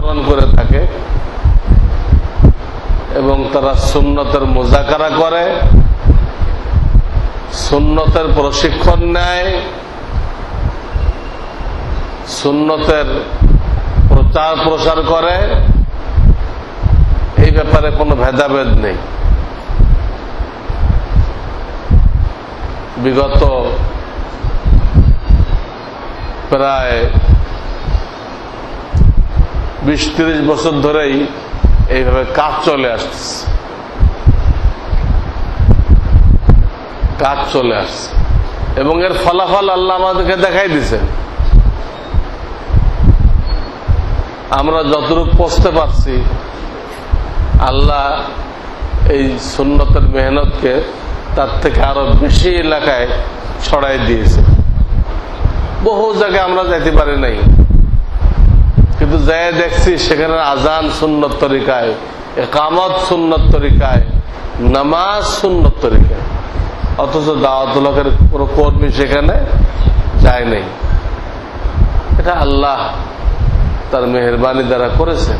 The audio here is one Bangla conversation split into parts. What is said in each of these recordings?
অনুসরণ করে থাকে এবং তারা সুন্নতের মুযাকারা করে, সুন্নতের প্রশিক্ষণ নেয়, সুন্নতের প্রচার প্রসার করে, এই ব্যাপারে কোনো ভেদাভেদ নেই। বিগত প্রায় 20-30 বছর ধরেই এইভাবে কাজ চলে আসছে, এবং এর ফলাফল আল্লাহ আমাদেরকে দেখাই দিয়েছেন। আমরা যতটুকু পৌঁছতে পারছি, আল্লাহ এই সুন্নতের মেহনতকে তার থেকে আরো বেশি এলাকায় ছড়াই দিয়েছে। বহু জায়গায় আমরা যেতে পারি নাই, কিন্তু যাই দেখছি সেখানে আজান সুন্নত তরিকায়, ইকামত সুন্নত তরিকায়, নামাজ সুন্নত তরিকায়, অথচ দাওয়াতুল হকের কোনো কর্মী সেখানে যায় নাই। এটা আল্লাহ তার মেহেরবানি দ্বারা করেছে।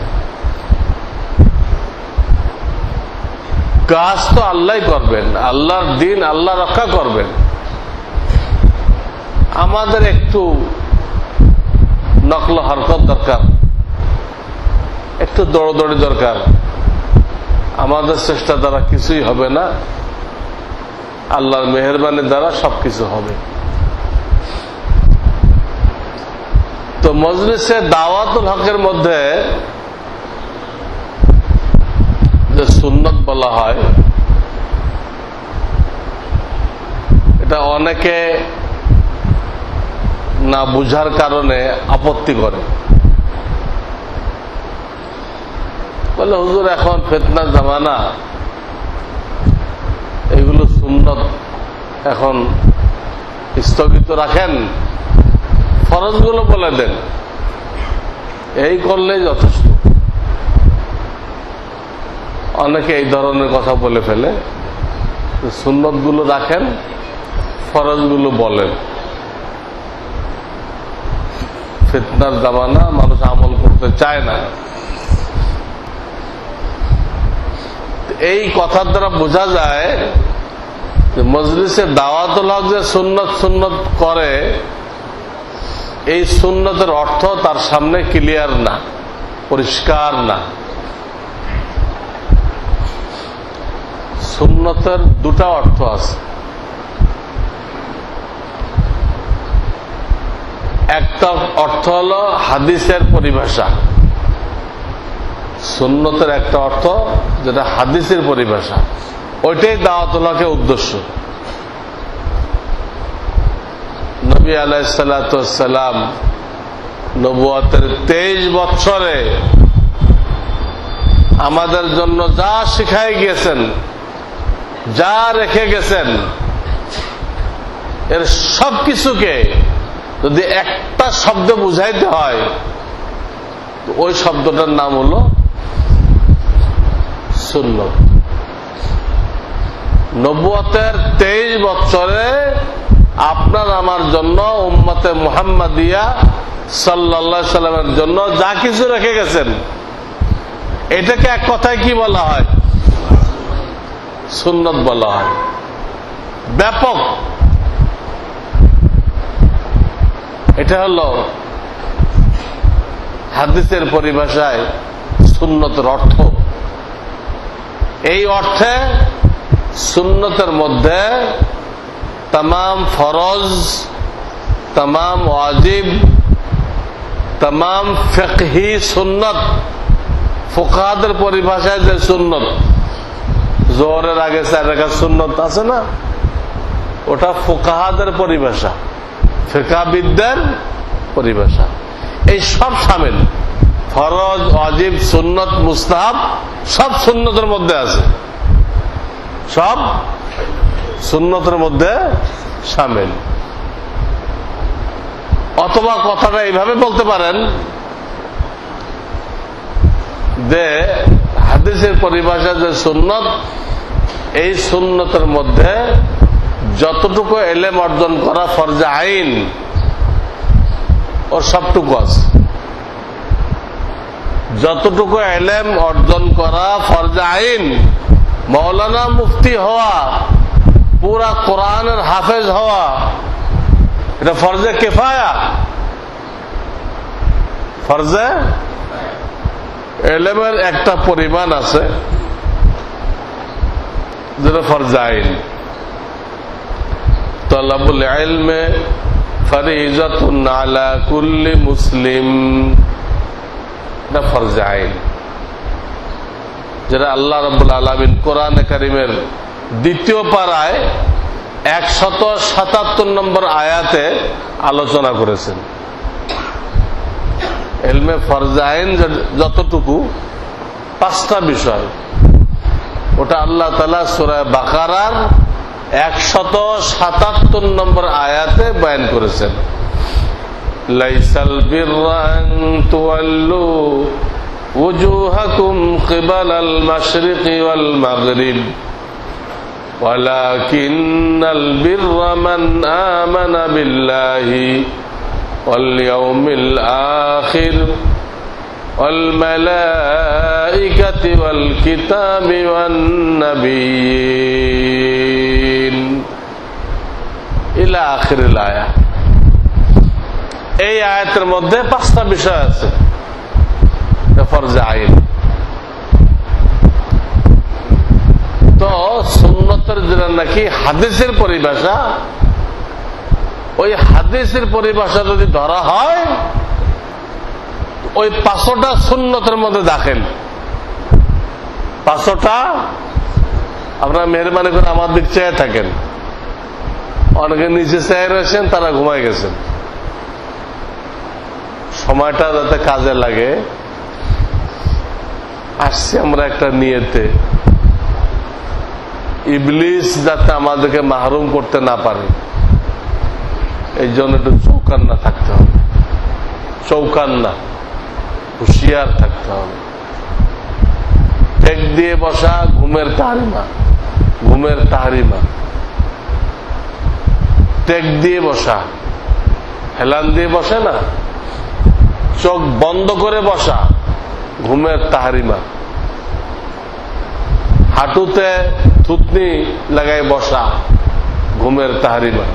কাজ তো আল্লাহই করবেন, আল্লাহর দিন আল্লাহ রক্ষা করবেন। আমাদের একটু নকল হরকত দরকার, একটু দৌড়দৌড়ি দরকার। আমাদের চেষ্টা দ্বারা কিছুই হবে না, আল্লাহর মেহেরবানি দ্বারা সবকিছু হবে। তো মজলিসে দাওয়াতুল হকের মধ্যে যে সুন্নত বলা হয়, এটা অনেকে না বুঝার কারণে আপত্তি করে, বলে হুজুর এখন ফিতনার জামানা, এগুলো সুন্নত এখন স্থগিত রাখেন, ফরজগুলো বলে দেন, এই করলেই যথেষ্ট। অনেকে এই ধরনের কথা বলে ফেলে, সুন্নতগুলো রাখেন, ফরজগুলো বলেন। ফিতনার জামানা, মানুষ আমল করতে চায় না। এই কথার দ্বারা বোঝা যায় যে মজলিসে দাওয়াতুল হক যে সুন্নত করে, এই সুন্নতের অর্থ তার সামনে ক্লিয়ার না, পরিষ্কার না। সুন্নতের দুটা অর্থ আছে। একটা অর্থ হলো হাদিসের পরিভাষা, সুন্নতের একটা অর্থ যেটা হাদিসের পরিভাষা, ওইটাই দাওয়াতুল হকের উদ্দেশ্য। নবী আলাইহিস সালাতু ওয়াস সালাম নবুয়তের 23 বছরে আমাদের জন্য যা শিখাই গেছেন, যা রেখে গেছেন, এর সবকিছুকে যদি একটা শব্দ বুঝাইতে হয়, ওই শব্দটার নাম হলো সুন্নত। নবুয়তের 23 বছরে আপনার আমার জন্য, উম্মতে মুহাম্মাদিয়া সাল্লাল্লাহু আলাইহি সাল্লামের জন্য যা কিছু রেখে গেছেন, এটাকে এক কথায় কি বলা হয়? সুন্নত বলা হয়। ব্যাপক, এটা হলো হাদিসের পরিভাষায় সুন্নতের অর্থ। এই অর্থে সুন্নতের মধ্যে तमाम फरज, तमाम वाजिब, तमाम फिqhi सुन्नत, फुकाहाদের পরিভাষায় যে সুন্নত, জোহরের আগে 4 রাকাত সুন্নত আছে না, ওটা ফুকাহাদের পরিভাষা, ফিকহবিদদের পরিভাষা। এই সব শামিল, ফরজ, ওয়াজিব, সুন্নত, মুস্তাহাব, সব সুন্নতের মধ্যে আছে, সব সুন্নতের মধ্যে শামিল। অথবা কথাটা এইভাবে বলতে পারেন যে হাদিসের পরিভাষা যে সুন্নত, এই সুন্নতের মধ্যে যতটুকু ইলম অর্জন করা ফরজে আইন, ওর সবটুকু আছে। যতটুকু ইলম অর্জন করা ফরজে আইন, মাওলানা মুফতি হওয়া, পুরা কোরআনের হাফেজ হওয়া, এটা ফরজে কিফায়া। ফরজে ইলমের একটা পরিমাণ আছে যেটা ফরজে আইন। তালাবুল ইলমে ফরিজাতুন আলা কুল্লি মুসলিম, এটা ফরজে আইন, যেটা আল্লাহ রাব্বুল আলামিন কোরআনে কারীমের 2য় পারায় 177 নম্বর আয়াতে আলোচনা করেছেন। ইলমে ফরজে আইন যতটুকু 5টা বিষয়, ওটা আল্লাহ তাআলা সূরা বাকারার 177 নম্বর আয়াতে বয়ান করেছেন। লাইসাল বিররা আন তুওয়াল্লু ওয়াজুহাকুম কিবালাল মাশরিকি ওয়াল মাগরিব ওয়ালাকিন্নাল বিররা মান আমানা বিল্লাহি ওয়াল ইয়াউমিল আখির ওয়াল মালাইকাতি ওয়াল কিতাবি ওয়ান নাবিয়্যিন ইলা আখিরিল আয়া। এই আয়াতের মধ্যে 5টা বিষয় আছে ফরজে আইন। তো সুন্নতের যেটা নাকি হাদিসের পরিভাষা, ওই হাদিসের পরিভাষা যদি ধরা হয়, ওই 5টা সুন্নতের মধ্যে দাখিল। 5টা আপনারা মেহরবানি করে আমার দিক চেয়ে থাকেন। অনেকে নিচে চেয়ে রয়েছেন, তারা ঘুমায় গেছেন। সময়টা যাতে কাজে লাগে, আসছি আমরা একটা নিয়তে, ইবলিস যাতে আমাদেরকে মাহরুম করতে না পারে, এই জন্য একটু চৌকান্না থাকতে হবে। চৌকান্না, হুঁশিয়ার থাকতে হবে। টেক দিয়ে বসা ঘুমের তাহারিমা, ঘুমের তাহারিমা। টেক দিয়ে বসা, হেলান দিয়ে বসে না, চোখ বন্ধ করে বসা, ঘুমের তাহারিমা। হাঁটুতে থুতনি লাগাই বসা, ঘুমের তাহারিমা।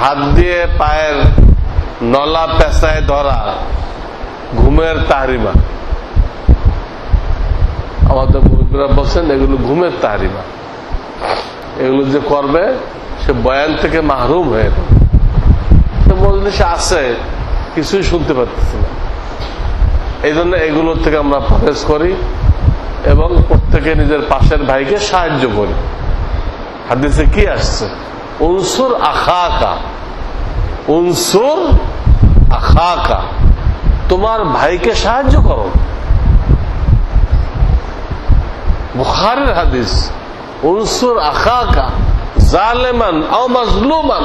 হাত দিয়ে পায়ের নলা পেঁচায় ধরা, ঘুমের তাহারিমা। আমাদের মুরব্বীরা বলছেন এগুলো ঘুমের তাহারিমা। এগুলো যে করবে সে বয়ান থেকে মাহরুম হয়ে যাবে। মজলিসে আছে, কিছুই শুনতে পারতেছি না। এই জন্য এগুলোর থেকে আমরা পরহেজ করি এবং প্রত্যেকে নিজের পাশের ভাইকে সাহায্য করি। হাদিসে কি আসছে? উনসুর আখাকা, উনসুর আখাকা, তোমার ভাইকে সাহায্য করো। বুখারীর হাদিস, উনসুর আখাকা জালেমান আও মাজলুমান,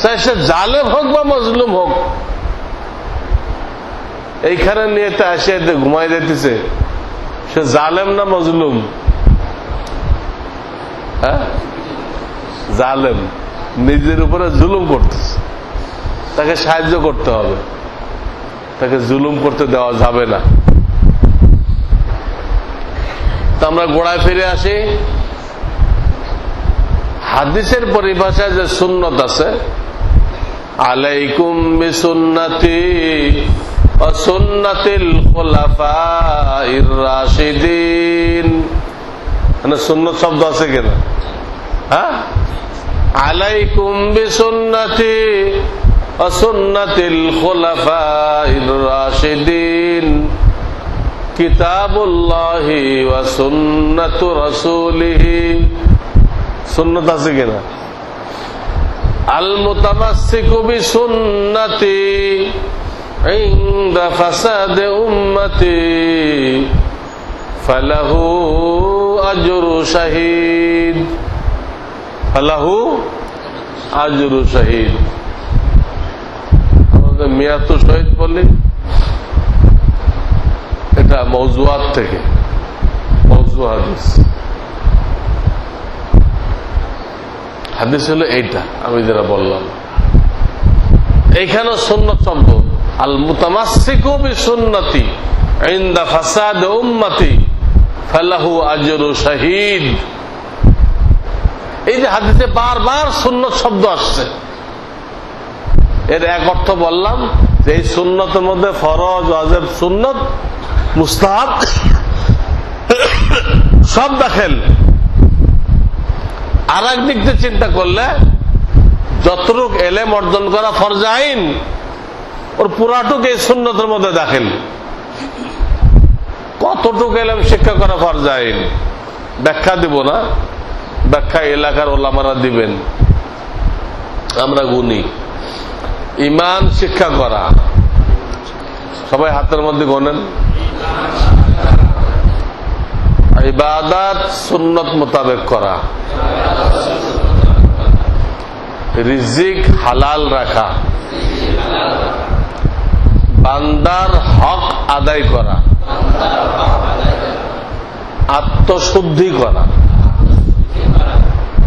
সে জালেম হোক বা মজলুম হোক। এইখানে নিয়ে আসে ঘুমাই দিতেছে, সে জালেম না মজলুম? হ্যাঁ, জালেম, নিজের উপরে জুলুম করতেছে। তাকে সাহায্য করতে হবে, তাকে জুলুম করতে দেওয়া যাবে না। তো আমরা গোড়ায় ফিরে আসি। হাদিসের পরিভাষায় যে সুন্নত আছে, আলাইকুম বিসুন্নতি ওয়া সুন্নাতিল খুলাফাইর রাশিদিন, মানে সুন্নত শব্দ আছে কিনা? হ্যাঁ, আলাইকুম বিসুন্নতি ওয়া সুন্নাতিল খুলাফাইর রাশিদিন কিতাবুল্লাহি ওয়া সুন্নাতু রাসূলিহি। সুন্নত আছে কিনা? আল মুতামাসসিকু বিসুন্নতি ইনদা ফাসাদে উম্মতি ফালাহু আজরু শাহীদ, ফালাহু আজরু শাহীদ। আমাদের মিয়াতু শহীদ বললি, এটা মওজুআত থেকে, মওজু হাদিস। হাদিস হলো এইটা আমি যেটা বললাম। এইখানেও সুন্নত শব্দ আল মুতামাসসিকু বিসুন্নতি ইনদা ফাসাদ উম্মতি ফালাহু আজরু শাহীদ। এই যে হাদিসে বারবার সুন্নত শব্দ আসছে, এর এক অর্থ বললাম যে এই সুন্নতের মধ্যে ফরজ, ওয়াজিব, সুন্নত, মুস্তাহাব সব দাখিল। আর এক দিক থেকে চিন্তা করলে যতটুক এলেম অর্জন করা ফরজ আইন, ওর পুরাটুক এই সুন্নতের মধ্যে দাখিল। কতটুক এলেম শিক্ষা করা ফরজ আইন ব্যাখ্যা দিব না, ব্যাখ্যা এলাকার ওলামারা দিবেন, আমরা গুনি। ঈমান শিক্ষা করা, সবাই হাতের মধ্যে গোনেন। ইবাদত সুন্নত মোতাবেক করা, রিজিক হালাল রাখা, বান্দার হক আদায় করা, আত্মশুদ্ধি করা।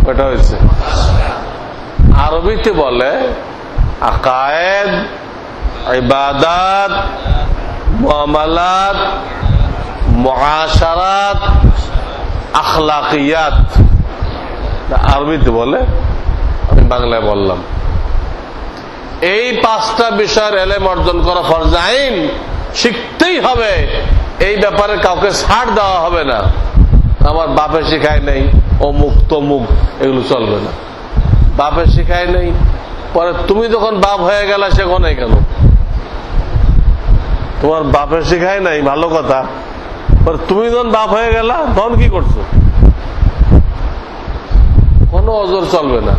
এটা হয়েছে আরবিতে বলে আকায়েদ, ইবাদাত, মুআমালাত, মুআশারাত, আখলাকিয়াত। আরবিতে বলে, আমি বাংলায় বললাম। এই পাঁচটা বিষয়ের এলেম অর্জন করা ফরজ আইন, শিখতেই হবে। এই ব্যাপারে কাউকে ছাড় দেওয়া হবে না। আমার বাপে শিখায় নেই, অমুক তমুক, এগুলো চলবে না। বাপে শিখায় নেই, পরে তুমি যখন বাপ হয়ে গেলা সেখন কেন? তোমার বাপে শিখায় নাই, ভালো কথা, পরে তুমি যখন বাপ হয়ে গেলা তখন কি করছো? কোনো ওজর চলবে না।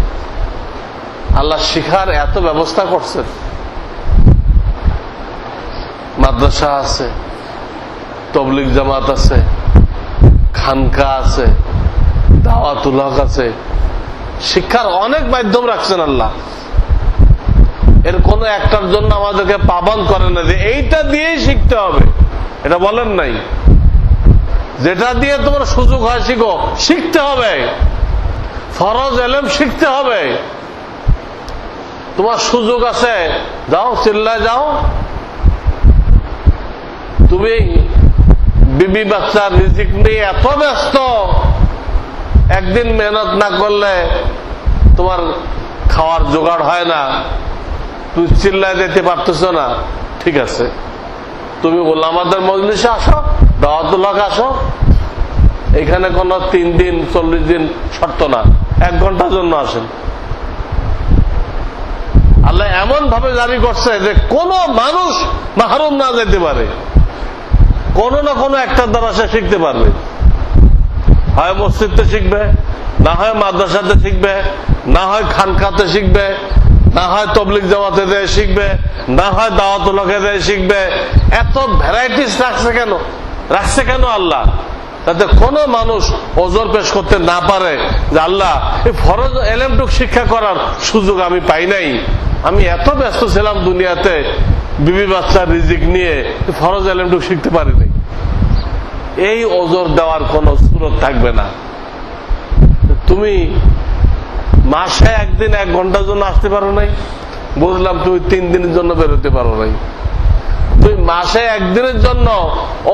আল্লাহ শিখার এত ব্যবস্থা করছেন। মাদ্রাসা আছে, তবলিগ জামাত আছে, খানকা আছে, দাওয়াতুল হক আছে, শিক্ষার অনেক মাধ্যম রাখছেন আল্লাহ। এর কোন একটার জন্য আমাদেরকে পাবন করেন না যে এইটা দিয়েই শিখতে হবে, এটা বলেন নাই। যেটা দিয়ে তোমার সুযোগ হয় শিখো, শিখতে হবে। ফরজ এলেম শিখতে হবে। তোমার সুযোগ আছে, যাও, চিল্লায় যাও। তুমি বিবি বাচ্চার রিজিক নিয়ে এত ব্যস্ত, একদিন মেহনত না করলে তোমার খাওয়ার জোগাড় হয় না, তুমি চিল্লায় যেতে পারতেছ না। ঠিক আছে, তুমি ওলামাদের মজলিসে আসো, দাওয়াতুল হক আসো। এখানে কোন 3 দিন 40 দিন শর্ত না, 1 ঘন্টার জন্য আসেন। আল্লাহ এমন ভাবে জারি করছে যে কোন মানুষ মাহরুম না যেতে পারে। কোন না কোন একটা দ্বারা সে শিখতে পারবে। হয় মসজিদে শিখবে, না হয় মাদ্রাসাতে শিখবে, না হয় খানকাতে শিখবে, না হয় তবলিগ জামাতে দিয়ে শিখবে, না হয় দাওয়াতুল হকে দিয়ে শিখবে। এত ভ্যারাইটিস রাখছে কেন আল্লাহ? যাতে কোন মানুষ ওজর পেশ করতে না পারে যে আল্লাহ এই ফরজ এলেমটুক শিক্ষা করার সুযোগ আমি পাই নাই, আমি এত ব্যস্ত ছিলাম দুনিয়াতে বিবি বাচ্চার রিজিক নিয়ে, ফরজ এলেমটুক শিখতে পারি নাই। এই ওজর দেওয়ার কোন সুরত থাকবে না। তুমি মাসে একদিন 1 ঘন্টার জন্য আসতে পারো নাই, বুঝলাম তুমি 3 দিনের জন্য বেরোতে পারো নাই। তুমি মাসে একদিনের জন্য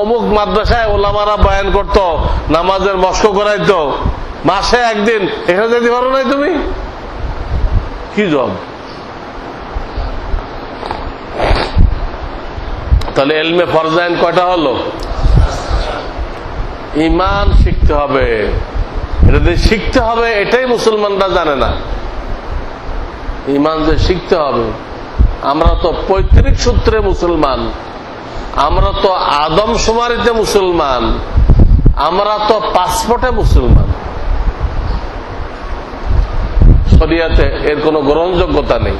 অমুক মাদ্রাসায় ওলামারা বয়ান করতো, নামাজের মস্ক করাইতো, মাসে একদিন এখানে যেতে পারো নাই তুমি? কি জব? তাহলে এলমে ফরজ আইন কয়টা হলো? ঈমান শিখতে হবে। এটা যে শিখতে হবে এটাই মুসলমানরা জানে না। ঈমান যে শিখতে হবে। আমরা তো পৈতৃক সূত্রে মুসলমান, আমরা তো আদমশুমারিতে মুসলমান, আমরা তো পাসপোর্টে মুসলমান। শরিয়াতে এর কোনো গ্রহণযোগ্যতা নেই।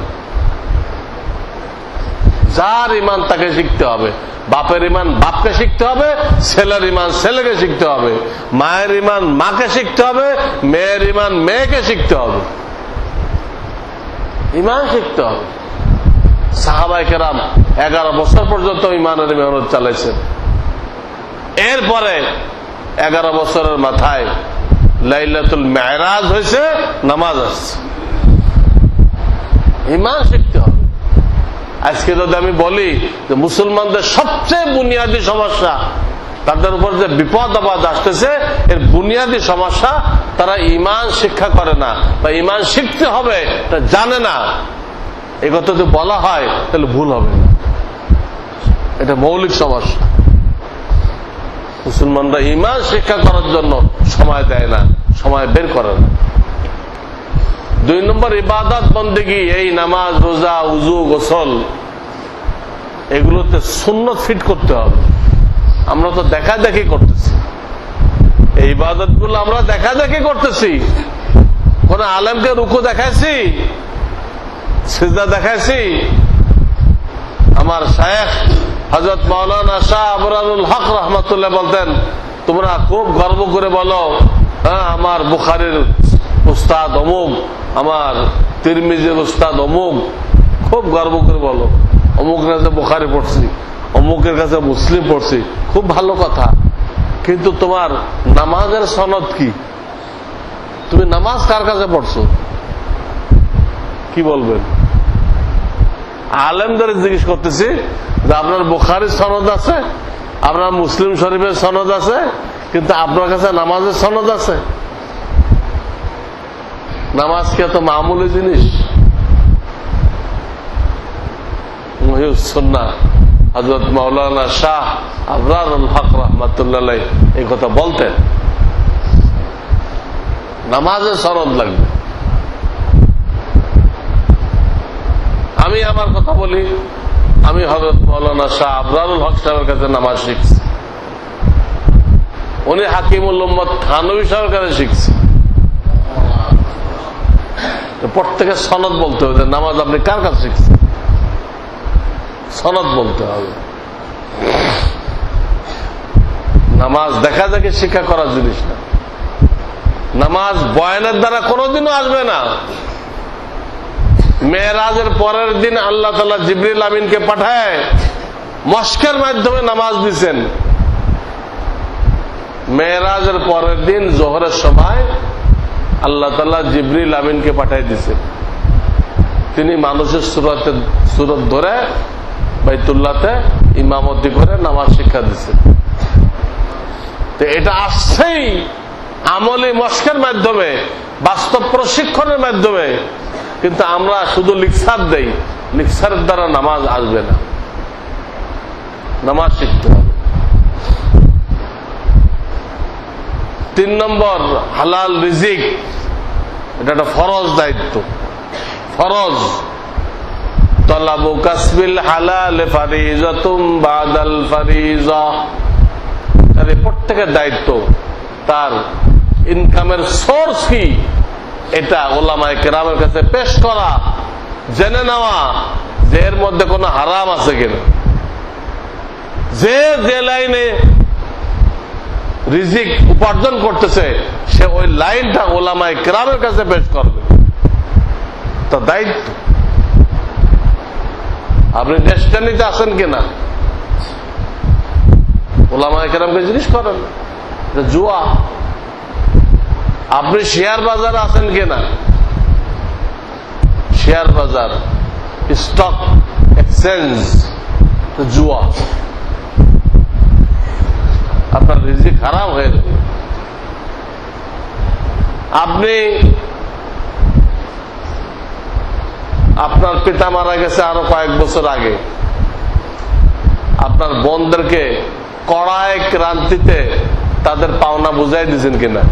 যার ঈমান তাকে শিখতে হবে। বাপের ঈমান বাপকে শিখতে হবে, ছেলের ঈমান ছেলেকে শিখতে হবে, মায়ের ঈমান মাকে শিখতে হবে, মেয়ের ঈমান মেয়েকে শিখতে হবে। ঈমান শিখতে হবে। সাহাবায়ে কেরাম 11 বছর পর্যন্ত ঈমানের মেহনত চালাইছেন। এরপরে 11 বছরের মাথায় লাইলাতুল মেরাজ হয়েছে, নামাজ আসছে। ঈমান শিখতে হবে। আজকে যদি আমি বলি যে মুসলমানদের সবচেয়ে বুনিয়াদী সমস্যা, তাদের উপর যে বিপদ আবাদ আসতেছে, এর বুনিয়াদী সমস্যা তারা ঈমান শিক্ষা করে না বা ঈমান শিখতে হবে তা জানে না। এই কথা যদি বলা হয় তাহলে ভুল হবে না। এটা মৌলিক সমস্যা। মুসলমানরা ঈমান শিক্ষা করার জন্য সময় দেয় না, সময় বের করে না। 2 নম্বর ইবাদত বন্দেগী, এই নামাজ, রোজা, উযু, গোসল, এগুলোতে সুন্নত ফিট করতে হবে। আমরা তো দেখা দেখি করতেছি, এই ইবাদত গুলো আমরা দেখা দেখি করতেছি। কোন আলেমকে রুকু দেখাইছি, সিজদা দেখাইছি? আমার শায়েখ হযরত মাওলানা শাহ আবরারুল হক রহমাতুল্লাহ বলতেন, তোমরা খুব গর্ব করে বলো, হ্যাঁ আমার বুখারীর উস্তাদ অমুক, আমার তিরমিজির উস্তাদ অমুক, খুব গর্ব করে বলো। অমুকের কাছে বুখারী পড়ছি, অমুকের কাছে মুসলিম পড়ছি, খুব ভালো কথা। কিন্তু তোমার নামাজের সনদ কি? তুমি নামাজ কার কাছে পড়ছো? কি বলবেন? আলেমদের জিজ্ঞেস করতেছি যে আপনার বুখারীর সনদ আছে, আপনার মুসলিম শরীফের সনদ আছে, কিন্তু আপনার কাছে নামাজের সনদ আছে? নামাজ কি এত মামুলি জিনিস? সুন্নাহ হযরত মাওলানা শাহ আবরারুল হক রহমাতুল্লাহ এই কথা বলতেন, নামাজের সনদ লাগবে। আমি আমার কথা বলি, আমি হযরত মাওলানা শাহ আবরারুল হক সাহেবের কাছে নামাজ শিখছি, উনি হাকিমুল উম্মত থানভী সাহেবের কাছে শিখছি। প্রত্যেকের সনদ বলতে হবে, নামাজ আপনি কার কাছে শিখছেন, সনদ বলতে হবে। নামাজ দেখা দেখে শিক্ষা করার জিনিস না। নামাজ বয়ানের দ্বারা কোনোদিনও আসবে না। মেরাজের পরের দিন আল্লাহ তাআলা জিবরিল আমিনকে পাঠায় মশকের মাধ্যমে নামাজ দিচ্ছেন। মেরাজের পরের দিন জোহরের সময় আল্লাহ তাআলা জিবরিল আমিনকে পাঠিয়ে দিচ্ছেন। তিনি মানুষের সুরত ধরে বাইতুল্লাহতে ইমামতি করে নামাজ শিক্ষা দিচ্ছেন। তো এটা আসছেই আমলি মশকের মাধ্যমে, বাস্তব প্রশিক্ষণের মাধ্যমে। কিন্তু আমরা শুধু লিকসার দেই, লিকসারের দ্বারা নামাজ আসবে না। নামাজ শিখতে হবে। 3 নম্বর হালাল রিজিক, এটা একটা ফরজ দায়িত্ব। ফরজ তলাবু কাসবিল হালাল ফারিজাতুম বাদাল ফারিজা, তাহলে প্রত্যেকের দায়িত্ব তার ইনকামের সোর্স কি এটা উলামায়ে কেরামের কাছে পেশ করা, জেনে নেওয়া যে এর মধ্যে কোনো হারাম আছে কিনা। যে লাইনে রিজিক উপার্জন করতেছে সে ওই লাইনটা উলামায়ে কেরামের কাছে পেশ করবে, তার দায়িত্ব। আপনি ডেস্টিনিতে আছেন কিনা উলামায়ে কেরামকে জিজ্ঞেস করেন। জুয়া। আপনি শেয়ার বাজার আছেন কিনা, শেয়ার বাজার, স্টক এক্সচেঞ্জ, জুয়া। আপনার রিজিক হারাম হয়ে যাবে। আপনি, আপনার পিতা মারা গেছে আরো কয়েক বছর আগে, আপনার বোনদেরকে কড়ায় ক্রান্তিতে তাদের পাওনা বুঝাই দিয়েছেন কিনা?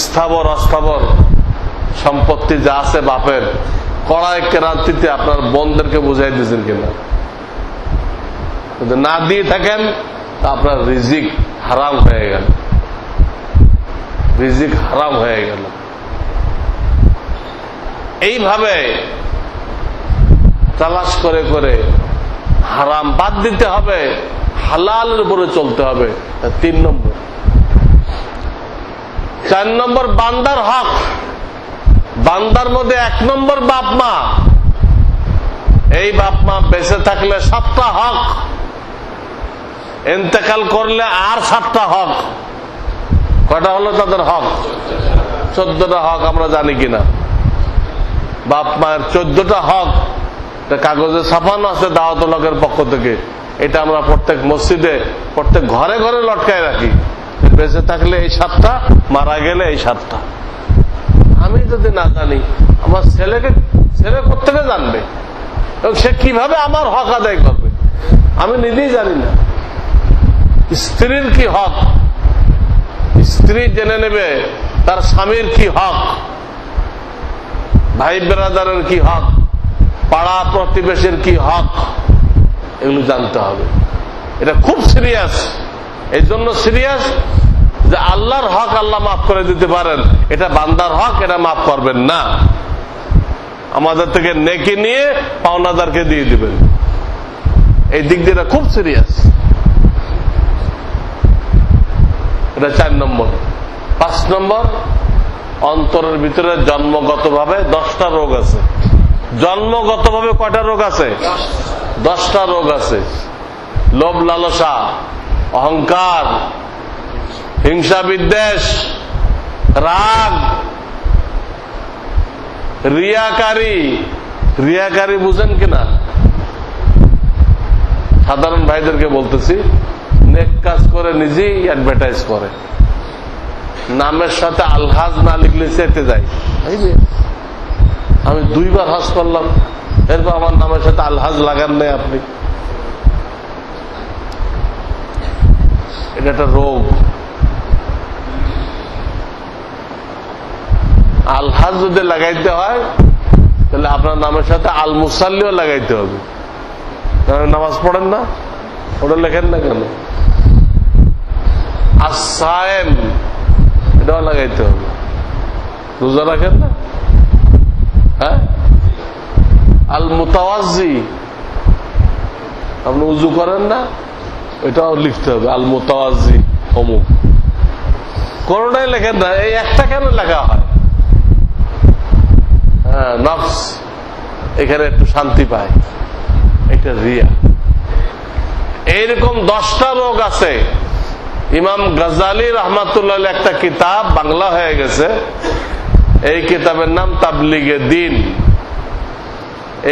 স্থাবর অস্থাবর সম্পত্তি যা আছে বাপের, কড়ায় ক্রান্তিতে আপনার বোনদেরকে বুঝাই দিয়েছেন কিনা? যদি না দিয়ে থাকেন তা আপনার রিজিক হারাম হয়ে গেল, রিজিক হারাম হয়ে গেল। এইভাবে তালাশ করে করে হারাম বাদ দিতে হবে, হালালের উপরে চলতে হবে। 3 নম্বর। 4 নম্বর বান্দার হক। বান্দার মধ্যে 1 নম্বর বাপ মা। এই বাপ মা বেঁচে থাকলে 7টা হক, ইন্তেকাল করলে আর 7টা হক। কয়টা হলো তাদের হক? 14টা হক। আমরা জানি কিনা? বাপ মায়ের 14টা হক কাগজে ছাপানো আছে দাওয়াতুল হকের পক্ষ থেকে, এটা আমরা প্রত্যেক মসজিদে প্রত্যেক ঘরে ঘরে লটকায় রাখি। বেঁচে থাকলে এই 7টা, মারা গেলে এই 7টা। আমি যদি না জানি, আমার ছেলে কোত্থেকে জানবে এবং সে কিভাবে আমার হক আদায় করবে? আমি নিজেই জানি না। স্ত্রীর কি হক, স্ত্রী জেনে নেবে তার স্বামীর কি হক, ভাই ব্রাদারের কি হক, পাড়া প্রতিবেশীর কি হক, এগুলো জানতে হবে। এটা খুব সিরিয়াস। এই জন্য সিরিয়াস যে আল্লাহর হক আল্লাহ মাফ করে দিতে পারেন, এটা বান্দার হক, এটা মাফ করবেন না। আমাদের থেকে নেকি নিয়ে পাওনাদারকে দিয়ে দিবেন। এই দিক দিয়ে খুব সিরিয়াস। এটা 4 নম্বর। 5 নম্বর, অন্তরের ভিতরে জন্মগতভাবে 10টা রোগ আছে। জন্মগতভাবে কয়টা রোগ আছে? 10টা রোগ আছে। লোভ, লালসা, অহংকার, হিংসা, বিদ্বেষ, রাগ, রিয়াকারী। রিয়াকারী বুঝেন কিনা? সাধারণ ভাইদেরকে বলতেছি, নেক কাজ করে নিজেই অ্যাডভার্টাইজ করে, নামের সাথে আলহাজ না লিখলে চেতে যায়। আমি 2 বার হজ করলাম, এরপর আমার নামের সাথে আলহাজ লাগান নাই আপনি। এটা একটা রোগ। আলহাজ যদি লাগাইতে হয় তাহলে আপনার নামের সাথে আল মুসাল্লিও লাগাইতে হবে। নামাজ পড়েন না, ওটা লেখেন না কেন? আসায়েম, এটাও লাগাইতে হবে। রোজা রাখেন না? হ্যাঁ। আল মুতাওয়াজ্জি, আপনি উজু করেন না, এটাও লিখতে হবে, আল মুতাওয়াজ্জি অমুক। কোনটাই লেখেন না, এই একটা কেন লেখা হয়? হ্যাঁ, নফস এখানে একটু শান্তি পায়, এটা রিয়া। এইরকম 10টা রোগ আছে। ইমাম গাজ্জালী রহমাতুল্লাহ একটা কিতাব বাংলা হয়ে গেছে, এই কিতাবের নাম তাবলিগে দ্বীন।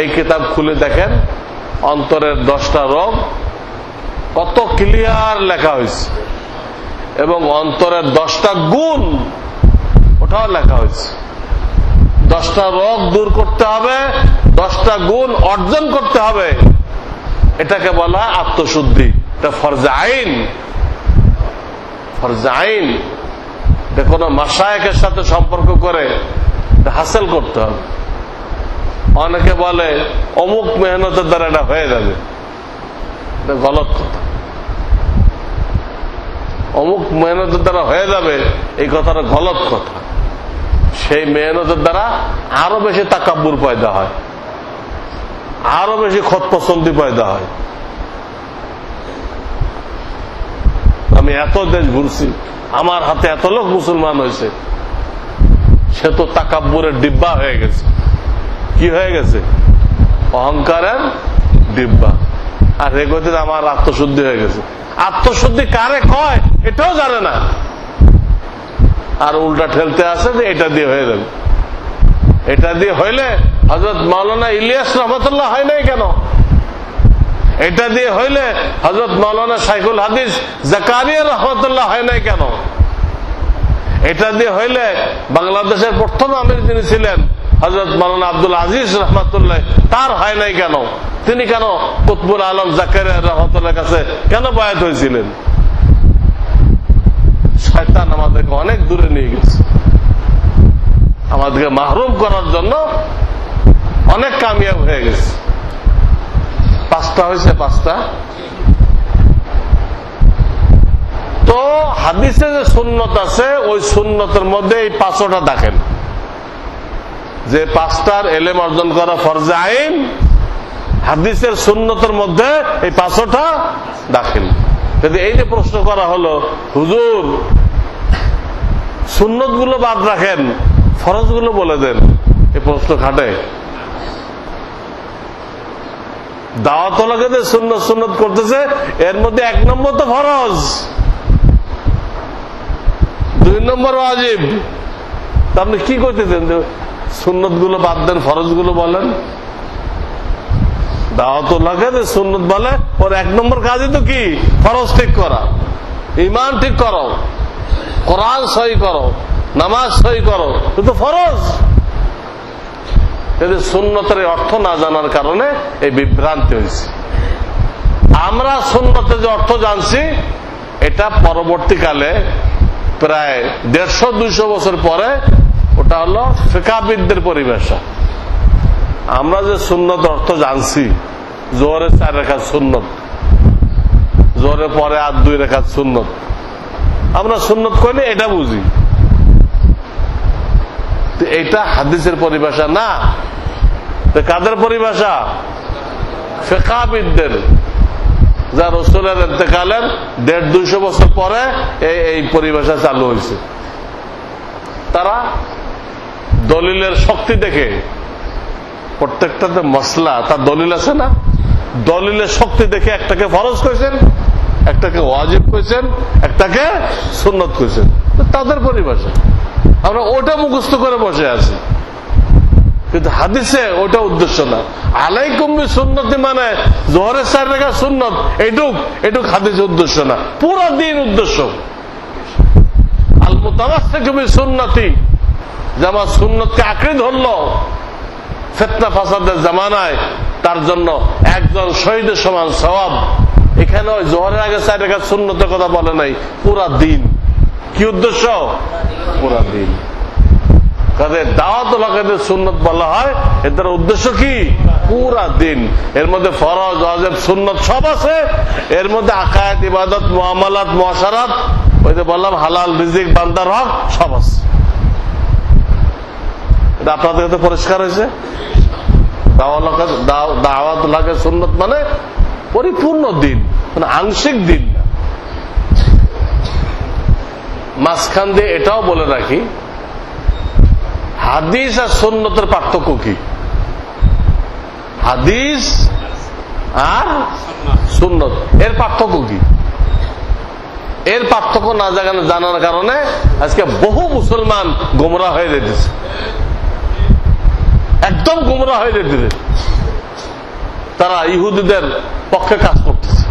এই কিতাব খুলে দেখেন, অন্তরের 10টা রোগ কত ক্লিয়ার লেখা হয়েছে, এবং অন্তরের 10টা গুণ ওটাও লেখা হয়েছে। 10টা রোগ দূর করতে হবে, 10টা গুণ অর্জন করতে হবে। এটাকে বলা হয় আত্মশুদ্ধি। এটা ফরজে আইন। ফরজে আইন, এটা কোন মাশায়েখের সাথে সম্পর্ক করে হাসিল করতে হবে। অনেকে বলে অমুক মেহনতের দ্বারা এটা হয়ে যাবে, এটা গলত কথা। অমুক মেহনতের দ্বারা হয়ে যাবে, এই কথাটা গলত কথা। সেই মেহনতের দ্বারা আরো বেশি তাকাব্বুর পয়দা হয়, আরো বেশি খতপসন্দি পয়দা হয়। আমি এত দেশ ঘুরছি, আমার হাতে এত লোক মুসলমান হয়েছে, সে তো তাকাব্বুরের ডিব্বা হয়ে গেছে। কি হয়ে গেছে? অহংকারের ডিব্বা। আর রেগতে আমার আত্মশুদ্ধি হয়ে গেছে। আত্মশুদ্ধি কারে কয় এটাও জানে না, আর উল্টা ঠেলতে আছে যে এটা দিয়ে হয়ে যাবে। এটা দিয়ে হইলে হযরত মাওলানা ইলিয়াস রহমতুল্লাহ হয় নাই কেন? এটা দিয়ে হইলে হযরত মাওলানা শাইখুল হাদিস জাকারিয়া রহমতুল্লাহ হয় নাই কেন? এটা দিয়ে হইলে বাংলাদেশের প্রথম আমির যিনি ছিলেন হযরত মাওলানা আব্দুল আজিজ রহমতুল্লাহ, তার হয় নাই কেন? তিনি কেন কুতবুল আলম জাকারিয়া রহমতুল্লাহ কাছে কেন বায়াত হয়েছিলেন? শয়তান আমাদেরকে অনেক দূরে নিয়ে গেছে, আমাদেরকে মাহরুম করার জন্য অনেক কামিয়াব হয়ে গেছে। 5টা হয়েছে, 5টা। তো হাদিসে যে সুন্নত আছে, ওই সুন্নতের মধ্যে এই 5টা দেখেন, যে 5টার এলেম অর্জন করা ফরজে আইন। হাদিসের সুন্নতের মধ্যে এই 5টা দাখিল। যদি এই যে প্রশ্ন করা হলো, হুজুর সুন্নত গুলো বাদ রাখেন, ফরজ গুলো বলে দেন, এই প্রশ্ন খাটে। দাওয়াতলাকে যে সুন্নত সুন্নত করতেছে, এর মধ্যে 1 নম্বর তো ফরজ, 2 নম্বর ওয়াজিব। আপনি কি করতেছেন? সুন্নত গুলো বাদ দেন, ফরজ গুলো বলেন। দাওয়াতুল্লাহকে যে সুন্নত বলে, ওর 1 নম্বর কাজই তো কি? ফরজ ঠিক করা, ঈমান ঠিক করো, কোরআন সহি করো, নামাজ সহি করো, কিন্তু ফরজ। কিন্তু সুন্নতের অর্থ না জানার কারণে এই বিভ্রান্তি হয়েছে। আমরা সুন্নতের যে অর্থ জানছি, এটা পরবর্তীকালে প্রায় 150-200 বছর পরে ওটা হলো ফিকাহবিদদের পরিভাষা। আমরা যে সুন্নত অর্থ জানছি, জোহরে 4 রাকাত সুন্নত, জোহরে পরে আর 2 রাকাত সুন্নত, আমরা সুন্নত কইলে এটা বুঝি। এটা হাদিসের পরিভাষা না, কাদের পরিভাষা? ফিকাহবিদদের, যা রাসূলের ইন্তেকালের 150-200 বছর পরে এই পরিভাষা চালু হয়েছে। তারা দলিলের শক্তি দেখে প্রত্যেকটাতে মসলা তার দলিল আছে না, দলিলের শক্তি দেখে একটাকে ফরজ করেছেন, একটাকে ওয়াজিব করেছেন, একটাকে সুন্নত করেছেন। তাদের পরিভাষা, আমরা ওটা মুখস্থ করে বসে আছি, কিন্তু হাদিসে ওটা উদ্দেশ্য না। আলাইকুম বিসুন্নতি মানে জোহরের 4 রাকাত সুন্নত, এটুক হাদিসের উদ্দেশ্য না, পুরো দিন উদ্দেশ্য। আল মুতামাসসিকু বিসুন্নতি, যেমন সুন্নতকে আঁকড়ে ধরলো ফিতনা ফাসাদের জামানায়, তার জন্য একজন শহীদের সমান সওয়াব। এখানে ওই জোহরের আগে 4 রাকাত সুন্নতের কথা বলে নাই, পুরা দিন। কি উদ্দেশ্য? পুরা দিন। কাজে দাওয়াতুল্লাহকে সুন্নত বলা হয়, এদের উদ্দেশ্য কি? পুরা দিন। এর মধ্যে ফরজ, ওয়াজিব, সুন্নত সব আছে। এর মধ্যে আকায়েদ, ইবাদত, মুআমালাত, মুআশারাত, ওই যে বললাম হালাল রিজিক, বান্দার হক, সব আছে। এটা আপনাদের কাছে পরিষ্কার হয়েছে? দাওয়াতুল্লাহকে সুন্নত মানে পরিপূর্ণ দিন, মানে আংশিক দিন না। মাঝখান দিয়ে এটাও বলে রাখি, হাদিস আর সুন্নতের পার্থক্য কি? হাদিস আর সুন্নত এর পার্থক্য কি? এর পার্থক্য না জানার কারণে আজকে বহু মুসলমান গোমরাহ হয়ে যেতেছে, একদম গোমরাহ হয়ে যেতেছে। তারা ইহুদিদের পক্ষে কাজ করতেছে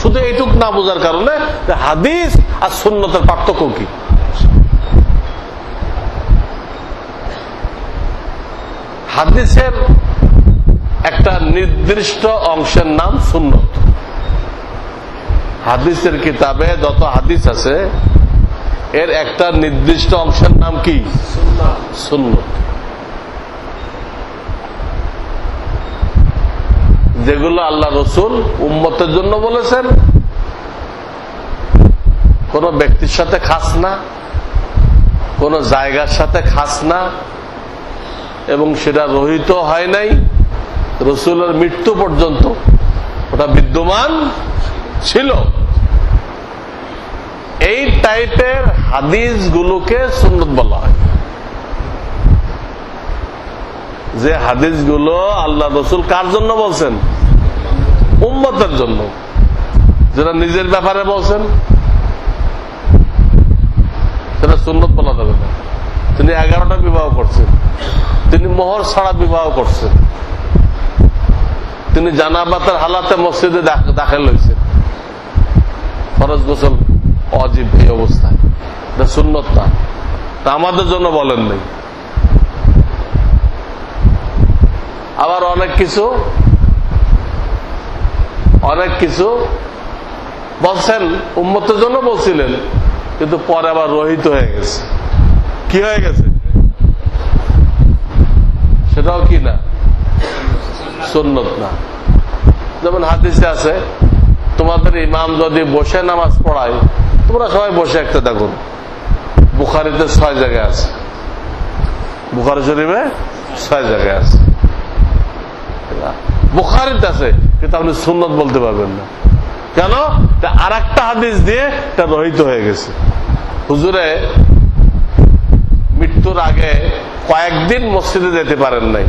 শুধু এইটুক না বোঝার কারণে যে হাদিস আর সুন্নতের পার্থক্য কি। হাদিসের একটা নির্দিষ্ট অংশের নাম সুন্নত। হাদিসের কিতাবে যত হাদিস আছে, এর একটা নির্দিষ্ট অংশের নাম কি? সুন্নত। যেগুলো আল্লাহ রসুল উম্মতের জন্য বলেছেন, কোন ব্যক্তির সাথে খাস না, কোন জায়গার সাথে খাস না, এবং সেটা রহিত হয় নাই রসুলের মৃত্যু পর্যন্ত, ওটা বিদ্যমান ছিল। এই টাইপের হাদিসগুলোকে সুন্নত বলা হয়। যে হাদিসগুলো আল্লাহ রসুল কার জন্য বলছেন? উম্মতের জন্য। যেটা নিজের ব্যাপারে বলছেন সেটা সুন্নত বলা যাবে না। তিনি 11টা বিবাহ করছেন, তিনি মোহর ছাড়া বিবাহ করছেন, তিনি জানাবাতের হালাতে মসজিদে দাখিল হয়েছেন, ফরজ গোসল ওয়াজিব এই অবস্থায়, এটা সুন্নত না। তা আমাদের জন্য বলেন নাই। আবার অনেক কিছু বলছেন উম্মতের জন্য বলছিলেন, কিন্তু পরে আবার রহিত হয়ে গেছে। কি হয়ে গেছে? সেটাও কি না? সুন্নত না। যেমন হাদিসে আছে, তোমাদের ইমাম যদি বসে নামাজ পড়ায়, তোমরা সবাই বসে একটা দেখুন। বুখারীতে 6 জায়গায় আছে, বুখারী শরীফে 6 জায়গায় আছে, বুখারীতে আছে, কিন্তু আপনি সুন্নত বলতে পারবেন না। কেন? আর একটা হাদিস দিয়ে এটা রহিত হয়ে গেছে। হুজুরে মৃত্যুর আগে কয়েকদিন মসজিদে যেতে পারেন নাই,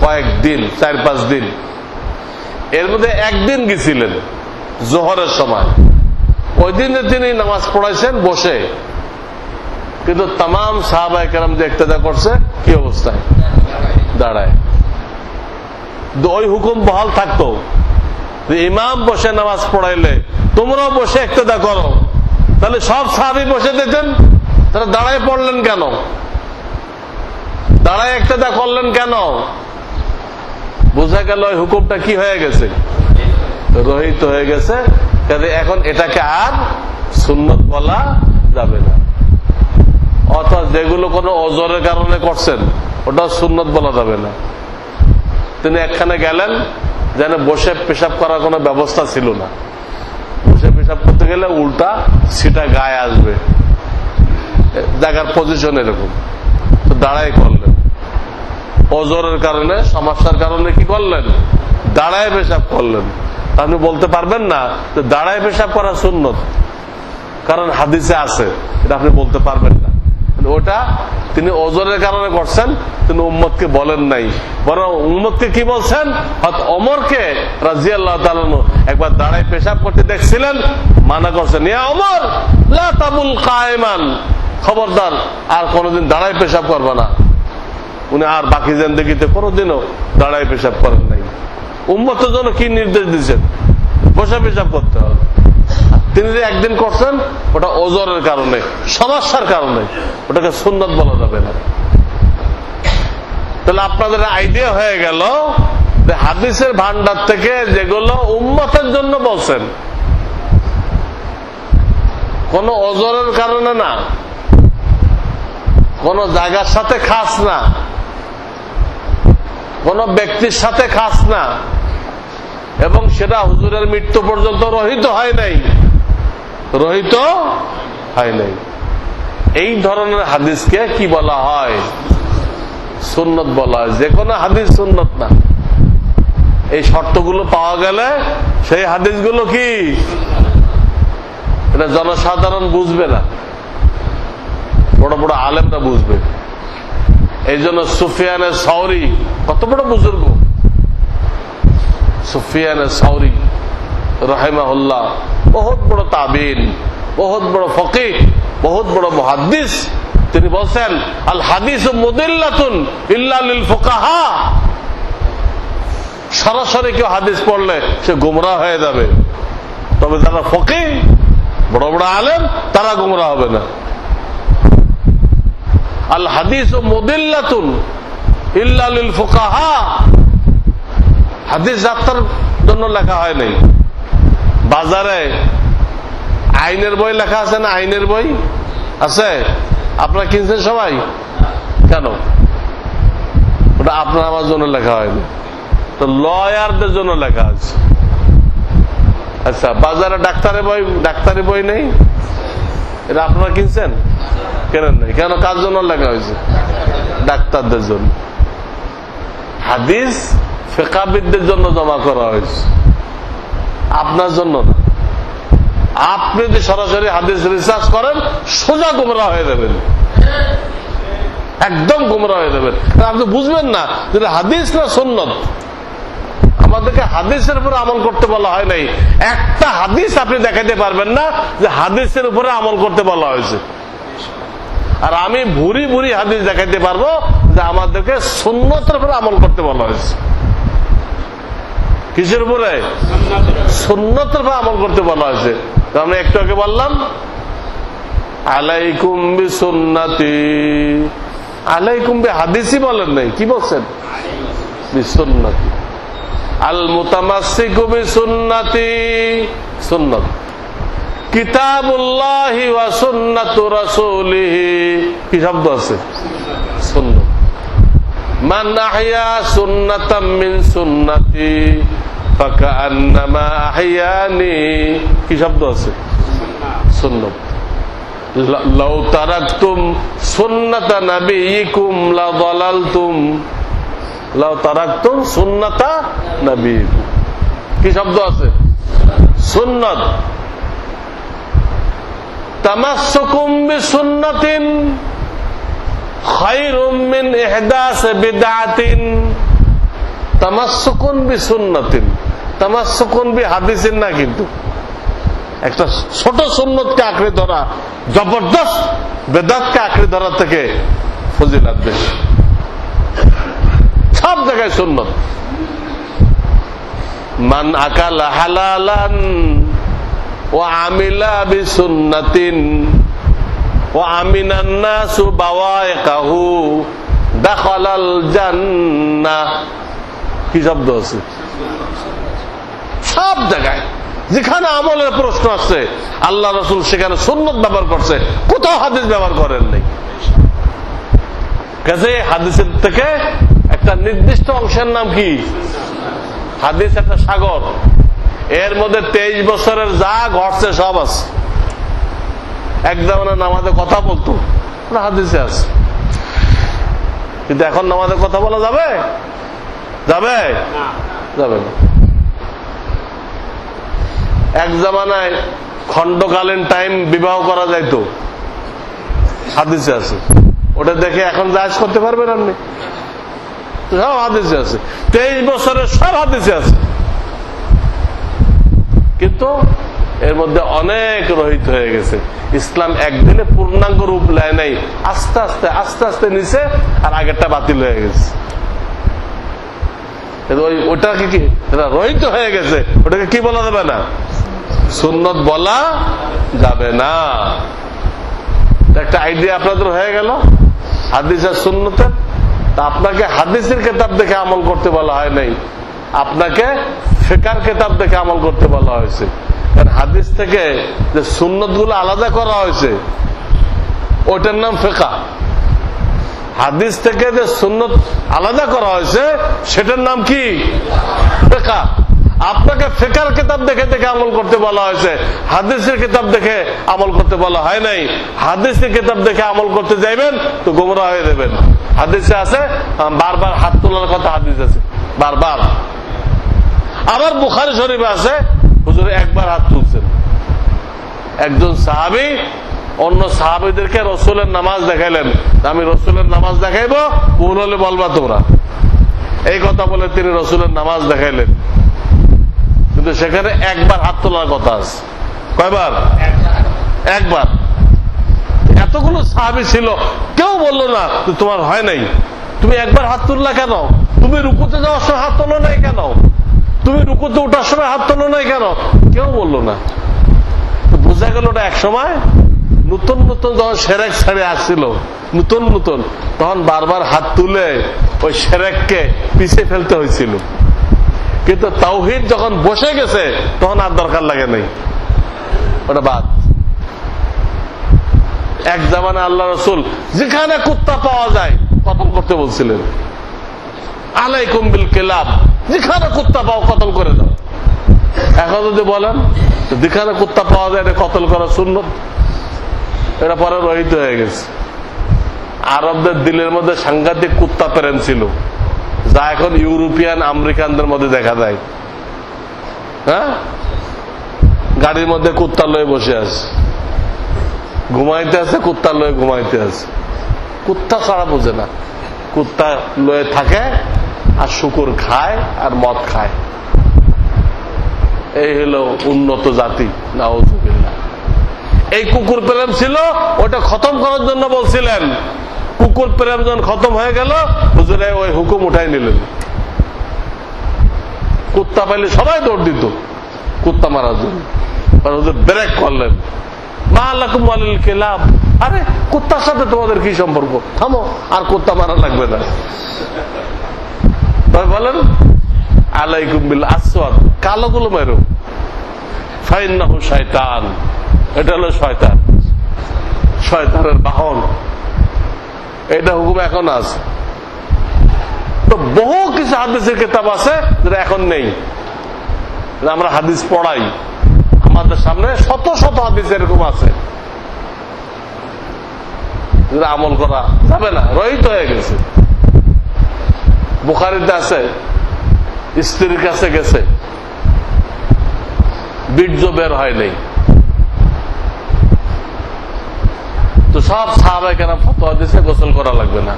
কয়েকদিন, 4-5 দিন। এর মধ্যে একদিন গেছিলেন জোহরের সময়, ওই দিনে তিনি নামাজ পড়াইছেন বসে, কিন্তু তাম সাহাবায়ে কেরাম যে ইক্তেদা করছে কি অবস্থায়? দাঁড়ায়। ওই হুকুম বহাল থাকতো, ইমাম বসে নামাজ পড়াইলে তোমরাও বসে ইক্তেদা করো, তাহলে সব সাহাবী বসে দিতেন। তারা দাঁড়ায় পড়লেন কেন? দাঁড়ায় ইক্তেদা করলেন কেন? বোঝা গেল ওই হুকুমটা কি হয়ে গেছে, রহিত হয়ে গেছে। এখন এটাকে আর সুন্নত বলা যাবে না। অর্থাৎ যেগুলো কোনো ওজরের কারণে করছেন ওটা সুন্নত বলা যাবে না। তিনি একখানে গেলেন, যেন বসে পেশাব করার কোনো ব্যবস্থা ছিল না, বসে পেশাব করতে গেলে উল্টা সিটা গায়ে আসবে, জায়গার পজিশন এরকম, তো দাঁড়াই করলেন। ওজরের কারণে, সমস্যার কারণে কি করলেন? দাঁড়ায় পেশাব করলেন। আপনি বলতে পারবেন না যে দাঁড়ায় পেশাব করা সুন্নত, কারণ হাদিসে আছে, এটা আপনি বলতে পারবেন না। ওটা তিনি ওজরের কারণে করছেন, তিনি উম্মতকে বলেন নাই, বরং উম্মতকে কি বলছেন? ওমরকে রাদিয়াল্লাহু তাআলা একবার দাঁড়ায় পেশাব করতে দেখছিলেন, মানা করছেন, ইয়া ওমর লা তাবুল কায়মান, খবরদার আর কোনোদিন দাঁড়ায় পেশাব করবে না। উনি আর বাকি জিন্দেগিতে কোনোদিনও দাঁড়ায় পেশাব করেন নাই। উম্মতের জন্য কি নির্দেশ দিচ্ছেন? বসে পেশাব করতে হবে। তিনি যে একদিন করছেন ওটা ওজরের কারণে, সমস্যার কারণে, ওটাকে সুন্নত বলা যাবে না। তাহলে আপনাদের আইডিয়া হয়ে গেল যে হাদিসের ভান্ডার থেকে যেগুলো উম্মতের জন্য বলছেন, কোন ওজরের কারণে না, কোন জায়গার সাথে খাস না, কোন ব্যক্তির সাথে খাস না, এবং সেটা হুজুরের মৃত্যু পর্যন্ত রহিত হয় নাই, রহিত হয় নাই। এই ধরনের হাদিসকে কি বলা হয়? সুন্নত বলা হয়। যে কোনো হাদিস সুন্নত না। এই শর্তগুলো পাওয়া গেলে সেই হাদিসগুলো কি, এটা জনসাধারণ বুঝবে না, বড় বড় আলেমরা বুঝবে। এই জন্য সুফিয়ানে সাউরি, কত বড় বুজুর্গ, সুফিয়ানে সাউরি রাহিমাহুল্লাহ, বহুত বড় তাবিন, বহুত বড় ফকিহ, বহুত বড় মুহাদ্দিস, তিনি বলছেন আল হাদিসু মুদিল্লাতুন ইল্লা লিল ফুকাহা। সরাসরি কেউ হাদিস পড়লে সে গুমরাহ হয়ে যাবে, তবে যারা ফকিহ, বড় বড় আলেম, তারা গুমরাহ হবে না। আল হাদিসু মুদিল্লাতুন ইল্লা লিল ফুকাহা। হাদিস যাত্রার জন্য লেখা হয় নাই। বাজারে আইনের বই লেখা আছে না? আইনের বই আছে, আপনারা কিনছেন সবাই? কেন? ওটা আপনার আমার জন্য লেখা হয়নি, তো লয়ারদের জন্য লেখা আছে। আচ্ছা, বাজারে ডাক্তারি বই নেই, এটা আপনারা কিনছেন? কেনেন নাই কেন? কার জন্য লেখা হয়েছে? ডাক্তারদের জন্য। হাদিস ফিকহবিদদের জন্য জমা করা হয়েছে, আপনার জন্য না। আপনি যদি সরাসরি হাদিস রিসার্চ করেন, সোজা গুমরাহ হয়ে যাবেন, একদম গুমরাহ হয়ে যাবেন। আপনি বুঝবেন না যে হাদিস না সুন্নত। আমাদেরকে হাদিসের উপরে আমল করতে বলা হয় নাই। একটা হাদিস আপনি দেখাতে পারবেন না যে হাদিসের উপরে আমল করতে বলা হয়েছে। আর আমি ভুরি ভুরি হাদিস দেখাইতে পারবো যে আমাদেরকে সুন্নতের উপরে আমল করতে বলা হয়েছে। কিসের উপরে? সুন্নতের উপরে আমল করতে বলা হয়েছে। আমরা একটু আগে বললাম আলাইকুম বিসুন্নতি, আলাইকুম বি হাদিসই বলেন নাই, কি বলছেন? বিসুন্নতি। আল মুতামাসসিকু বিসুন্নতি, সুন্নাত। কিতাবুল্লাহি ওয়া সুন্নাতু রাসূলিহি, কি শব্দ আছে? সুন্নাত। মান আহইয়া সুন্নাতাম মিন সুন্নতি ফাকান্নামা আহইয়ানি, কি শব্দ আছে? সুন্নাত। লাউ তারাকতুম সুন্নাতা নাবিয়িকুম লা দালালতুম, লাউ তারাকতুম সুন্নাতা নাবিয়িকুম, কি শব্দ আছে? সুন্নাত। তামাসসুকুম বিসুন্নাতিন খায়রুম মিন ইহদাস বিদআতিন। তামাসসুকুন বিসুন্নাতিন, তামাসসুকুন বিহাদিসিন না, কিন্তু একটা ছোট সুন্নতকে আঁকড়ে ধরা, জবরদস্ত বেদাতকে আঁকড়ে ধরা থেকে ফজিলত বেশি। সব জায়গায় সুন্নত। মান আকালা হালালান ওয়া আমিলা বিসুন্নাতিন ওয়া আমিনান নাসু বাওয়াইকাহু দাখালাল জান্নাহ। কি শব্দ আছে? সব জায়গায় যেখানে আমলের প্রশ্ন আসছে আল্লাহ রাসূল সেখানে সুন্নাত ব্যবহার করছে, কোথাও হাদিস ব্যবহার করেন নাই। কাজে হাদিসের থেকে একটা নির্দিষ্ট অংশের নাম কি? হাদিস একটা সাগর, এর মধ্যে 23 বছরের যা ঘটছে সব আছে। এক জামানায় নামাজে কথা বলতো, হাদিসে আছে, কিন্তু এখন নামাজে কথা বলা যাবে? যাবে? যাবে না। এক জামানায় খণ্ডকালীন টাইম বিবাহ করা যাইতো, হাদিসে আছে। ওটা দেখে এখন জায়েজ করতে পারবেন আপনি? সব হাদিসে আছে, 23 বছরের সব হাদিসে আছে, কিন্তু এর মধ্যে অনেক রহিত হয়ে গেছে। ইসলাম একদিনে পূর্ণাঙ্গ রূপ নেয় নাই, আস্তে আস্তে আস্তে আস্তে নিচে, আর আগেরটা বাতিল হয়ে গেছে। ওটাকে কি রহিত হয়ে গেছে, ওটাকে কি বলা যাবে না? সুন্নত বলা যাবে না। একটা আইডিয়া আপনাদের হয়ে গেল হাদিস আর সুন্নতের। তা আপনাকে হাদিসের কিতাব দেখে আমল করতে বলা হয় নাই, আপনাকে ফিকহের কিতাব দেখে আমল করতে বলা হয়েছে। কারণ হাদিস থেকে যে সুন্নত গুলো আলাদা করা হয়েছে ওইটার নাম ফিকহ। হাদিস থেকে যে সুন্নত আলাদা করা হয়েছে সেটার নাম কি? ফিকহ। আপনাকে ফিকহের কিতাব দেখে দেখে আমল করতে বলা হয়েছে, হাদিসের কিতাব দেখে আমল করতে বলা হয় নাই। হাদিসের কিতাব দেখে আমল করতে যাইবেন তো গোমরাহ হয়ে যাবেন। হাদিসে আছে বারবার হাত তোলার কথা, হাদিস আছে বারবার। আবার বুখারী শরীফে আছে হুজুর একবার হাত তুলছেন। একজন সাহাবী অন্য সাহাবীদেরকে রাসূলের নামাজ দেখাইলেন, আমি রাসূলের নামাজ দেখাইবো, ভুল হলে বলবা তোমরা, এই কথা বলে তিনি রাসূলের নামাজ দেখাইলেন। কিন্তু সেখানে একবার হাত তোলার কথা আছে। কয়বার? একবার। এতগুলো সাহাবী ছিল, কেউ বললো না তোমার হয় নাই, তুমি একবার হাত তুললা কেন? তুমি রুকুতে যাওয়ার সময় হাত তোলো নাই কেন? তুমি রুকুতে ওঠার সময় হাত তোলো নাই কেন? কেউ বললো না। বোঝা গেল ওটা এক সময় নতুন নতুন যখন শিরক ছেড়ে আসছিল, নতুন নতুন, তখন বারবার হাত তুলে ওই শিরককে পিছিয়ে ফেলতে হয়েছিল। কিন্তু তাওহীদ যখন বসে গেছে তখন আর দরকার লাগে নাই, ওটা বাদ। এক জামানে আল্লাহ রাসূল যেখানে কুত্তা পাওয়া যায় কতল করতে বলছিলেন, আলাইকুম বিল কিলাব, যেখানে কুত্তা পাও কতল করে দাও। এখন যদি বলেন যেখানে কুত্তা পাওয়া যায় এটা কতল করা সুন্নত, এটা পরে রহিত হয়ে গেছে। আরবদের দিলের মধ্যে সাংঘাতিক কুত্তা প্রেম ছিল, যা এখন ইউরোপিয়ান আমেরিকানদের মধ্যে দেখা যায়। হ্যাঁ, গাড়ির মধ্যে কুত্তা লয়ে বসে আছে, ঘুমাইতে আছে, কুত্তা লয়ে ঘুমাইতে আছে। কুত্তা ছাড়া বোঝে না, কুত্তা লয়ে থাকে আর শুকুর খায় আর মদ খায়। এই হলো উন্নত জাতি। নাউযুবিল্লাহ। এই কুকুর প্রেম ছিল, ওটা খতম করার জন্য বলছিলেন। কুকুর প্রেম যখন খতম হয়ে গেল হুজুরে ওই হুকুম উঠাই নিলেন। কুত্তা পাইলে সবাই দৌড় দিত কুত্তা মারার জন্য, হুজুর ব্রেক করলেন। মা লাকুম ওয়ালিল কিলাব, আরে কুত্তার সাথে তোমাদের কি সম্পর্ক, থামো, আর কুত্তা মারা লাগবে না। বলেন আলাইকুম বিল আসওয়াদ, কালো গুলো মেরো, ফাইন্নাহু শাইতান, এটা হলো শয়তান, শয়তানের বাহন। এটা হুকুম এখন আছে। তো বহু কিছু হাদিসের কিতাব আছে যেটা এখন নেই। আমরা হাদিস পড়াই, আমাদের সামনে শত শত হাদিস এরকম আছে যেটা আমল করা যাবে না, রহিত হয়ে গেছে। বুখারীতে আছে স্ত্রীর কাছে গেছে, বীর্য বের হয় নাই, তো সব সাহাবায়ে কেরাম ফতোয়া দিয়েছে গোসল করা লাগবে না,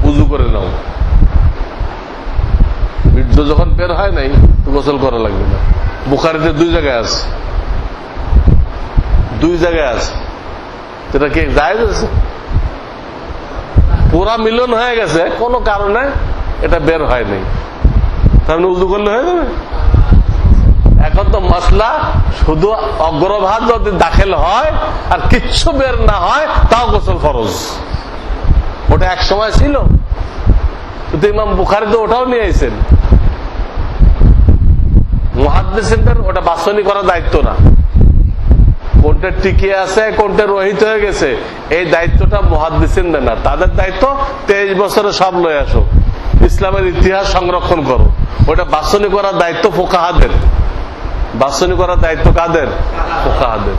উযু করে নাও। বীর্য যখন বের হয় নাই তো গোসল করা লাগবে না। বুখারীতে 2 জায়গায় আছে, 2 জায়গায় আছে। এটা কি জায়েজ আছে? পুরা মিলন হয়ে গেছে, কোনো কারণে এটা বের হয় নাই, তাহলে উযু করলে হয়ে যাবে। এখন তো মশলা শুধু অগ্রভাগ যদি দাখিল হয় আর কিচ্ছু বের না হয় তাও গোসল ফরজ। ওটা এক সময় ছিল, কিন্তু ইমাম বুখারী তো ওটাও নিয়ে এসেছেন। মুহাদ্দিসিনদের ওটা বাছনি করার দায়িত্ব না, কোনটা টিকে আছে কোনটা রহিত হয়ে গেছে এই দায়িত্বটা মুহাদ্দিসিনদের না। তাদের দায়িত্ব 23 বছরে সব লয়ে আসো, ইসলামের ইতিহাস সংরক্ষণ করো। ওটা বাছনি করার দায়িত্ব ফুকাহাদের। বাছনি করার দায়িত্ব কাদের? ফুকাহাদের।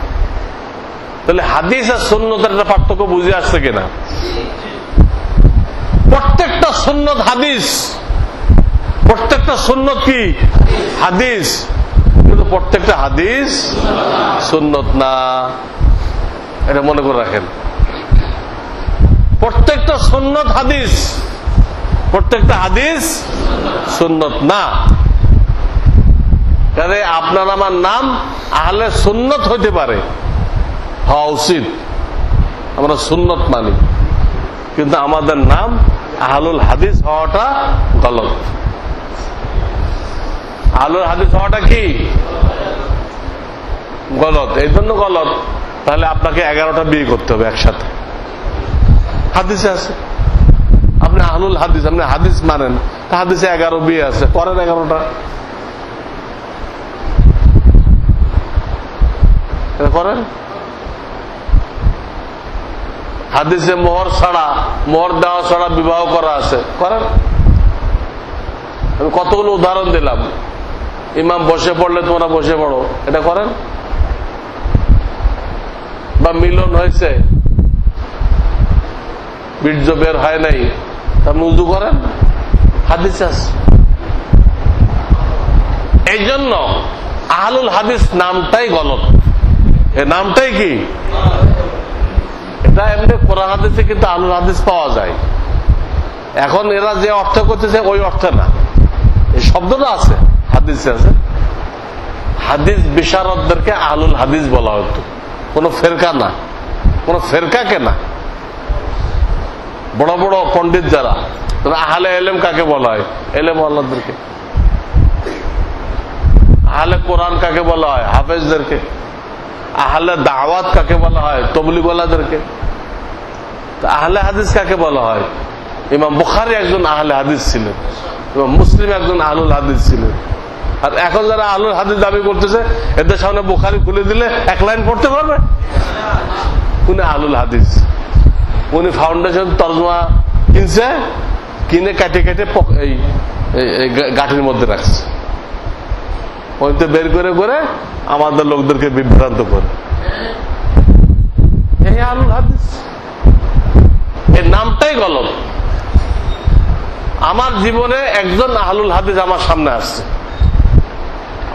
তাহলে হাদিস আর সুন্নতের একটা পার্থক্য বুঝে আসছে কিনা? প্রত্যেকটা সুন্নত হাদিস, প্রত্যেকটা সুন্নত কি হাদিস, কিন্তু প্রত্যেকটা হাদিস সুন্নত না, এটা মনে করে রাখেন। প্রত্যেকটা সুন্নত হাদিস, প্রত্যেকটা হাদিস সুন্নত না। তাহলে আপনার আমার নাম আহলে সুন্নত হইতে পারে, হওয়া উচিত, আমরা সুন্নত মানি, কিন্তু আমাদের নাম আহলুল হাদিস হওয়াটা গলত। আহলুল হাদিস হওয়াটা কি গলত? এই জন্য গলত, তাহলে আপনাকে 11টা বিয়ে করতে হবে একসাথে। হাদিসে আছে আপনি আহলুল হাদিস, আপনি হাদিস মানেন, হাদিসে 11 বিয়ে আছে, করেন 11টা। করেন। হাদিসে মোহর ছাড়া, মোহর দেওয়া ছাড়া বিবাহ করা আছে, করেন। আমি কতগুলো উদাহরণ দিলাম। ইমাম বসে পড়লে তোমরা বসে পড়ো, এটা করেন। বা মিলন হয়েছে, বীর্য বের হয় নাই, আপনি উযু করেন, হাদিস আছে। এই জন্য আহলুল হাদিস নামটাই গলত। এই নামটাই কি? এটা এমনি কোরআন হাদিসে কিন্তু আহলুল হাদিস পাওয়া যায়। এখন এরা যে অর্থ করতেছে ওই অর্থে না, এই শব্দটা আছে, হাদিসে আছে। হাদিস বিশারদদেরকে আহলুল হাদিস বলা হতো, কোন ফেরকা না, কোন ফেরকাকে না। বড় বড় পণ্ডিত যারা, আহলে এলেম কাকে বলা হয়? এলেম আল্লাহদেরকে। আহলে কোরআন কাকে বলা হয়? হাফেজদেরকে। আহলে দাওয়াত কাকে বলা হয়? তবলিগওয়ালাদেরকে। আহলে হাদিস কাকে বলা হয়? ইমাম বুখারী একজন আহলে হাদিস ছিলেন, ইমাম মুসলিম একজন আহলুল হাদিস ছিলেন। আর এখন যারা আহলুল হাদিস দাবি করতেছে, এদের সামনে বুখারী খুলে দিলে এক লাইন পড়তে পারবে? উনি আহলুল হাদিস, উনি ফাউন্ডেশন তরজমা কিনছে, কিনে কাটে কাটে এই গাঠির মধ্যে রাখছে, ওইতে বের করে করে আমাদের লোকদেরকে বিভ্রান্ত করে। এই আহলুল হাদিস, এর নামটাই গলত। আমার জীবনে একজন আহলুল হাদিস আমার সামনে আসছে,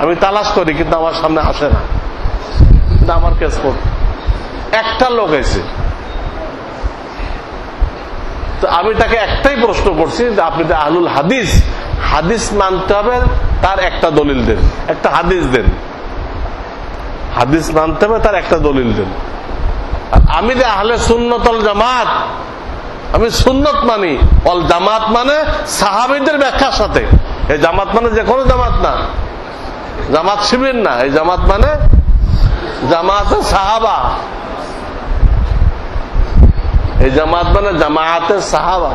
আমি তালাশ করি কিন্তু আমার সামনে আসে না, কিন্তু আমার কেস করতে একটা লোক এসে। তো আমি তাকে একটাই প্রশ্ন করছি যে আপনি যে আহলুল হাদিস, হাদিস মানতে হবে, তার একটা দলিল দেন, একটা হাদিস দেন। হাদিস মানতে হবে, তার একটা দলিল দেন। আর আমি যে আহলে সুন্নত ওয়াল জামাত, আমি সুন্নত মানি। অল জামাত মানে সাহাবীদের ব্যাখ্যার সাথে। এই জামাত মানে যে কোনো জামাত না, জামাত শিবির না, এই জামাত মানে জামাতে সাহাবা। এই জামাত মানে জামাতে সাহাবা।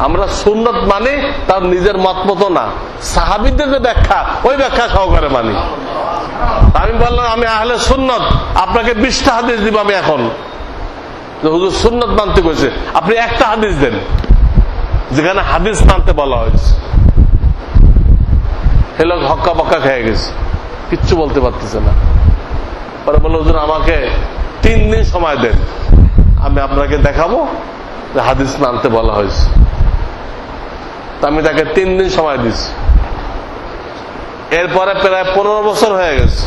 আমরা সুন্নত মানি, তার নিজের মত মতো না, সাহাবীদের যে ব্যাখ্যা ওই ব্যাখ্যা সহকারে মানি। আমি বললাম আমি আহলে সুন্নত, আপনাকে 20টা হাদিস দিব আমি এখন, হুজুর সুন্নত মানতে কইছে, আপনি একটা হাদিস দেন যেখানে হাদিস মানতে বলা হয়েছে। সে লোক হক্কা বক্কা খেয়ে গেছে, কিচ্ছু বলতে পারতেছে না। পরে বলল হুজুর আমাকে 3 দিন সময় দেন, আমি আপনাকে দেখাবো যে হাদিস মানতে বলা হয়েছে। আমি তাকে 3 দিন সময় দিচ্ছি। এরপরে প্রায় 15 বছর হয়ে গেছে।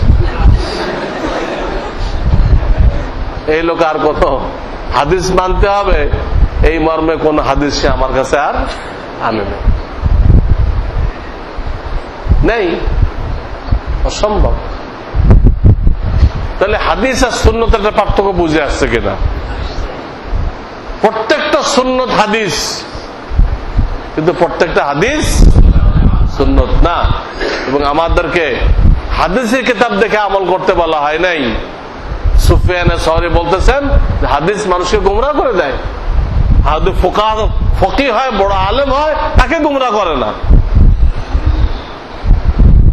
এই লোক আর কত হাদিস মানতে হবে এই মর্মে কোন হাদিস সে আমার কাছে আর আনে নেই, অসম্ভব। তাহলে হাদিস আর সুন্নতের একটা পার্থক্য বুঝে আসছে কিনা? প্রত্যেকটা সুন্নত হাদিস, কিন্তু প্রত্যেকটা হাদিস সুন্নত না। এবং আমাদেরকে হাদিসের কিতাব দেখে আমল করতে বলা হয় নাই। সুফিয়ান সওরি বলতেছেন হাদিস মানুষকে গুমরাহ করে দেয়। হাদিস ফকিহ হয়, বড় আলেম হয়, তাকে গুমরাহ করে না।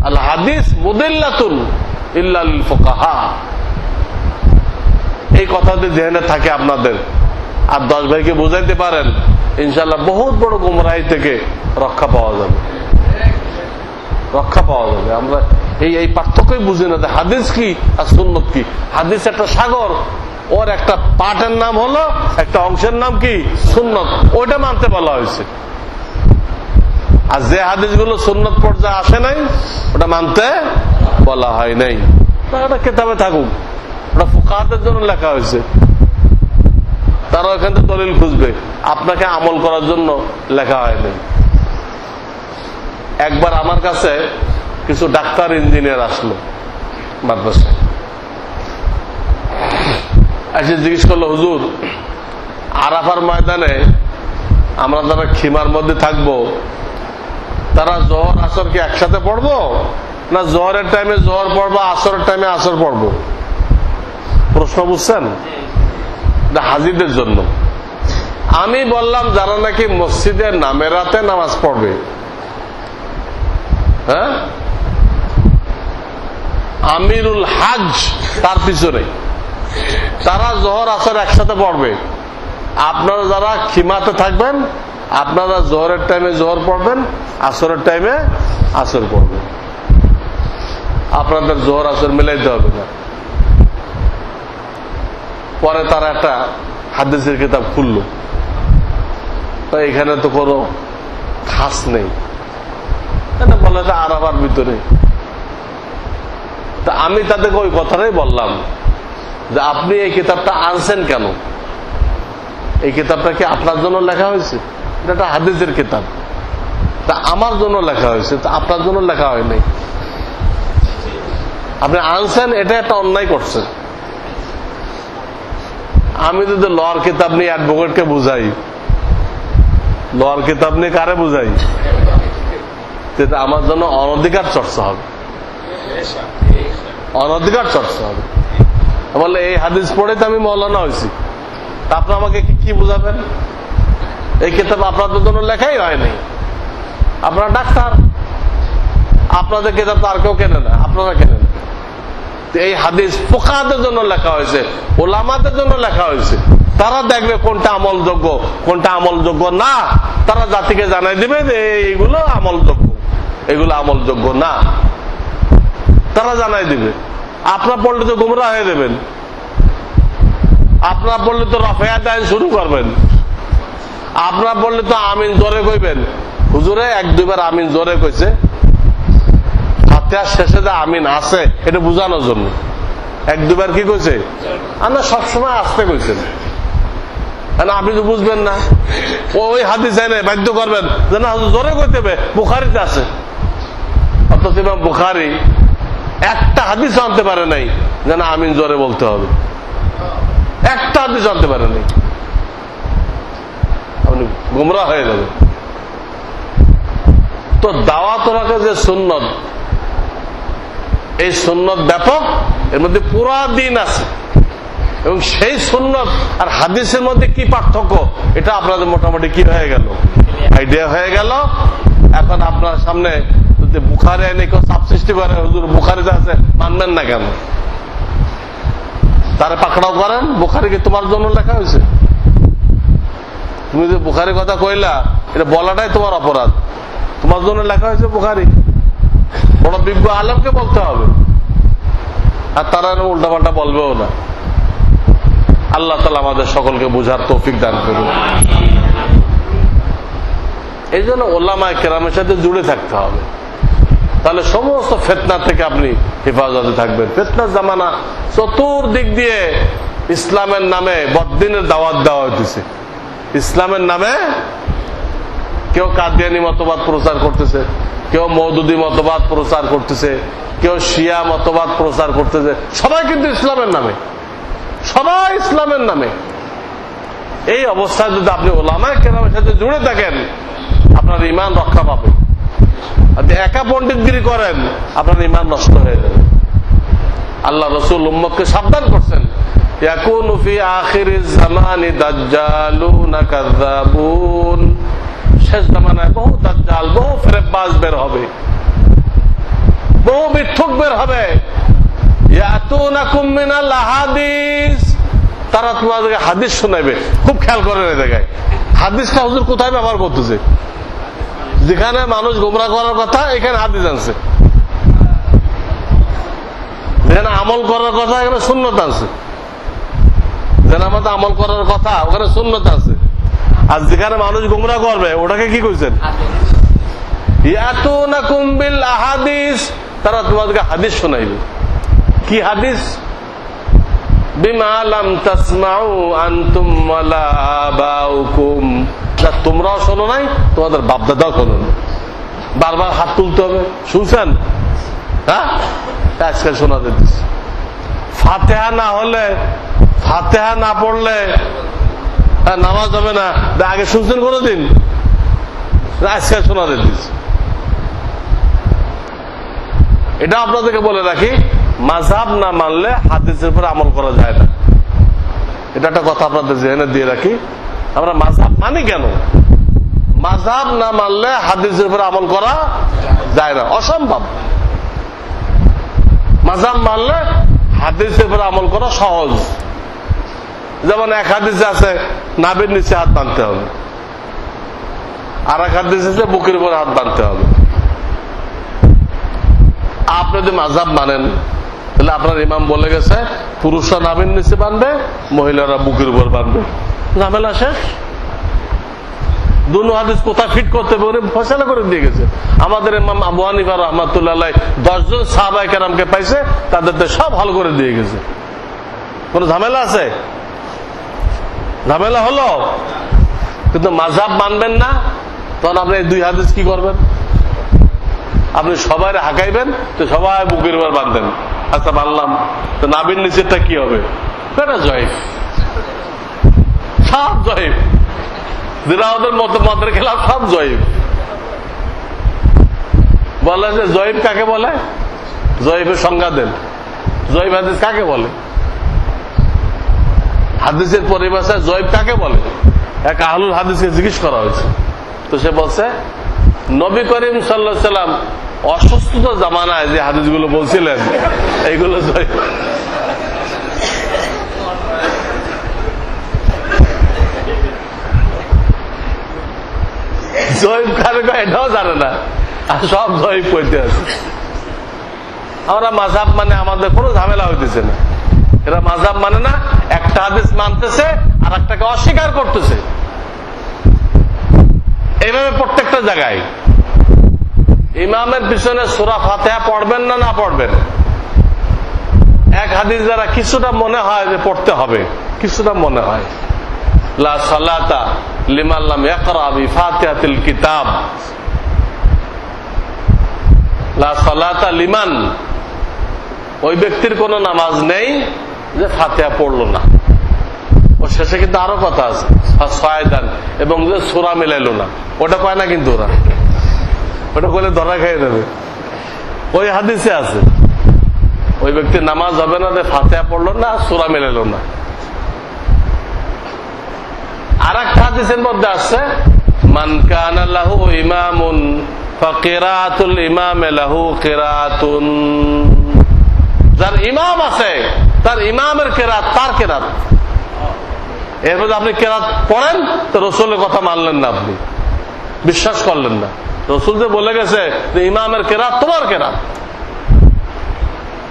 আল হাদিস মুদিল্লাতুন ইল্লা লিল ফুকাহা, এই কথা যদি জেনে থাকে আপনাদের, আর 10 ভাইকে বুঝাইতে পারেন, ইনশাআল্লাহ বহুত বড় গুমরাহি থেকে রক্ষা পাওয়া যাবে, রক্ষা পাওয়া যাবে। আমরা এই পার্থক্যই বুঝি না যে হাদিস কি আর সুন্নত কি। হাদিস একটা সাগর, ওর একটা পার্টের নাম হলো, একটা অংশের নাম কি সুন্নত, ওইটা মানতে বলা হয়েছে। আর যে হাদিসগুলো সুন্নত পর্যায়ে আসে নাই, ওটা মানতে বলা হয় নাই। ওটা কিতাবে থাকুক, ওটা ফুকাহাদের জন্য লেখা হয়েছে, তারা ওখান থেকে দলিল খুঁজবে, আপনাকে আমল করার জন্য লেখা হয়নি। একবার আমার কাছে কিছু ডাক্তার ইঞ্জিনিয়ার আসলো মাদ্রাসায়, এসে জিজ্ঞেস করলো, হুজুর আরাফার ময়দানে আমরা যারা খিমার মধ্যে থাকবো, তারা জোহর আসর কি একসাথে পড়বো, না জোহরের টাইমে জোহর পড়বো, আসরের টাইমে আসর পড়বো? প্রশ্ন বুঝছেন? হাজিদের জন্য। আমি বললাম যারা নাকি মসজিদের নামেরাতে নামাজ পড়বে, হ্যাঁ, আমিরুল হাজ তার পিছনে, তারা জোহর আসর একসাথে পড়বে। আপনারা যারা খিমাতে থাকবেন, আপনারা জোহরের টাইমে জোহর পড়বেন, আসরের টাইমে আসর পড়বেন। আপনাদের জোহর আসর মিলাইতে হবে না। পরে তারা একটা হাদিসের কিতাব খুললো, এখানে তো কোনো খাস নেই, বলে আরাফার ভিতরে। তা আমি তাদেরকে ওই কথাটাই বললাম যে আপনি এই কিতাবটা আনছেন কেন? এই কিতাবটা কি আপনার জন্য লেখা হয়েছে? এটা একটা হাদিসের কিতাব, তা আমার জন্য লেখা হয়েছে, তা আপনার জন্য লেখা হয় নাই। আপনি আনছেন, এটা একটা অন্যায় করছেন। আমি যদি লর কিতাব নিয়ে অ্যাডভোকেটকে বুঝাই, লর কিতাব নিয়ে কারে বুঝাই, আমার জন্য অনধিকার চর্চা হবে, অনধিকার চর্চা হবে। বললে এই হাদিস পড়ে তো আমি মৌলানা হয়েছি, তা আপনি আমাকে কি বুঝাবেন? এই কিতাব আপনাদের জন্য লেখাই হয়নি, আপনারা ডাক্তার, আপনাদের কিতাব তো আর কেউ কেনে না, আপনারা কেনেন। এই হাদিস ফুকাহাদের জন্য লেখা হয়েছে, ওলামাদের জন্য লেখা হয়েছে। তারা দেখবে কোনটা আমলযোগ্য, কোনটা আমলযোগ্য না, তারা জাতিকে জানাই দিবে যে এইগুলো আমলযোগ্য, এগুলো আমলযোগ্য না, তারা জানাই দিবে। আপনার পড়লে তো গুমরা হয়ে দেবেন, আপনার পড়লে তো রফিয়াত আইন শুরু করবেন, আপনার পড়লে তো আমিন জোরে কইবেন। হুজুরে 1-2 বার আমিন জোরে কইছে, ফাতিহার শেষে যে আমিন আছে এটা বুঝানোর জন্য 1-2 বার কি কইছে, আমরা সবসময় আসতে কইছেন, আপনি তো বুঝবেন না। ওই হাদিস এনে বাধ্য করবেন যে না জোরে কইতে হবে, বুখারীতে আছে। অথচ ইমাম বুখারী একটা হাদিস আনতে পারে নাই যে না আমিন জোরে বলতে হবে, একটা হাদিস আনতে পারে নাই। আপনি গুমরাহ হয়ে যাবেন। তো দাওয়াত রাখা যে সুন্নত, এই সুন্নত ব্যাপক, এর মধ্যে পুরা দিন আছে, এবং সেই সুন্নত আর হাদিসের মধ্যে কি পার্থক্য, এটা আপনাদের মোটামুটি কি হয়ে গেল, আইডিয়া হয়ে গেল। এখন আপনার সামনে যদি বুখারী এনে কেউ চাপ সৃষ্টি করে, হুজুর বুখারীতে আছে, মানবেন না কেন? তারা পাকড়াও করেন, বুখারী কি তোমার জন্য লেখা হয়েছে? তুমি যে বুখারীর কথা কইলা, এটা বলাটাই তোমার অপরাধ, তোমার জন্য লেখা হয়েছে বুখারী। বড় বিজ্ঞ আলেমকে বলতে হবে, আর তারা উল্টাপাল্টা বলবেও না। আল্লাহ তাআলা আমাদের সকলকে বুঝার তৌফিক দান করুন। এই জন্য ওলামায়ে কেরামের সাথে জুড়ে থাকতে হবে, তাহলে সমস্ত ফিতনা থেকে আপনি হেফাজতে থাকবেন। ফিতনার জামানা, চতুর্দিক দিয়ে ইসলামের নামে বদ্দিনের দাওয়াত দেওয়া হইতেছে। ইসলামের নামে কেউ কাদিয়ানি মতবাদ প্রচার করতেছে, কেউ মওদুদি মতবাদ প্রচার করতেছে, কেউ শিয়া মতবাদ প্রচার করতেছে, সবাই কিন্তু ইসলামের নামে, সবাই ইসলামের নামে। এই অবস্থায় যদি আপনি ওলামায়ে কেরামের সাথে জুড়ে থাকেন, আপনার ঈমান রক্ষা পাবে, আপনি একা পণ্ডিতগিরি করেন, আপনার ঈমান নষ্ট হয়ে যাবে। আল্লাহ রাসূল উম্মতকে সাবধান করছেন, ইয়াকুনু ফি আখিরিজ জামানি দাজ্জালুনা কাযাবুন, শেষ জামানায় বহু দাজ্জাল, বহু ফেরেববাজ বের হবে, বহু মিথ্যুক বের হবে। ইয়াতুনাকুম মিনাল আহাদিস, তারা তোমাদেরকে হাদিস শোনাবে। খুব খেয়াল করেন এই জায়গায়, হাদিসটা হুজুর কোথায় ব্যবহার করতেছে? যেখানে মানুষ গোমরাহ করার কথা এখানে হাদিস আনছে, যেখানে আমল করার কথা এখানে সুন্নত আনছে, যেখানে আমাদের আমল করার কথা ওখানে সুন্নত আছে। আর যেখানে মানুষ গোমরাহ করবে ওটাকে কি কইছেন? ইয়াতুনাকুম বিল আহাদিস, তারা তোমাদেরকে হাদিস শোনাইবে। কি হাদিস? বিমা লাম তাসমাউ আনতুম ওয়ালা আবাউকুম, যা তোমরাও শোনো নাই, তোমাদের বাপদাদাও শোনো না। বারবার হাত তুলতে হবে, শুনছেন? হ্যাঁ, আজকাল শোনাতে দিচ্ছে। ফাতিহা না হলে, ফাতিহা না পড়লে নামাজ হবে না, আগে শুনছেন কোনদিন? আজকাল শোনাতে দিচ্ছে। এটা আপনাদেরকে বলে রাখি, মাযহাব না মানলে হাদিসের উপর আমল করা যায় না। এটা একটা কথা আপনাদের জেনে দিয়ে রাখি। আমরা মাযহাব মানি কেন? মাযহাব না মানলে হাদিসের উপর আমল করা যায় না, অসম্ভব। মাযহাব মানলে হাদিসের উপর আমল করা সহজ। যেমন এক হাদিসে আছে নাভির নিচে হাত বাঁধতে হবে, আর এক হাদিসে আছে বুকের উপর হাত বাঁধতে হবে। আপনি যদি মাযহাব মানেন তাহলে আপনার ইমাম বলে গেছে পুরুষরা নাভির নিচে বাঁধবে, মহিলারা বুকের উপর বাঁধবে, ঝামেলা শেষ। দুনো হাদিস কোথায় ফিট করতে পারে ফয়সালা করে দিয়ে গেছে। আমাদের ইমাম আবু হানিফা রাহমাতুল্লাহ আলাইহি 10 জন সাহাবায়ে কেরামকে পাইছে, তাদেরকে সব ভালো করে দিয়ে গেছে। কোন ঝামেলা আছে? ঝামেলা হলো। কিন্তু মাযহাব মানবেন না, তখন আপনি এই দুই হাদিস কি করবেন? আপনি সবাই হাঁকাইবেন, তো সবাই বুকের উপর বাঁধবেন। আচ্ছা মানলাম, তো নাভির নিচেরটা কি হবে? এটা জয়ীফ, সব জয়ীফ। যেটা ওদের মতের খেলাফ, সব জয়ীফ। বলে যে জয়ীফ কাকে বলে? জয়ীফের সংজ্ঞা দেন। জয়ীফ হাদিস কাকে বলে? হাদিসের পরিভাষায় জয়ীফ কাকে বলে? এক আহলুল হাদিসকে জিজ্ঞেস করা হয়েছে, তো সে বলছে নবী করিম সাল্লাল্লাহু আলাইহি সাল্লাম অসুস্থতা জামানায় যে হাদিসগুলো বলছিলেন এইগুলো জয়ীফ। জয়ীফ কারে কয় এটাও জানে না, আর সব জয়ীফ কইতে আছে। আমরা মাযহাব মানে আমাদের কোনো ঝামেলা হইতেছে না। এরা মাযহাব মানে না, একটা হাদিস মানতেছে আর একটাকে অস্বীকার করতেছে। এইভাবে প্রত্যেকটা জায়গায় ইমামের পিছনে সূরা ফাতিহা পড়বেন না না পড়বেন, এক হাদিস দ্বারা কিছুটা মনে হয় যে পড়তে হবে, কিছুটা মনে হয়। লা সালাতা লিমান লাম ইয়াকরা বিফাতিহাতিল কিতাব, লা সালাতা লিমান, ওই ব্যক্তির কোন নামাজ নেই যে ফাতিহা পড়লো না। ও শেষে কিন্তু আরো কথা আছে, ছয়দান, এবং যে সূরা মিলাইলো না, ওটা কয় না কিন্তু ওরা, ওটা বলে ধরা খাইয়ে দেবে। ওই হাদিসে আছে ওই ব্যক্তির নামাজ হবে না যে ফাতিহা পড়লো না, সূরা মিলাইলো না। আর একটা হাদিসের মধ্যে আসছে মান কানা লাহু ইমামুন ফাকিরাতুল ইমাম লাহু কিরাতুন, যার ইমাম আছে তার ইমামের কেরাত তার কেরাত। এরপর আপনি কেরাত পড়েন তো রাসূলের কথা মানলেন না, আপনি বিশ্বাস করলেন না। রাসূল যে বলে গেছে যে ইমামের কেরাত তোমার কেরাত।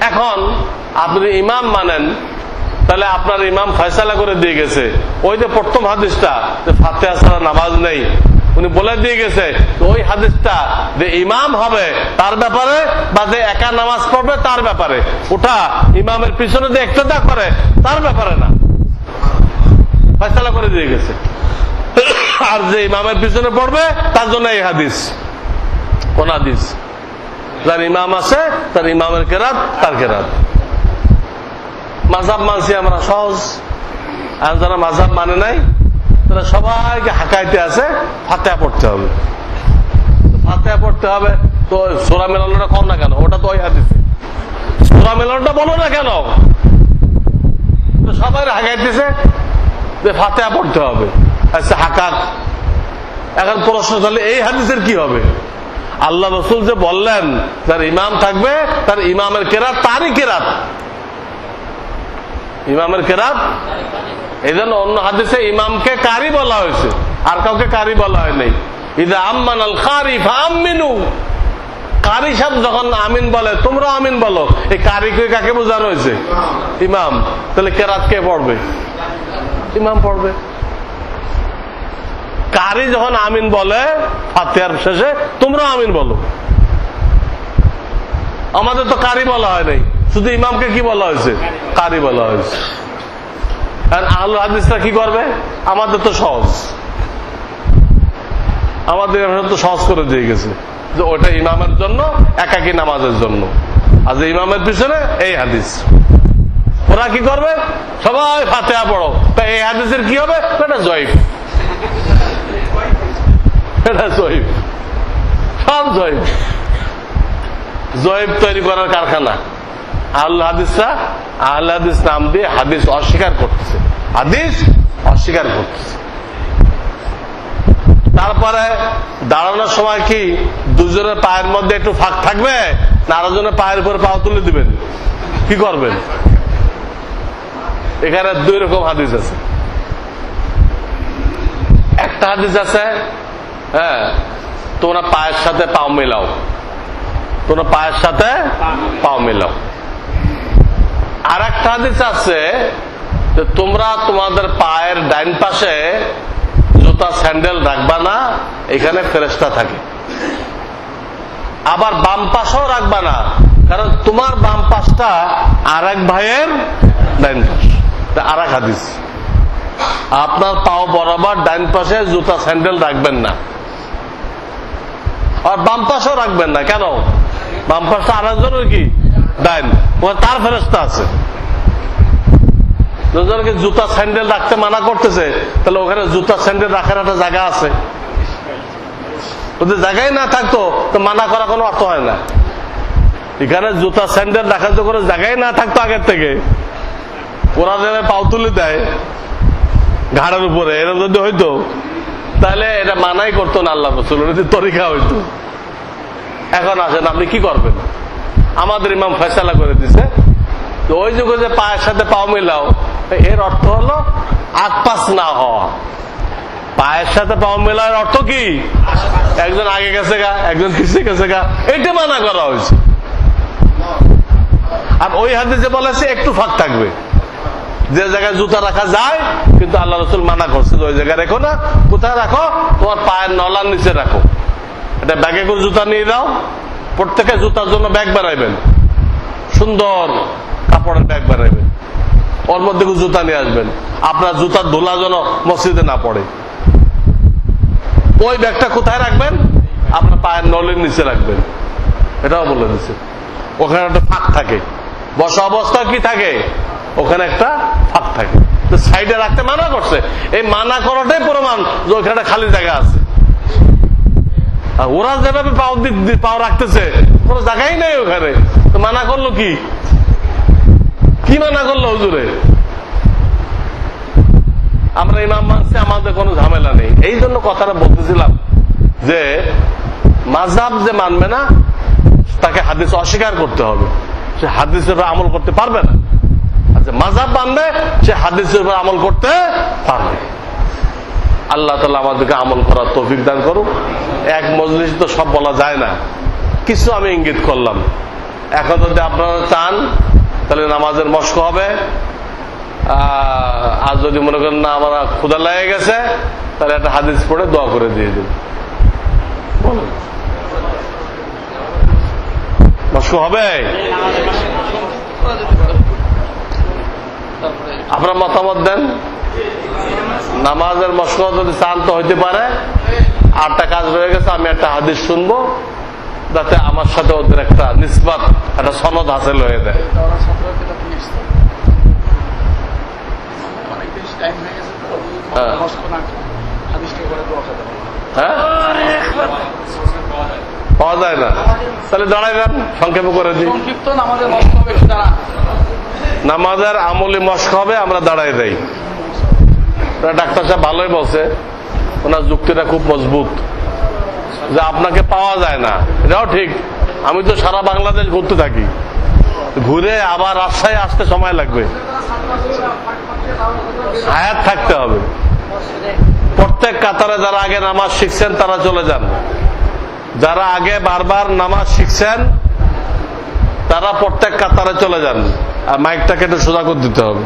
এখন আপনি ইমাম মানেন, তাহলে আপনার ইমাম ফয়সালা করে দিয়ে গেছে। ওই যে প্রথম হাদিসটা যে ফাতিহা ছাড়া নামাজ নেই, উনি বলে দিয়ে গেছে ওই হাদিসটা যে ইমাম হবে তার ব্যাপারে বা যে একা নামাজ পড়বে তার ব্যাপারে, ওটা ইমামের পিছনে যে ইক্তেদা করে তার ব্যাপারে না, ফয়সালা করে দিয়ে গেছে। আর যে ইমামের পিছনে পড়বে তার জন্য এই হাদিস। কোন হাদিস? যার ইমাম আছে তার ইমামের কেরাত তার কেরাত। মাযহাব মানছি আমরা সহজ, আর যারা মাযহাব মানে নাই তারা সবাইকে হাঁকাইতে আছে ফাতিহা পড়তে হবে, ফাতিহা পড়তে হবে, তো সূরা মেলানোটা কম না কেন? ওটা তো ওই হাদিসে। সূরা মেলানোটা বলো না কেন? তো সবাই হাঁকাইতেছে যে ফাতিহা পড়তে হবে। আচ্ছা হাকাক, এখন প্রশ্ন তাহলে এই হাদিসের কি হবে? আল্লাহ রাসূল যে বললেন যার ইমাম থাকবে তার ইমামের কেরাত তারই কেরাত, ইমামের কেরাত। এই জন্য অন্য হাদিসে ইমামকে কারি বলা হয়েছে, আর কাউকে কারি বলা হয় নাই। ইদা আম্মান আল কারি ফাআমিনু, কারি সাহেব যখন আমিন বলে তোমরা আমিন বলো। এই কারি কাকে বোঝানো হয়েছে? ইমাম। তাহলে কেরাত কে পড়বে? ইমাম পড়বে। কারি যখন আমিন বলে ফাতিহার শেষে তোমরা আমিন বলো। আমাদের তো কারি বলা হয় নাই, শুধু ইমামকে কি বলা হয়েছে? কারি বলা হয়েছে। আর আহলুল হাদিসরা কি করবে? আমাদের তো সহজ, আমাদের তো সহজ করে দিয়ে গেছে যে ওটা ইমামের জন্য, একাকী নামাজের জন্য, আর যে ইমামের পিছনে এই হাদিস। ওরা কি করবে? সবাই ফাতিহা পড়ো। তা এই হাদিসের কি হবে? এটা জয়ীফ, এটা জয়ীফ, সব জয়ীফ। জয়ীফ তৈরি করার কারখানা। আহলুল হাদিসরা আহলে হাদিস নাম দিয়ে হাদিস অস্বীকার করতেছে, হাদিস অস্বীকার করতেছে। তারপরে দাঁড়ানোর সময় কি দুজনের পায়ের মধ্যে একটু ফাঁক থাকবে, না আরেকজনের পায়ের উপরে পা তুলে দিবেন? কি করবেন? এখানে দুই রকম হাদিস আছে। একটা হাদিস আছে, হ্যাঁ, তোমরা পায়ের সাথে পাও মেলাও, তোমরা পায়ের সাথে পাও মেলাও। আর একটা হাদিস আছে যে তোমরা তোমাদের পায়ের ডাইন পাশে জুতা স্যান্ডেল রাখবা না, এখানে ফেরেশতা থাকে। আবার বাম পাশেও রাখবা না, কারণ তোমার বাম পাশটা আর এক ভাইয়ের ডাইন পাশ। আর এক হাদিস, আপনার পাও বরাবর ডাইন পাশে জুতা স্যান্ডেল রাখবেন না, আর বাম পাশেও রাখবেন না। কেন? বাম পাশটা আর একজনের কি ডাইন, তার ফেরেশতা আছে। দুজনকে জুতা স্যান্ডেল রাখতে মানা করতেছে, তাহলে ওখানে জুতা স্যান্ডেল রাখার একটা জায়গা আছে। যদি জায়গায় না থাকতো তো মানা করা কোনো অর্থ হয় না। এখানে জুতা স্যান্ডেল রাখার তো কোনো জায়গায় না থাকতো আগের থেকে, ওরা যেভাবে পাও তুলে দেয় ঘাড়ের উপরে, এরকম যদি হইতো তাহলে এটা মানাই করতো না আল্লাহ রাসূল, এটা তরিকা হইতো। এখন আসেন আপনি কি করবেন? আমাদের ইমাম ফয়সালা করে দিছে তো ওই যুগে যে পায়ের সাথে পাও মিলাও, এর অর্থ হলো আকপাস না হওয়া। পায়ের সাথে পাও মেলার অর্থ কি? একজন আগে গেছে গা, একজন পিছিয়ে গেছে গা, এটা মানা করা হয়েছে। আর ওই হাদিসে বলেছে একটু ফাঁক থাকবে, যে জায়গায় জুতা রাখা যায়, কিন্তু আল্লাহ রাসূল মানা করছে ওই জায়গায় রেখো না। কোথায় রাখো? তোমার পায়ের নলার নিচে রাখো। এটা ব্যাগে করে জুতা নিয়ে যাও, প্রত্যেকে জুতার জন্য ব্যাগ বানাইবেন, সুন্দর কাপড়ের ব্যাগ বানাইবেন, ওর মধ্যে জুতা নিয়ে আসবেন। আপনার জুতার ধুলা যেন মসজিদে না পড়ে। ওই ব্যাগটা কোথায় রাখবেন? আপনার পায়ের নলের নিচে রাখবেন, এটাও বলে দিচ্ছে। ওখানে একটা ফাঁক থাকে, বসা অবস্থা কি থাকে? ওখানে একটা ফাঁক থাকে, তো সাইডে রাখতে মানা করছে। এই মানা করাটাই প্রমাণ যে ওখানে খালি জায়গা আছে। আর ওরা যেভাবে পাও রাখতেছে কোনো জায়গাই নেই ওখানে, তো মানা করলো কি? কি মানা করলো হুজুরে? আমরা ইমাম মানছি, আমাদের কোনো ঝামেলা নেই। এই জন্য কথাটা বলতেছিলাম যে মাযহাব যে মানবে না তাকে হাদিস অস্বীকার করতে হবে, সে হাদিসের উপর আমল করতে পারবে না। আর যে মাযহাব মানবে সে হাদিসের উপর আমল করতে পারবে। আল্লাহ তাআলা আমাদেরকে আমল করার তৌফিক দান করুক। এক মজলিস তো সব বলা যায় না, কিছু আমি ইঙ্গিত করলাম। এখন যদি আপনারা চান তাহলে নামাজের মশক হবে, আর যদি মনে করেন না আমার ক্ষুধা লেগে গেছে তাহলে একটা হাদিস পড়ে দোয়া করে দিয়ে দিন। মশক হবে? আপনার মতামত দেন। নামাজের মশক যদি চান তো হইতে পারে। আটটা কাজ রয়ে গেছে, আমি একটা হাদিস শুনবো যাতে আমার সাথে ওদের একটা নিসবাত, একটা সনদ হাসিল হয়ে যায়। হ্যাঁ, পাওয়া যায় না। তাহলে দাঁড়ায় যান, সংক্ষেপে করে দিই। সংক্ষিপ্ত নামাজের মস্ক হবে একটু দাঁড়ান। নামাজের আমলি মস্ক হবে, আমরা দাঁড়ায় দেই। ডাক্তার সাহেব ভালোই বলছে, ওনার যুক্তিটা খুব মজবুত, যে আপনাকে পাওয়া যায় না, এটাও ঠিক। আমি তো সারা বাংলাদেশ ঘুরতে থাকি, ঘুরে আবার রাজশাহী আসতে সময় লাগবে, হায়াত থাকতে হবে। প্রত্যেক কাতারে যারা আগে নামাজ শিখছেন তারা চলে যান, যারা আগে বারবার নামাজ শিখছেন তারা প্রত্যেক কাতারে চলে যান, আর মাইকটাকে একটু সোজা করে দিতে হবে।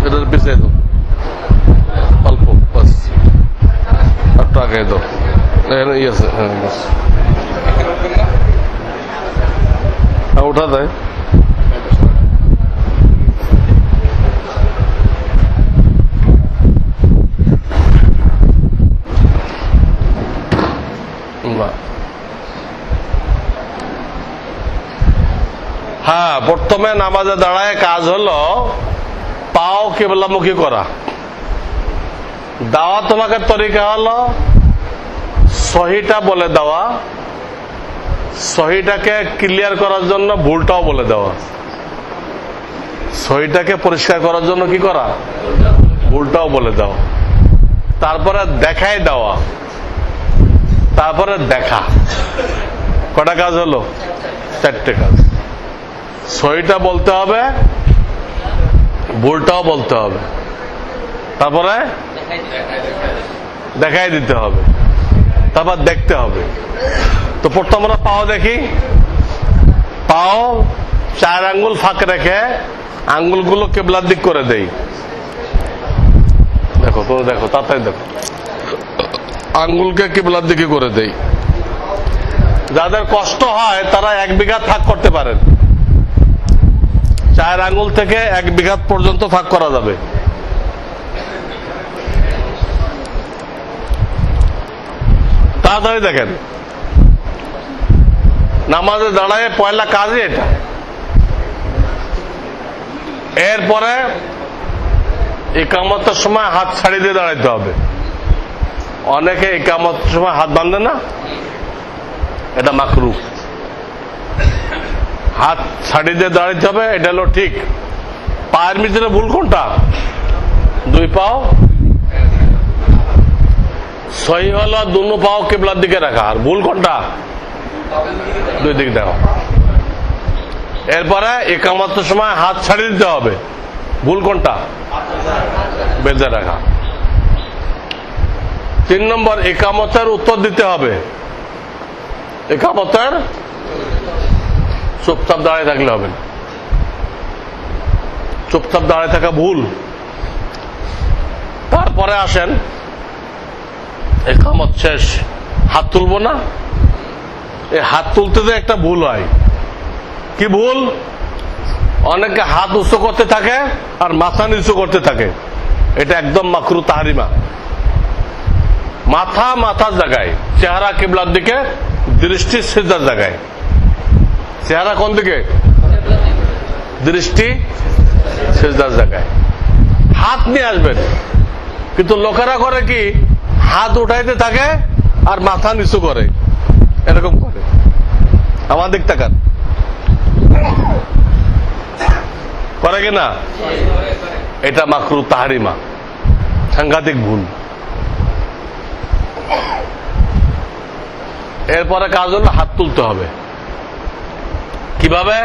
এটার পিছিয়ে দাও অল্প, বাস একটু আগে দাও। ইয়েছে, হ্যাঁ উঠা দেয়। হ্যাঁ, প্রথমে নামাজে দাঁড়ায় কাজ হলো পাও কিবলামুখী করা। দাওয়া তোমাকে তরিকা হলো সহিটা বলে দেওয়া, সহিটাকে ক্লিয়ার করার জন্য ভুলটাও বলে দেওয়া, সহিটাকে পরিষ্কার করার জন্য কি করা, ভুলটাও বলে দেওয়া, তারপরে দেখাই দেওয়া, তারপরে দেখা। কটা কাজ হলো? চারটে কাজ। সহিটা বলতে হবে, ভুলটাও বলতে হবে, তারপরে দেখাই দিতে হবে, তারপর দেখতে হবে। তো প্রথম আমরা পাও দেখি। পাও 4 আঙ্গুল ফাঁক রেখে আঙ্গুলগুলো কেবলার দিক করে দেই। দেখো তো, দেখো তাড়াতাড়ি দেখো, আঙ্গুলকে কেবলার দিকে করে দেই। যাদের কষ্ট হয় তারা 1 বিঘা ফাঁক করতে পারেন, 4 আঙ্গুল থেকে 1 বিঘা পর্যন্ত ফাঁক করা যাবে। তাড়াতাড়ি দেখেন, নামাজে দাঁড়ায় পয়লা কাজই এটা। এরপরে ইকামতের সময় হাত ছাড়ি দিয়ে দাঁড়াইতে হবে। অনেকে ইকামতের সময় হাত বাঁধে না, এটা মাকরু। হাত ছাড়ি দিয়ে দাঁড়াইতে হবে, এটা হলো ঠিক। পায়ের ভিতরে ভুল কোনটা? 2 পাও সহি হলো 2 পাও কিবলার দিকে রাখা, আর ভুল কোনটা? 2 দিক দেখো। এরপরে ইকামতের সময় হাত ছাড়ি দিতে হবে, ভুল কোনটা? বেঁধে রাখা। 3 নম্বর, ইকামতের উত্তর দিতে হবে। ইকামতের চুপচাপ দাঁড়িয়ে থাকলে হবে না, চুপচাপ দাঁড়িয়ে থাকা ভুল। তারপরে আসেন, ইকামত শেষ, হাত তুলবো না। এই হাত তুলতে যে একটা ভুল হয়। কি ভুল? অনেকে হাত উঁচু করতে থাকে আর মাথা নিচু করতে থাকে, এটা একদম মাকরু তাহরিমা। মাথা মাথার জায়গায়, চেহারা কিবলার দিকে, দৃষ্টি সিজদার জায়গায়। চেহারা কোন দিকে? দৃষ্টি সিজদার জায়গায়। হাত নিয়ে আসবেন, কিন্তু লোকেরা করে কি, হাত উঠাইতে থাকে আর মাথা নিচু করে, এরকম করে। আমার দিক তাকান, করে কিনা? এটা মাকরু তাহরিমা, সাংঘাতিক ভুল। এরপরে কাজ হলো হাত তুলতে হবে। কিভাবে?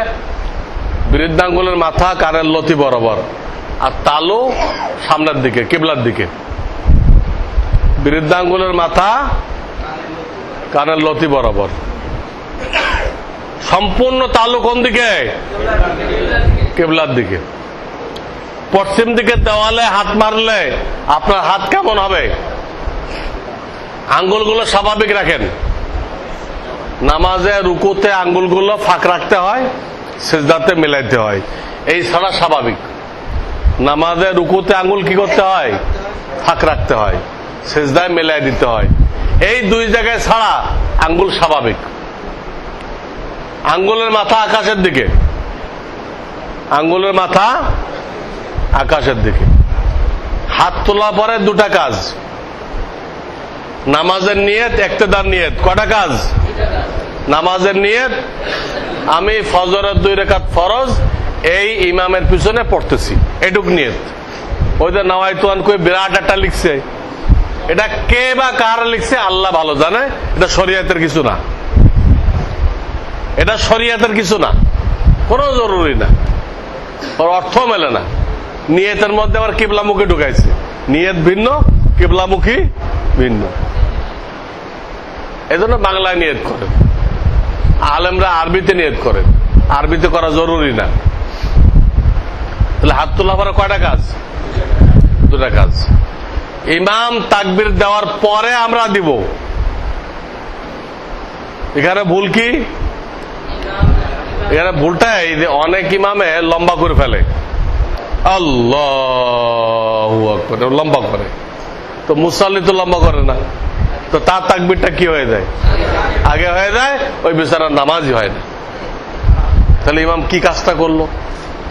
বৃদ্ধাঙ্গুলের মাথা কানের লতি বরাবর, আর তালু সামনের দিকে, কিবলার দিকে। বৃদ্ধাঙ্গুলের মাথা কানের লতি বরাবর। সম্পূর্ণ তালু কোন দিকে? কিবলার দিকে। পশ্চিম দিকে দেওয়ালে হাত মারলে আপনার হাত কেমন হবে? আঙ্গুলগুলো স্বাভাবিক রাখেন। নামাজে রুকুতে আঙ্গুলগুলো ফাঁক রাখতে হয়, সিজদাতে মিলাইতে হয়, এই ছাড়া স্বাভাবিক। নামাজে রুকুতে আঙ্গুল কি করতে হয়? ফাঁক রাখতে হয়, সিজদায় মিলাই দিতে হয়। এই 2 জায়গায় ছাড়া আঙ্গুল স্বাভাবিক। আঙ্গুলের মাথা আকাশের দিকে, আঙ্গুলের মাথা আকাশের দিকে। হাত তোলা পরে দুটা কাজ, নামাজের নিয়ত, ইক্তেদার নিয়ত। কটা কাজ? নামাজের নিয়ত, আমি ফজরের 2 রাকাত ফরজ এই ইমামের পিছনে পড়তেছি, এটুক নিয়ত। ওই যে নাওয়াইতুয়ান কই বিরাট একটা লিখছে, এটা কে বা কার লিখছে আল্লাহ ভালো জানে। এটা শরীয়তের কিছু না, এটা শরীয়তের কিছু না, কোনো জরুরি না, ওর অর্থ মেলে না। নিয়তের মধ্যে আবার কিবলামুখী ঢুকাইছে, নিয়ত ভিন্ন, কিবলামুখী ভিন্ন। এজন্য বাংলায় নিয়ত করেন, আলেমরা আরবিতে নিয়ত করেন, আরবিতে করা জরুরি না। তাহলে হাত তোলা পরে কয়টা কাজ? দুটা কাজ। ইমাম তাকবীর দেওয়ার পরে আমরা দিব। এখানে ভুল কি? এখানে ভুলটাই যে অনেক ইমামে লম্বা করে ফেলে, আল্লাহু আকবার লম্বা করে, তো মুসাল্লি তো লম্বা করে না, তো তার তাকবীরটা কি হয়ে যায়? আগে হয়ে যায়, ওই বেচারার নামাজই হয় না। তাহলে ইমাম কি কাজটা করলো?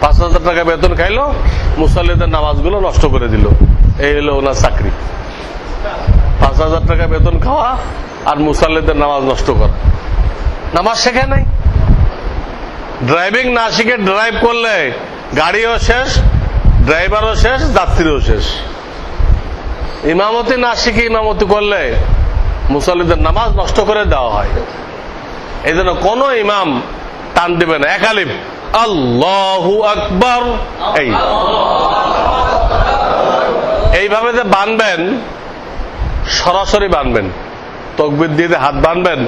5,000 টাকা বেতন খাইলো, মুসাল্লিদের নামাজগুলো নষ্ট করে দিল। এই হলো ওনার চাকরি, 5,000 টাকা বেতন খাওয়া আর মুসাল্লিদের নামাজ নষ্ট করা। নামাজ শেখে নাই, ড্রাইভিং না শিখে ড্রাইভ করলে গাড়িও শেষ, ড্রাইভারও শেষ, যাত্রীও শেষ। ইমামতি না শিখে ইমামতি করলে মুসাল্লিদের নামাজ নষ্ট করে দেওয়া হয়। এই জন্য কোন ইমাম টান দিবে না, একালিম আল্লাহু আকবার, এইভাবে যে বানবেন, সরাসরি বানবেন, তাকবীর দিয়ে হাত বানবেন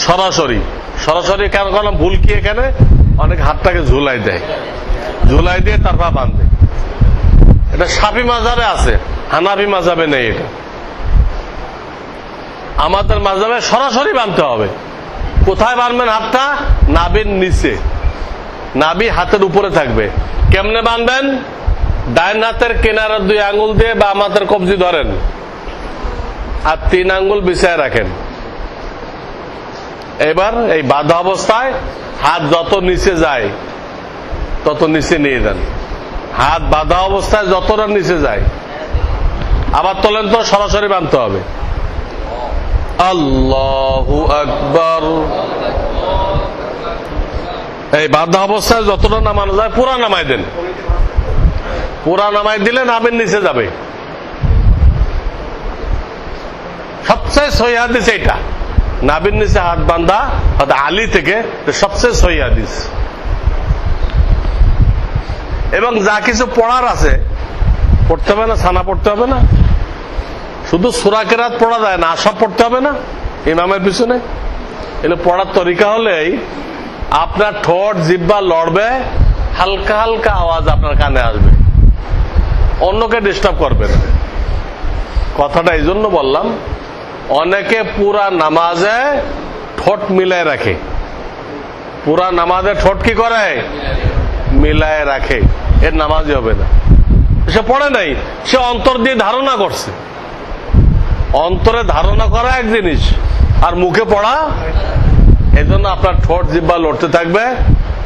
সরাসরি। সরাসরি কেন করলাম? ভুল কি এখানে? অনেক হাতটাকে ঝুলাই দেয়, ঝুলাই দিয়ে তারপর বাঁধে। এটা শাফি মাযহাবে আছে, হানাফি মাযহাবে নেই। এটা আমাদের মাযহাবে সরাসরি বাঁধতে হবে। কোথায় বাঁধবেন? হাতটা নাভির নিচে, নাভি হাতের উপরে থাকবে। কেমনে বাঁধবেন? ডাইন হাতের কিনারের 2 আঙ্গুল দিয়ে বা আমাদের কবজি ধরেন, আর 3 আঙ্গুল বিছায় রাখেন। এবার এই বাঁধা অবস্থায় হাত যত নিচে যায় তত নিচে নিয়ে যান। হাত বাঁধা অবস্থায় যতটা নিচে যায়, আবার তোলেন তো, সরাসরি বাঁধতে হবে। আল্লাহু আকবার। এই বাঁধা অবস্থায় যতটা নামানো যায় পুরা নামাই দেন, পুরা নামাই দিলে নামের নিচে যাবে। সবচেয়ে সহি হাদিস এইটা, নাবির নিচে হাত বান্ধা, আলী থেকে সবচেয়ে সহি হাদিস। এবং যা কিছু পড়ার আছে পড়তে হবে না, ছানা পড়তে হবে না, শুধু সূরা কেরাত পড়া যায় না, সব পড়তে হবে না ইমামের পিছনে। এগুলো পড়ার তরিকা হলেই আপনার ঠোঁট জিহ্বা লড়বে, হালকা হালকা আওয়াজ আপনার কানে আসবে, অন্যকে ডিস্টার্ব করবে না। কথাটা এই জন্য বললাম, অনেকে পুরা নামাজে ঠোঁট মিলায় রাখে, পুরা নামাজে ঠোঁট কি করে? মিলায় রাখে, এর নামাজই হবে না। সে পড়ে নাই, সে অন্তর দিয়ে ধারণা করছে। অন্তরে ধারণা করা এক জিনিস, আর মুখে পড়া। এই জন্য আপনার ঠোঁট জিহ্বা লড়তে থাকবে,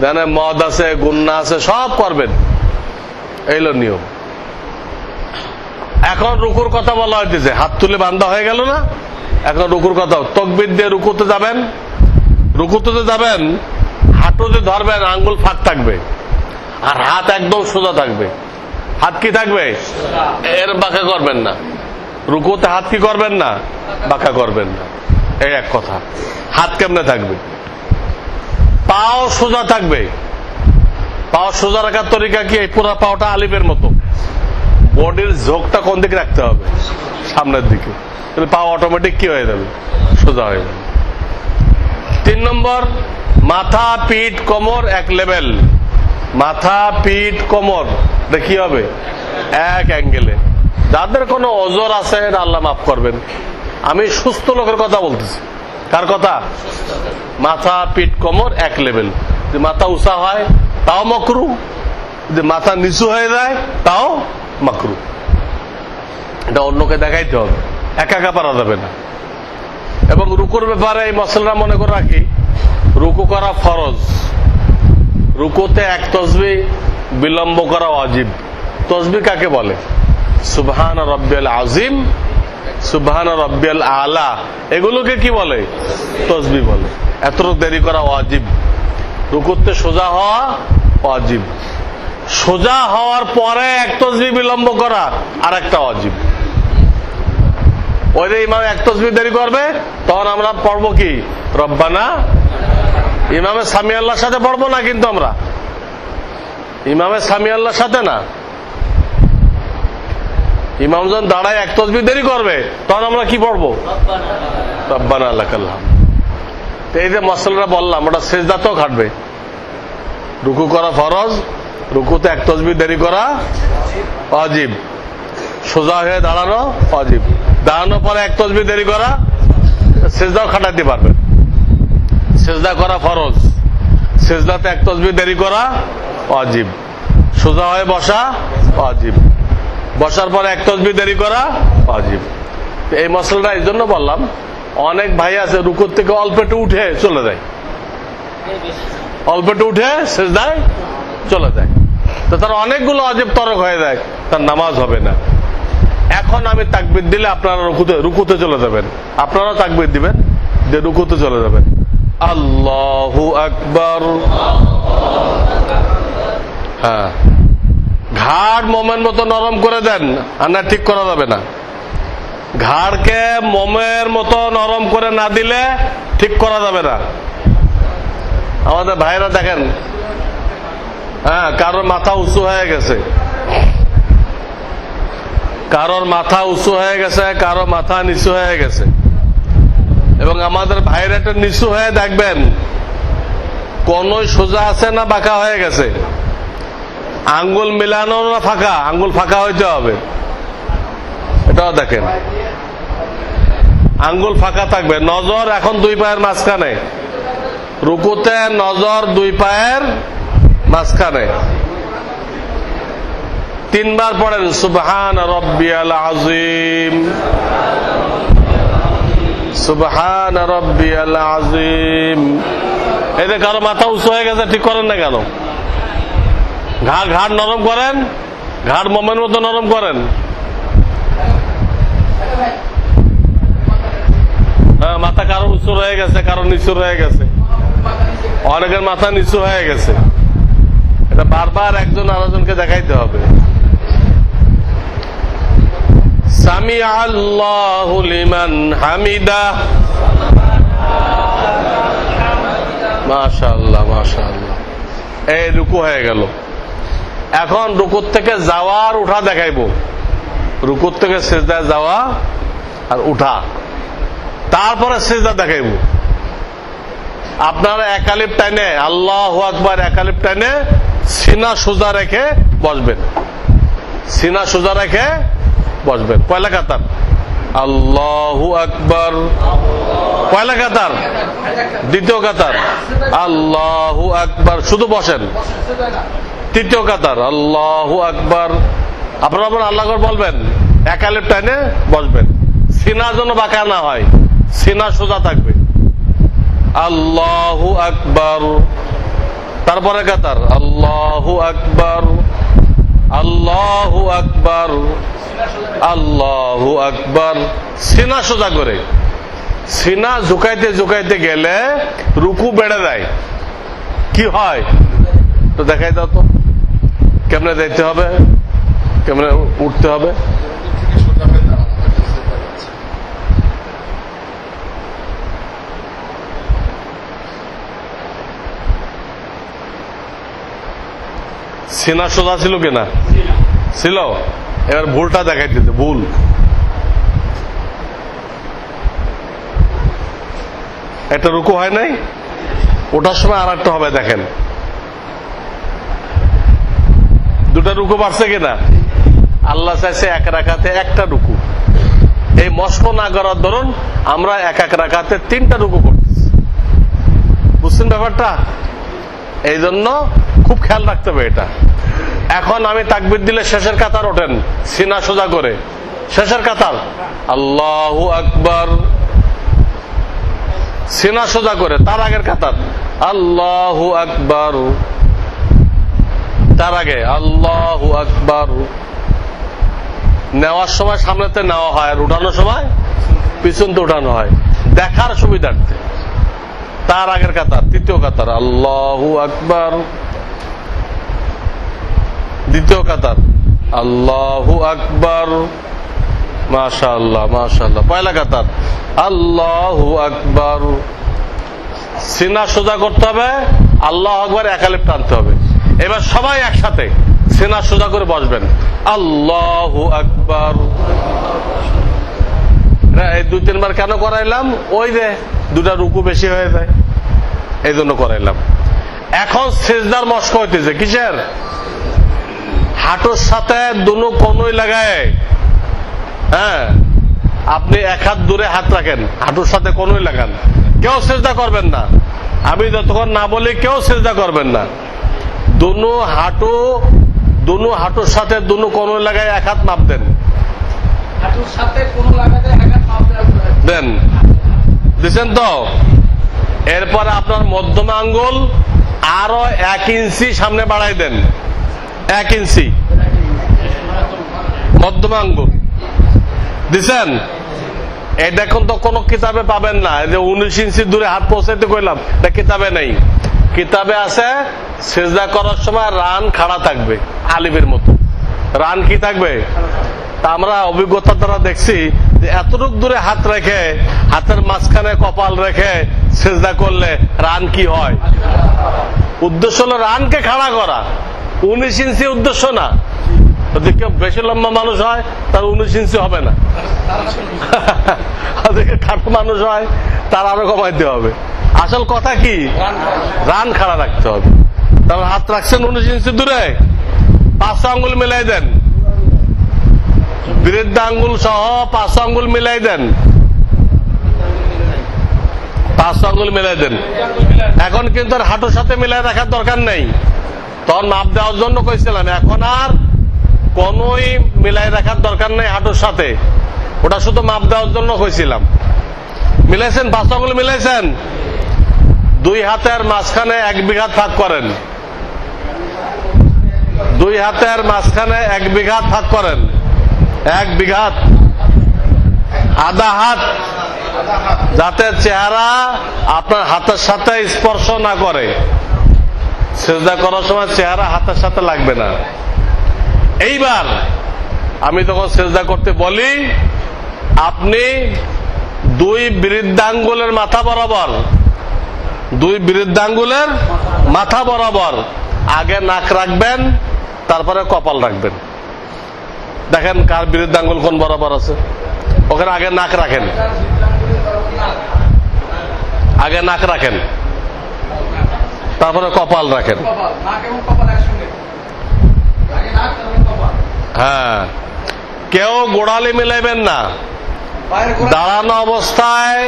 জানে মদ আছে, গুন্না আছে, সব করবেন। এইলো নিয়ম। এখন রুকুর কথা বলা হইতেছে, হাত তুলে বান্ধা হয়ে গেল না? এখন রুকুর কথা। তাকবীর দিয়ে রুকুতে যাবেন, রুকুতে যাবেন, হাঁটুতে ধরবেন, আঙ্গুল ফাঁক থাকবে, আর হাত একদম সোজা থাকবে। হাত কি থাকবে? এর বাঁকা করবেন না। রুকুতে হাত কি করবেন না? বাঁকা করবেন না। এই এক কথা। হাত কেমনে থাকবে? পাও সোজা থাকবে। পাও সোজা রাখার তরিকা কি? পুরা পাওটা আলিফের মতো, বডির ঝোঁকটা কোন দিকে রাখতে হবে? সামনের দিকে। তাহলে পা অটোমেটিক কি হয়ে যাবে? সোজা হয়ে যাবে। 3 নম্বর, মাথা পিঠ কোমর এক লেভেল। মাথা পিঠ কোমর কি হবে? এক অ্যাঙ্গেলে। যাদের কোনো ওজর আছে আল্লাহ মাফ করবেন, আমি সুস্থ লোকের কথা বলতেছি। কার কথা? মাথা পিঠ কোমর এক লেভেল। যে মাথা উঁচা হয় তাও মাকরু, যে মাথা নিচু হয়ে যায় তাও মাকরু। এটা অন্যকে দেখাইতে হবে, একা একা পারা যাবে না। এবং রুকুর ব্যাপারে এই মশলা মনে করে রাখি, রুকু করা ফরজ। রুকুতে এক তসবিহ বিলম্ব করা ওয়াজিব। তসবিহ কাকে বলে? সুবহান রাব্বিয়াল আযীম, সুবহান রাব্বিয়াল আলা, এগুলোকে কি বলে? তসবিহ বলে। এতটুকু দেরি করা ওয়াজিব। রুকুতে সোজা হওয়া ওয়াজিব। সোজা হওয়ার পরে এক তসবিহ বিলম্ব করা আর একটা ওয়াজিব। ওই যে ইমাম এক তসবিহ দেরি করবে, তখন আমরা পড়বো কি? রব্বানা। ইমামে সামি আল্লাহর সাথে পড়বো না, কিন্তু আমরা ইমামে সামি আল্লাহর সাথে না। ইমাম যখন দাঁড়ায় এক তসবিহ দেরি করবে, তখন আমরা কি পড়বো? রব্বানা লাকাল হামদ। এই যে মশলাটা বললাম, ওটা সেজদাতেও খাটবে। রুকু করা ফরজ, রুকুতে এক তসবিহ দেরি করা ওয়াজিব, সোজা হয়ে দাঁড়ানো ওয়াজিব, দাঁড়ানোর পরে এক তসবিহ দেরি করা, সেজদাও খাটাতে পারবে। সেজদা করা ফরজ, সেজদাতে এক তসবিহ দেরি করা ওয়াজিব, সোজা হয়ে বসা ওয়াজিব, বসার পরে এক তসবিহ দেরি করা ওয়াজিব। এই মশলাটা এই জন্য বললাম, অনেক ভাই আছে রুকুর থেকে অল্প একটু উঠে চলে যায়, অল্প একটু উঠে সেজদায় চলে যায়, তো তার অনেকগুলো ওয়াজিব তরক হয়ে যায়, তার নামাজ হবে না। এখন আমি তাকবীর দিলে আপনারা রুকুতে চলে যাবেন, আপনারা তাকবীর দিবেন, যে রুকুতে চলে যাবেন। আল্লাহু আকবার। হ্যাঁ, ঘাড় মোমের মতো নরম করে দেন, আর না ঠিক করা যাবে না। ঘাড়কে মোমের মতো নরম করে না দিলে ঠিক করা যাবে না। আমাদের ভাইরা দেখেন, হ্যাঁ, কারোর মাথা উঁচু হয়ে গেছে, কারোর মাথা উঁচু হয়ে গেছে, কারো মাথা নিচু হয়ে গেছে। এবং আমাদের ভাইরা একটা নিচু হয়ে দেখবেন কোন সোজা আছে না বাঁকা হয়ে গেছে, আঙ্গুল মিলানো না ফাঁকা, আঙ্গুল ফাঁকা হইতে হবে, এটাও দেখেন। আঙ্গুল ফাঁকা থাকবে, নজর এখন দুই পায়ের মাঝখানে, রুকুতে নজর দুই পায়ের মাঝখানে। তিনবার পড়েন সুবহান রাব্বিয়াল আযীম, সুবহান রাব্বিয়াল আযীম। এই যে কারো মাথা উঁচু হয়ে গেছে, ঠিক করেন না কেন? ঘাড় নরম করেন, ঘাড় মোমের মতো নরম করেন। হ্যাঁ, মাথা কারো উঁচু হয়ে গেছে, কারো নিচু হয়ে গেছে, অনেকের মাথা নিচু হয়ে গেছে। এটা বারবার একজন আরেকজনকে দেখাইতে হবে। সামিআ আল্লাহু লিমান হামিদা। মাশাআল্লাহ, মাশাআল্লাহ। এই রুকু হয়ে গেল। এখন রুকুর থেকে যাওয়া আর উঠা দেখাইবো। রুকুর থেকে সিজদায় যাওয়া আর উঠা, তারপরে সিজদা দেখাইবো। আপনারা একালিপ টাইনে আল্লাহু আকবার, একালিপ টাইনে সিনা সোজা রেখে বসবেন, সিনা সোজা রেখে বসবেন। পয়লা কাতার আল্লাহু আকবার, পয়লা কাতার, দ্বিতীয় কাতার আল্লাহু আকবার, শুধু বসেন। তৃতীয় কাতার আল্লাহু আকবার, আপনারা আল্লাহু আকবার বলবেন, একালিপ টাইনে বসবেন, সিনা যেন বাঁকা না হয়, সিনা সোজা থাকবে। আল্লাহু আকবার, তারপরে কাতার আল্লাহু আকবার, আল্লাহু আকবার, আল্লাহু আকবার, সিনা সোজা করে। সিনা ঝুঁকাইতে ঝুঁকাইতে গেলে রুকু বেড়ে যায়। কি হয় তো দেখাই দাও তো, কেমনে যাইতে হবে, কেমনে উঠতে হবে। সিনা সোজা ছিল কিনা? ছিল। এবার ভুলটা দেখাইতে, ভুল। একটা রুকু হয় নাই, ওটার সময় আর একটা হবে, দেখেন দুটা রুকু বাড়ছে কিনা? আল্লাহ চাইছে এক রাকাতে একটা রুকু। এই মস্ক না করার ধরুন আমরা এক এক রাকাতে তিনটা রুকু করতেছি, বুঝছেন ব্যাপারটা? এই জন্য খুব খেয়াল রাখতে হবে এটা। এখন আমি তাকবীর দিলে শেষের কাতার ওঠেন, সিনা সোজা করে শেষের কাতার আল্লাহু আকবার, সিনা সোজা করে। তার আগের কাতার আল্লাহু আকবার, কার আগে? আল্লাহু আকবার। নেওয়ার সময় সামনেতে নেওয়া হয়, আর উঠানোর সময় পিছনতে উঠানো হয় দেখার সুবিধার্থে। তার আগের কাতার, তৃতীয় কাতার, আল্লাহু আকবার। দ্বিতীয় কাতার, আল্লাহু আকবার। মাশাআল্লাহ মাশাআল্লাহ। পয়লা কাতার, আল্লাহু আকবার। সিনা সোজা করতে হবে, আল্লাহু আকবার এক আলিফ টানতে হবে। এবার সবাই একসাথে সিনা সোজা করে বসবেন, আল্লাহু আকবার। এই 2-3 বার কেন করাইলাম? ওই যে দুটা রুকু বেশি হয়ে যায়, এই জন্য করাইলাম। এখন সিজদার মশক হইতেছে কিসের? হাঁটুর সাথে দুনো কোনই লাগায়, হ্যাঁ, আপনি এক হাত দূরে হাত রাখেন, হাঁটুর সাথে কোনই লাগান। কেউ সিজদা করবেন না, আমি যতক্ষণ না বলি কেউ সিজদা করবেন না। দুনো হাঁটুর সাথে দুনো কোনই লাগায় এক হাত মাপ দেন, হাঁটুর সাথে কোন লাগাতে এক হাত মাপ দেন। দিচ্ছেন তো? এরপরে আপনার মধ্যমা আঙ্গুল আরো 1 ইঞ্চি সামনে বাড়াই দেন, 1 ইঞ্চি মধ্যমা আঙ্গুল দিচ্ছেন। এই দেখুন তো কোন কিতাবে পাবেন না, এই যে 19 ইঞ্চি দূরে হাত পৌঁছাইতে কইলাম, এটা কিতাবে নেই। কিতাবে আছে সিজদা করার সময় রান খাড়া থাকবে, আলিফের মতো রান কি থাকবে। তা আমরা অভিজ্ঞতার দ্বারা দেখছি যে এতটুক দূরে হাত রেখে, হাতের মাঝখানে কপাল রেখে সিজদা করলে রান কি হয়? উদ্দেশ্য হলো রানকে খাড়া করা, 19 ইঞ্চি উদ্দেশ্য না। যদি কেউ বেশি লম্বা মানুষ হয় তার 19 ইঞ্চি হবে না, খাটো মানুষ হয় তার আরো কমাইতে হবে। আসল কথা কি? রান খাড়া রাখতে হবে। তাহলে হাত রাখছেন 19 ইঞ্চি দূরে, 5 আঙ্গুল মিলাই দেন, বৃদ্ধ আঙ্গুল সহ 5 আঙ্গুল মিলাই দেন, 5 আঙ্গুল মিলাই দেন। এখন কিন্তু আর হাঁটুর সাথে মিলাই রাখার দরকার নেই, তখন মাপ দেওয়ার জন্য কইছিলাম। এখন আর কোনই মিলাই রাখার দরকার নেই হাঁটুর সাথে, ওটা শুধু মাপ দেওয়ার জন্য কইছিলাম। মিলাইছেন? 5 আঙ্গুল মিলাইছেন? 2 হাতের মাঝখানে 1 বিঘাত ভাগ করেন, 2 হাতের মাঝখানে 1 বিঘাত ভাগ করেন, 1 বিঘাত, আধা হাত, যাতে চেহারা আপনার হাতের সাথে স্পর্শ না করে। সিজদা করার সময় চেহারা হাতের সাথে লাগবে না। এইবার আমি তখন সিজদা করতে বলি, আপনি 2 বৃদ্ধাঙ্গুলের মাথা বরাবর, 2 বৃদ্ধাঙ্গুলের মাথা বরাবর আগে নাক রাখবেন, তারপরে কপাল রাখবেন। দেখেন কার বৃদ্ধাঙ্গুল কোন বরাবর আছে, ওখানে আগে নাক রাখেন, আগে নাক রাখেন, তারপরে কপাল রাখেন। হ্যাঁ, কেউ গোড়ালি মিলাইবেন না। দাঁড়ানো অবস্থায়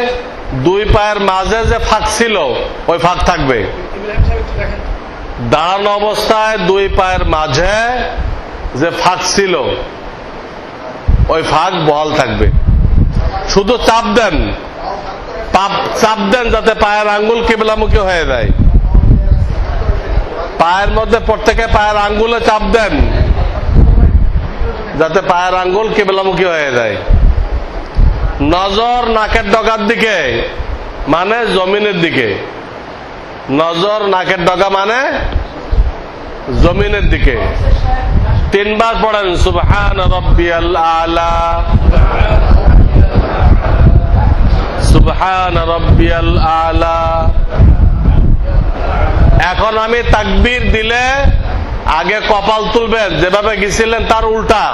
2 পায়ের মাঝে যে ফাঁক ছিল ওই ফাঁক থাকবে। দাঁড়ানো অবস্থায় 2 পায়ের মাঝে যে ফাঁক ছিল ওই ফাঁক বহাল থাকবে। শুধু চাপ দেন, চাপ দেন যাতে পায়ের আঙ্গুল কিবলামুখী হয়ে যায়। পায়ের মধ্যে প্রত্যেকে পায়ের আঙ্গুলে চাপ দেন যাতে পায়ের আঙ্গুল কিবলামুখী হয়ে যায়। নজর নাকের ডগার দিকে, মানে জমিনের দিকে। নজর নাকের ডগা মানে জমিনের দিকে। 3 বার পড়েন, সুবহান রাব্বিয়াল আলা, সুবহান রাব্বিয়াল আলা। এখন আমি তাকবীর দিলে আগে কপাল তুলবেন, যেভাবে গেছিলেন তার উল্টা।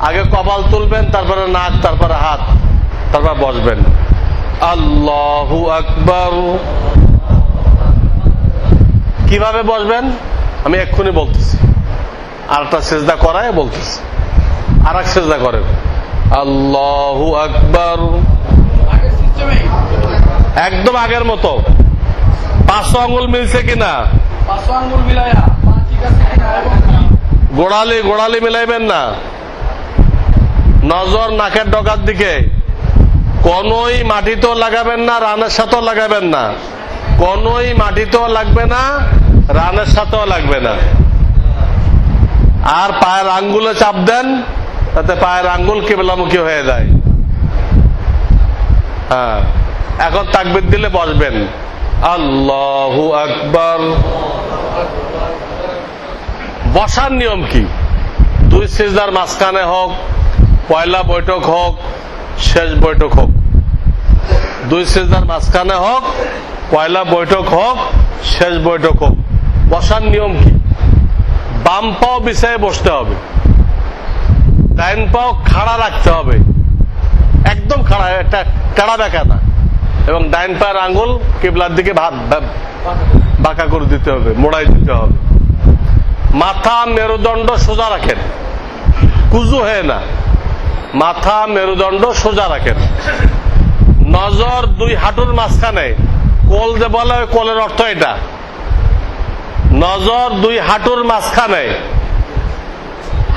আগে কপাল তুলবেন, তারপরে নাক, তারপরে হাত, তারপর বসবেন। আল্লাহু আকবার। কিভাবে বসবেন আমি এক্ষুনি বলতেছি, আর একটা সিজদা করায় বলতেছি। আর এক সিজদা করেন, আল্লাহু আকবার, একদম আগের মতো। 5 আঙ্গুল মিলছে কিনা, গোড়ালি মিলাইবেন না। নজর নাকের ডগার দিকে, কোনই মাটিতেও লাগাবেন না, রানের সাথেও লাগাবেন না। কোনই মাটিতেও লাগবে না, রানের সাথেও লাগবে না। আর পায়ের আঙ্গুলে চাপ দেন, তাতে পায়ের আঙ্গুল কিবলামুখী হয়ে যায়। হ্যাঁ, এখন তাকবীর দিলে বসবেন। আল্লাহু আকবার। বসার নিয়ম কি? দুই সিজদার মাঝখানে হোক, পয়লা বৈঠক হোক, শেষ বৈঠক হোক, দুই সিজদার মাঝখানে হোক, পয়লা বৈঠক হোক, শেষ বৈঠক হোক, বসার নিয়ম কি? বাম পাও বিছায় বসতে হবে, ডাইন পাও খাড়া রাখতে হবে, একদম খাড়া, একটা কাড়া বেঁকা না, এবং ডাইন পায়ের আঙ্গুল কিবলার দিকে বাঁকা করে দিতে হবে, মোড়াই দিতে হবে। মাথা মেরুদণ্ড সোজা রাখেন, কুজু হয়ে না, মাথা মেরুদণ্ড সোজা রাখেন। নজর দুই হাঁটুর মাঝখানে, কোল যে বলে ওই কোলের অর্থ এটা। নজর দুই হাঁটুর মাঝখানে,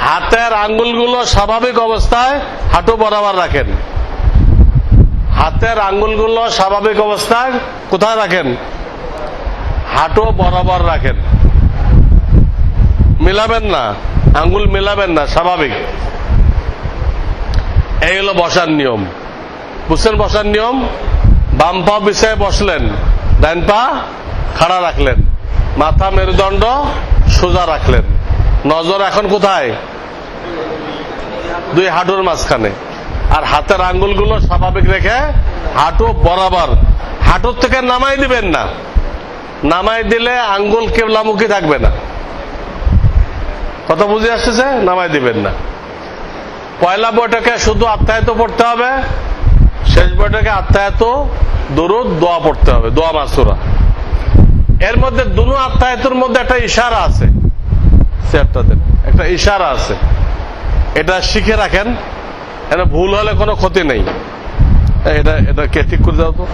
হাতের আঙ্গুলগুলো স্বাভাবিক অবস্থায় হাঁটু বরাবর রাখেন। হাতের আঙ্গুলগুলো স্বাভাবিক অবস্থায় কোথায় রাখেন? হাঁটু বরাবর রাখেন, মিলাবেন না, আঙ্গুল মিলাবেন না, স্বাভাবিক। এই হলো বসার নিয়ম। বুঝছেন বসার নিয়ম? বাম পা বিছায় বসলেন, ডান পা খাড়া রাখলেন, মাথা মেরুদণ্ড সোজা রাখলেন। নজর এখন কোথায়? দুই হাঁটুর মাঝখানে, আর হাতের আঙ্গুলগুলো স্বাভাবিক রেখে হাঁটু বরাবর। হাঁটুর থেকে নামাই দিবেন না, নামাই দিলে আঙ্গুল কিবলামুখী থাকবে না। কথা বুঝে আসতেছে? নামাই দিবেন না। পয়লা বৈঠকে শুধু আত্মায়াত পড়তে হবে, শেষ বৈঠকে আত্মায়াত, দুরুদ, দোয়া পড়তে হবে, দোয়া মাসুরা। এর মধ্যে দুনো আত্মায়াতের মধ্যে একটা ইশারা আছে, একটা ইশারা আছে, এটা শিখে রাখেন, এটা ভুল হলে কোনো ক্ষতি নেই। এটা কে ঠিক করে দাও তো।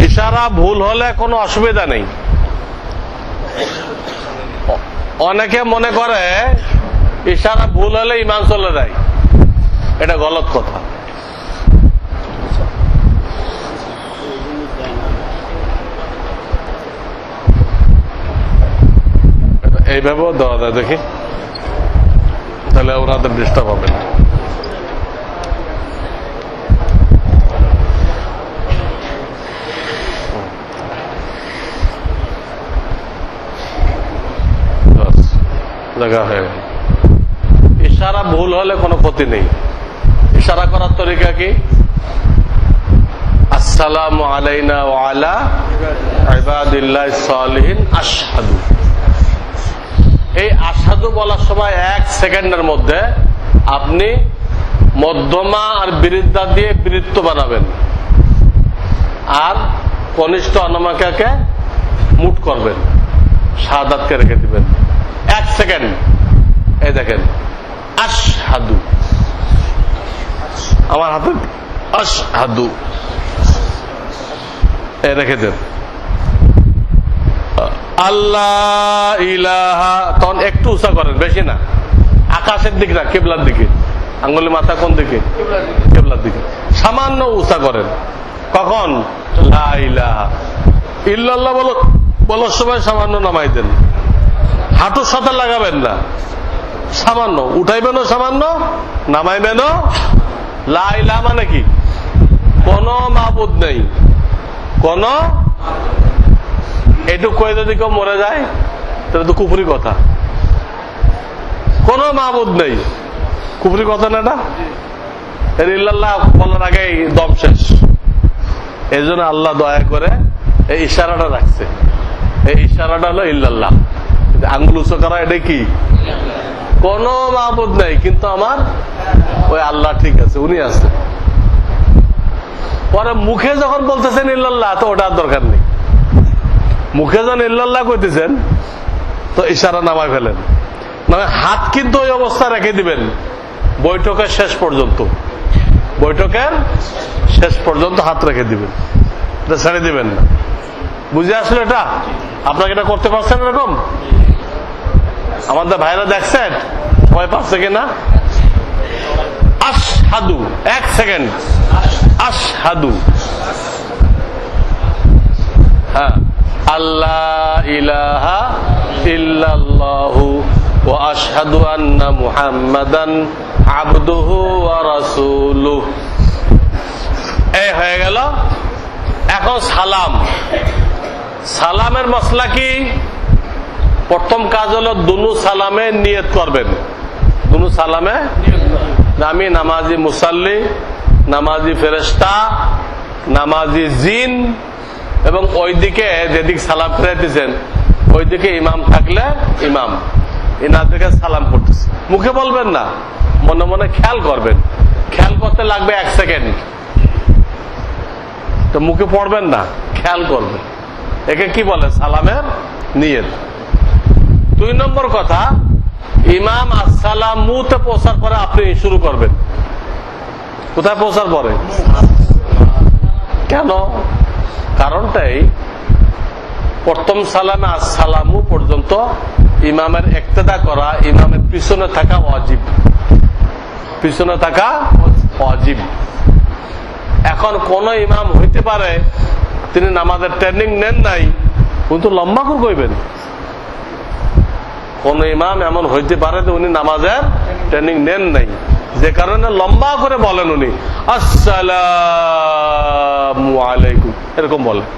ইশারা ভুল হলে কোনো অসুবিধা নেই। অনেকে মনে করে ইশারা ভুল হলে ইমান চলে যায়, এটা গলত কথা। এইভাবেও দেওয়া যায়, দেখি, তাহলে ওনাদের ডিস্টার্ব হবে না। জায়গা হয়ে গেল। ইশারা ভুল হলে কোনো ক্ষতি নেই। ইশারা করার তরিকা কি? আসসালামু আলাইনা ওয়া আলা ইবাদিল্লাহিস সালিহিন আশহাদু। এই আশহাদু বলার সময় 1 সেকেন্ডের মধ্যে আপনি মধ্যমা আর বিরিদ্ধা দিয়ে বৃত্ত বানাবেন, আর কনিষ্ঠ অনামিকাকে মুট করবেন, শাহাদাতকে রেখে দিবেন। 1 সেকেন্ড। এই দেখেন, আশহাদু, আমার হাতে আশহাদু, এই রেখে দেন। আল্লাহ ইলাহা, তখন একটু উঁচা করেন, বেশি না, আকাশের দিকে না, কিবলার দিকে। আঙ্গুলের মাথা কোন দিকে? কিবলার দিকে। সামান্য উঁচা করেন। কখন? লা ইলাহা ইল্লাল্লাহ বলার সময় সামান্য নামাই দেন, হাঁটুর সাথে লাগাবেন না, সামান্য উঠাইবেনও, সামান্য নামাইবেনও। লা ইলাহা মানে কি? কোন মাবুদ নেই, কোন, এটুক কয়ে যদি কেউ মরে যায় তাহলে তো কুফরি কথা। কোন মাবুদ নেই, কুফরি কথা না এটা। এর ইল্লাল্লাহ বলার আগেই দম শেষ। এই জন্য আল্লাহ দয়া করে এই ইশারাটা রাখছে। এই ইশারাটা হলো ইল্লাল্লাহ, আঙ্গুল উঁচু করা, এটা কি? কোন মাবুদ নেই, কিন্তু আমার ওই আল্লাহ ঠিক আছে, উনি আছে। পরে মুখে যখন বলতেছেন ইল্লাল্লাহ, তো ওটার দরকার নেই। মুখে যখন ইল্লাল্লাহ কইতেছেন তো ইশারা নামায় ফেলেন, মানে হাত কিন্তু ওই অবস্থা রেখে দিবেন বৈঠকের শেষ পর্যন্ত। বৈঠকের শেষ পর্যন্ত হাত রেখে দিবেন, এটা ছেড়ে দিবেন না। বুঝে আসলে এটা? আপনাকে এটা করতে পারছেন এরকম? আমাদের ভাইরা দেখছেন সবাই পারছে কিনা? আশহাদু, 1 সেকেন্ড, আশহাদু। হ্যাঁ, আল্লাহ ইলাহা ইল্লাল্লাহু ওয়া আশহাদু আন্না মুহাম্মাদান আবদুহু ওয়া রাসূলুহু। এই হয়ে গেল। এখন সালাম। সালামের মসলা কি? প্রথম কাজ হলো দুনু সালামে নিয়ত করবেন। দুনু সালামে আমি নামাজি মুসাল্লি, নামাজি ফেরেশতা, নামাজি জিন, এবং ওইদিকে যেদিক সালাম ফেরাইতেছেন ওইদিকে ইমাম থাকলে ইমাম ইনাদেরকে সালাম করতেছে। মুখে বলবেন না, মনে মনে খেয়াল করবেন। খেয়াল করতে লাগবে 1 সেকেন্ড। তো মুখে পড়বেন না, খেয়াল করবেন। একে কি বলে? সালামের নিয়ত। 2 নম্বর কথা, ইমাম আসসালামুতে পৌঁছার পরে আপনি শুরু করবেন। কোথায় পৌঁছার পরে? কেন? কারণটাই প্রথম সালামে আসসালামু পর্যন্ত ইমামের ইক্তেদা করা, ইমামের পিছনে থাকা ওয়াজিব। পিছনে থাকা ওয়াজিব। এখন কোন ইমাম হইতে পারে তিনি নামাজের ট্রেনিং নেন নাই, কিন্তু লম্বা করে কইবেন। কোন ইমাম এমন হইতে পারে যে উনি নামাজের ট্রেনিং নেন নাই, যে কারণে লম্বা করে বলেন উনি আসসালামু আলাইকুম এরকম বলেন।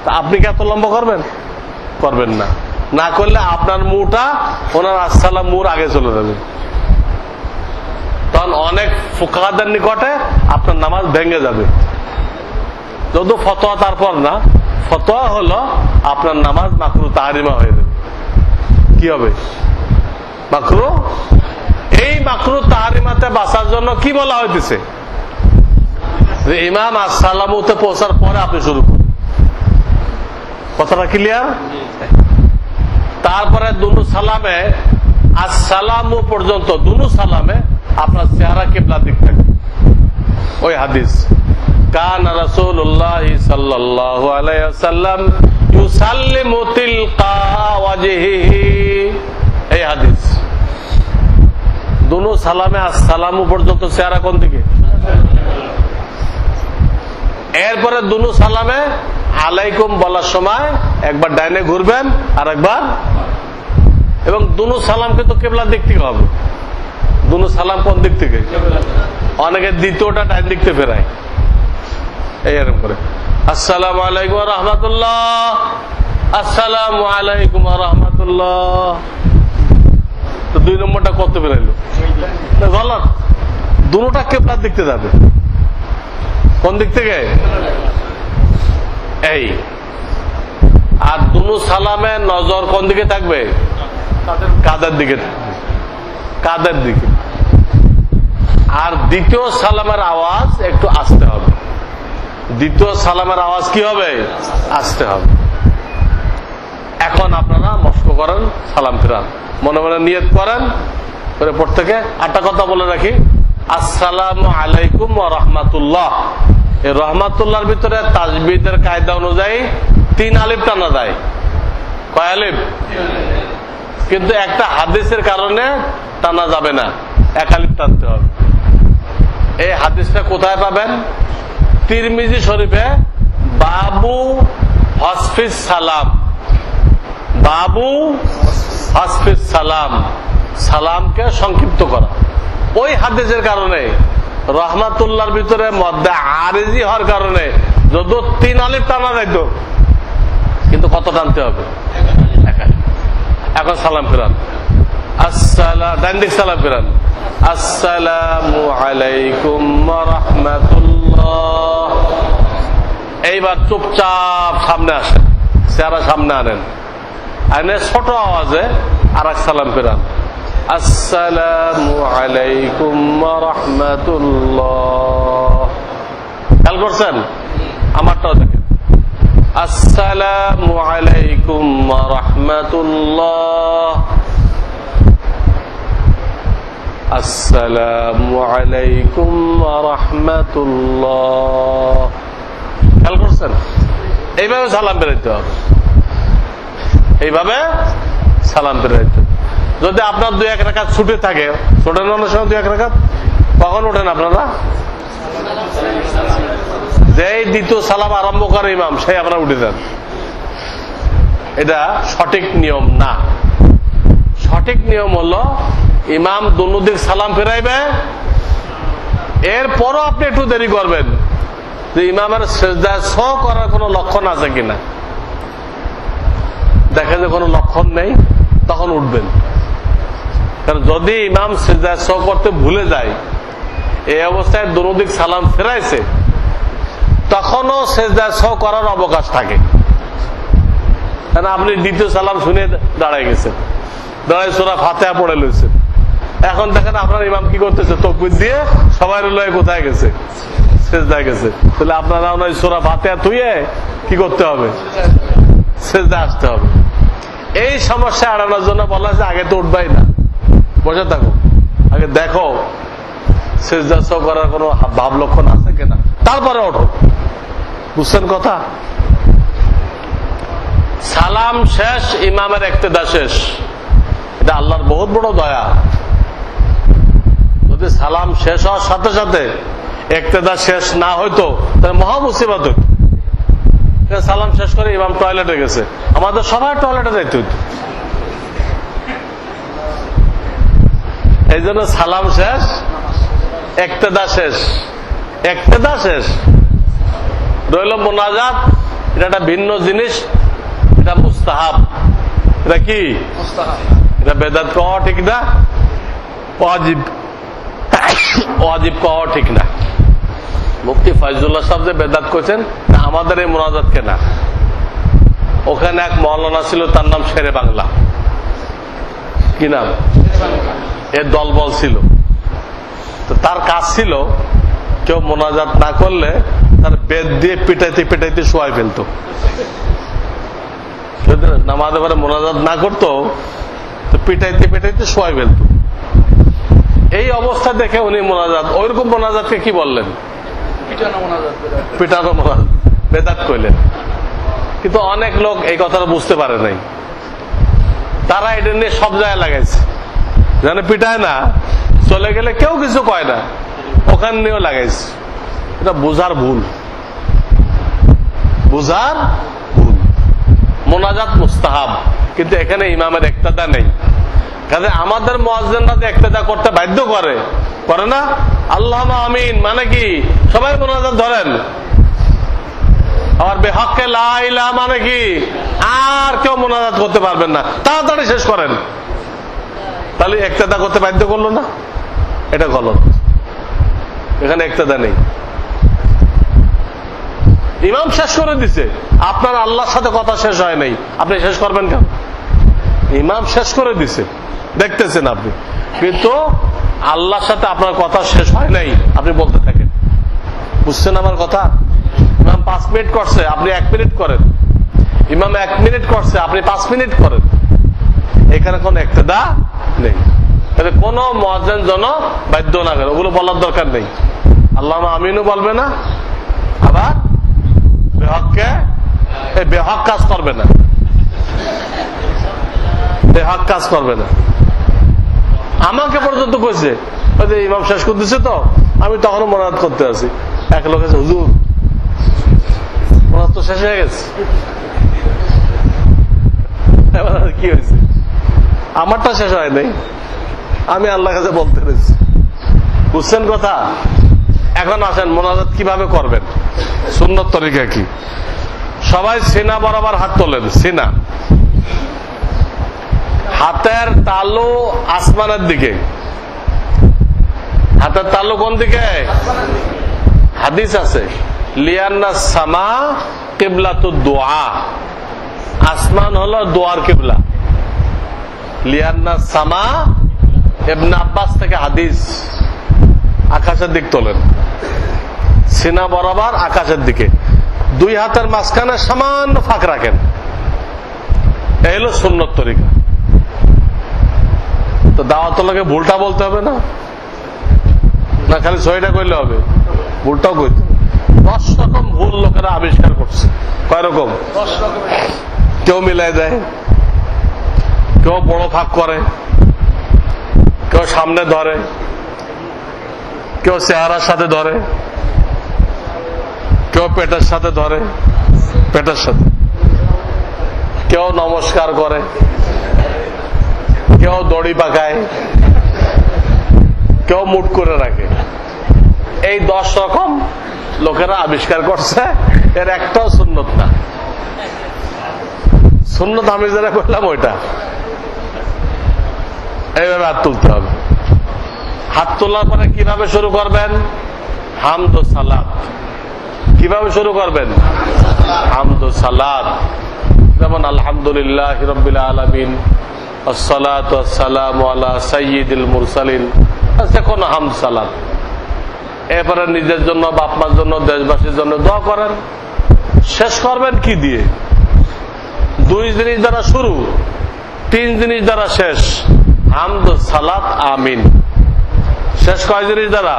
তা আপনি কি এত লম্বা করবেন? করবেন না। না করলে আপনার মুটা ওনার আসসালাম মুর আগে চলে যাবে। তখন অনেক ফুকাহাদের নিকটে আপনার নামাজ ভেঙে যাবে। যদিও ফতোয়া তারপর না, ফতোয়া হলো আপনার নামাজ মাকরু তাহরিমা হয়ে যাবে। কি হবে? মাকরু। এই মাকরু তাহরিমাতে বাঁচার জন্য কি বলা হইতেছে? যে ইমাম আসসালামুতে পৌঁছার পরে আপনি শুরু করুন। কথাটা ক্লিয়ার? তারপরে দুনু সালামে আসসালামু পর্যন্ত দুনু সালামে আপনার চেহারা কিবলা দিক থাকে। ওই হাদিস কান রাসূলুল্লাহ সাল্লাল্লাহু আলাইহি ওয়াসাল্লাম ইউসাল্লিমু তিলকা ওয়াজহিহি। এই হাদিস দুনু সালামে আসসালামু পর্যন্ত চেহারা কোন দিকে? এরপরে দুনু সালামে আলাইকুম বলার সময় একবার ডাইনে ঘুরবেন আর একবার, এবং দুনু সালাম কিন্তু কিবলার দিক থেকে হবে। দুনু সালাম কোন দিক থেকে? অনেকে দ্বিতীয়টা ডাইন দিক থেকে ফেরায়। এইরকম করে আসসালামু আলাইকুম ওয়া রাহমাতুল্লাহ, আসসালামু আলাইকুম ওয়া রাহমাতুল্লাহ। তো 2 নম্বরটা কত ফেরাইলো? গলত। দুটোটা কিবলার দিক থেকে যাবে। কোন দিক থেকে? এই। আর দুনু সালামে নজর কোন দিকে থাকবে? কাদের দিকে থাকবে। কাদের দিকে। আর দ্বিতীয় সালামের আওয়াজ একটু আস্তে হবে। দ্বিতীয় সালামের আওয়াজ কি হবে? আস্তে হবে। এখন আপনারা মস্ক করেন, সালাম ফিরান, মনে মনে নিয়ত করেন। করে প্রত্যেকে একটা কথা বলে রাখি, আসসালামু আলাইকুম ওয়া রাহমাতুল্লাহ। এই রহমাতুল্লাহর ভিতরে তাজবিদের কায়দা অনুযায়ী 3 আলিফ টানা যায়। কয় আলিফ? কিন্তু একটা হাদিসের কারণে টানা যাবে না, 1 আলিফ টানতে হবে। এই হাদিসটা কোথায় পাবেন? তিরমিজি শরীফে বাবু হসফিস সালাম। বাবু হসফিস সালাম, সালামকে সংক্ষিপ্ত করা। ওই হাদিসের কারণে রহমাতুল্লাহর ভিতরে মধ্যে আরজি হওয়ার কারণে যদিও 3 আলিফ টানা যাইত, কিন্তু কত টানতে হবে? 1 আলিফ। এখন সালাম ফিরান। আসসালাম, ডান দিক সালাম ফিরান। আসসালামু আলাইকুম ওয়া রাহমাতুল্লাহ। এইবার চুপচাপ সামনে আসেন, চেহারা সামনে আনেন, আনে ছোট আওয়াজে আর এক সালাম ফিরান। আসসালামু আলাইকুম ওয়া রাহমাতুল্লাহ। খেয়াল করছেন? আমারটাও দেখেন। আসসালামু আলাইকুম ওয়া রাহমাতুল্লাহ। আসসালামু আলাইকুম ওয়া রাহমাতুল্লাহ। খেয়াল করছেন? এইভাবে সালাম বেরোতে হবে। এইভাবে সালাম বেরোতে। যদি আপনার 2-1 রাকাত ছুটে থাকে, ছোটেন অনেক সময় 2-1 রাকাত, কখন ওঠেন আপনারা? যেই দ্বিতীয় সালাম আরম্ভ করে ইমাম, সেই আপনারা উঠে যান। এটা সঠিক নিয়ম না। সঠিক নিয়ম হলো ইমাম দুদিক সালাম ফেরাইবে, এরপরও আপনি একটু দেরি করবেন যে ইমামের সিজদায় সহ করার কোনো লক্ষণ আছে কিনা। দেখেন যে কোনো লক্ষণ নেই, তখন উঠবেন। কারণ যদি ইমাম সিজদায় সহ করতে ভুলে যায়, এই অবস্থায় দুদিক সালাম ফেরাইছে, তখনও সিজদায় সহ করার অবকাশ থাকে। কারণ আপনি দ্বিতীয় সালাম শুনে দাঁড়ায় গেছেন, দাঁড়ায় সূরা ফাতিহা পড়ে লইছেন, এখন দেখেন আপনার ইমাম কি করতেছে, তাকবীর দিয়ে সবাই লয়ে কোথায় গেছে, সিজদায় গেছে। তাহলে আপনারা ওই সূরা ফাতিহা থুয়ে কি করতে হবে, সিজদায় আসতে হবে। এই সমস্যা এড়ানোর জন্য বলা হয়েছে আগে তো উঠবাই না, বসে থাকো, আগে দেখো সিজদা সহ করার কোনো ভাব লক্ষণ আছে কিনা, তারপরে ওঠো। বুঝছেন কথা? সালাম শেষ, ইমামের ইক্তেদা শেষ, এটা আল্লাহর বহুত বড় দয়া। যদি সালাম শেষ হওয়ার সাথে সাথে ইক্তেদা শেষ না হইতো তাহলে মহা মুসিবত হইত। সালাম শেষ করে ইমাম টয়লেটে গেছে, আমাদের সবাই টয়লেটে যাইতে হইত। এই জন্য সালাম শেষ, ইক্তেদা শেষ। ইক্তেদা শেষ রইল মোনাজাত, এটা একটা ভিন্ন জিনিস, এটা মুস্তাহাব। এটা কি? এটা বেদাত কওয়া ঠিক না, ওয়াজিব ওয়াজিব কওয়া ঠিক না। মুফতি ফয়জুল্লাহ সাহেব যে বেদাত করেছেন, আমাদের এই মোনাজাত কেনা। ওখানে এক মৌলানা ছিল, তার নাম শেরে বাংলা। কি নাম? এর দলবল ছিল। তো তার কাজ ছিল কেউ মোনাজাত না করলে তার বেদ দিয়ে পিটাইতে পিটাইতে শোয়াই ফেলতো। নামাজে পরে মোনাজাত না করতো তো পিটাইতে পিটাইতে শোয়াই ফেলতো। এই অবস্থা দেখে উনি মোনাজাত, ওইরকম মোনাজাতকে কি বললেন? পিটানো মোনাজাত, বেদাত কইলেন। কিন্তু অনেক লোক এই কথাটা বুঝতে পারে নাই, তারা এটা নিয়ে সব জায়গায় লাগাইছে। জানে পিটায় না, চলে গেলে কেউ কিছু কয় না, ওখান নিয়েও লাগাইছে। এটা বুঝার ভুল, বুঝার ভুল। মোনাজাত মুস্তাহাব, কিন্তু এখানে ইমামের ইক্তেদা নেই। কাজে আমাদের মুয়াজ্জিনরা যে ইক্তেদা করতে বাধ্য করে, করে না? আল্লাহুম্মা আমিন মানে কি? সবাই মোনাজাত ধরেন। আর বেহক্কে লা ইলাহা মানে কি? আর কেউ মোনাজাত করতে পারবেন না, তাড়াতাড়ি শেষ করেন। তাহলে ইক্তেদা করতে বাধ্য করলো না? এটা গলত, এখানে ইক্তেদা নেই। ইমাম শেষ করে দিছে, আপনার আল্লাহর সাথে কথা শেষ হয় নাই, আপনি শেষ করবেন কেন? ইমাম শেষ করে দিছে, দেখতেছেন আপনি, কিন্তু আল্লাহর সাথে আপনার কথা শেষ হয় নাই, আপনি বলতে থাকেন। বুঝছেন আমার কথা? ইমাম 5 মিনিট করছে, আপনি 1 মিনিট করেন। ইমাম 1 মিনিট করছে, আপনি 5 মিনিট করেন। এখানে কোন ইক্তেদা নেই। তাহলে কোন মুয়াজ্জিন যেন বাধ্য না করে, ওগুলো বলার দরকার নেই। আল্লাহুম্মা আমিনও বলবে না, আবার বেহককে বেহক কাজ করবে না, বেহক কাজ করবে না। আমাকে পর্যন্ত কইছে, ইমাম শেষ করে দিচ্ছে তো আমি তখনও মোনাজাত করতে আছি। এক লোক আছে, হুজুর মোনাজাত তো শেষ হয়ে গেছে। এবার কি হয়েছে? আমারটা শেষ হয় নাই, আমি আল্লাহর কাছে বলতে পেরেছি। বুঝছেন কথা? এখন আসেন মোনাজাত কিভাবে করবেন, সুন্নত তরিকা কি। সবাই সিনা বরাবর হাত তোলেন, সিনা, হাতের তালু আসমানের দিকে। হাতের তালু কোন দিকে? হাদিস আছে, লিয়ান্না সামা কিবলাতুদ দুআ, আসমান হলো দোয়ার কিবলা। লিয়ান্না সামা, ইবনে আব্বাস থেকে হাদিস। আকাশের দিক তোলেন, সিনা বরাবর আকাশের দিকে, 2 হাতের মাঝখানে সামান্য ফাঁক রাখেন। এই হলো সুন্নত তরিকা। তো দাওয়াতকে ভুলটা বলতে হবে না, না খালি সহিটা কইলে হবে? ভুলটাও কইতে হবে। 10 রকম ভুল লোকেরা আবিষ্কার করছে। কয় রকম? 10 রকম। কেউ মিলাই দেয়, কেউ বড় ফাঁক করে, কেউ সামনে ধরে, কেউ চেহারার সাথে ধরে, কেউ পেটের সাথে ধরে, পেটের সাথে, কেউ নমস্কার করে, কেউ দড়ি পাকায়, কেউ মুট করে রাখে। এই 10 রকম লোকেরা আবিষ্কার করছে, এর একটাও সুন্নত না। সুন্নত আমি যারা বললাম ওইটা। এইভাবে হাত তুলতে হবে। হাত তোলার পরে কিভাবে শুরু করবেন? হামদ ও সালাত। কিভাবে শুরু করবেন? হামদ ও সালাত। যেমন আলহামদুলিল্লাহ রাব্বিল আলামিন, আসসালাতু ওয়াসসালামু আলা সাইয়্যিদিল মুরসালিন, যে কোনো হামদ সালাত। এরপরে নিজের জন্য, বাপ মার জন্য, দেশবাসীর জন্য দোয়া করেন। শেষ করবেন কি দিয়ে? 2 জিনিস দ্বারা শুরু, 3 জিনিস দ্বারা শেষ। হামদ সালাত আমিন। শেষ কয় জিনিস দ্বারা?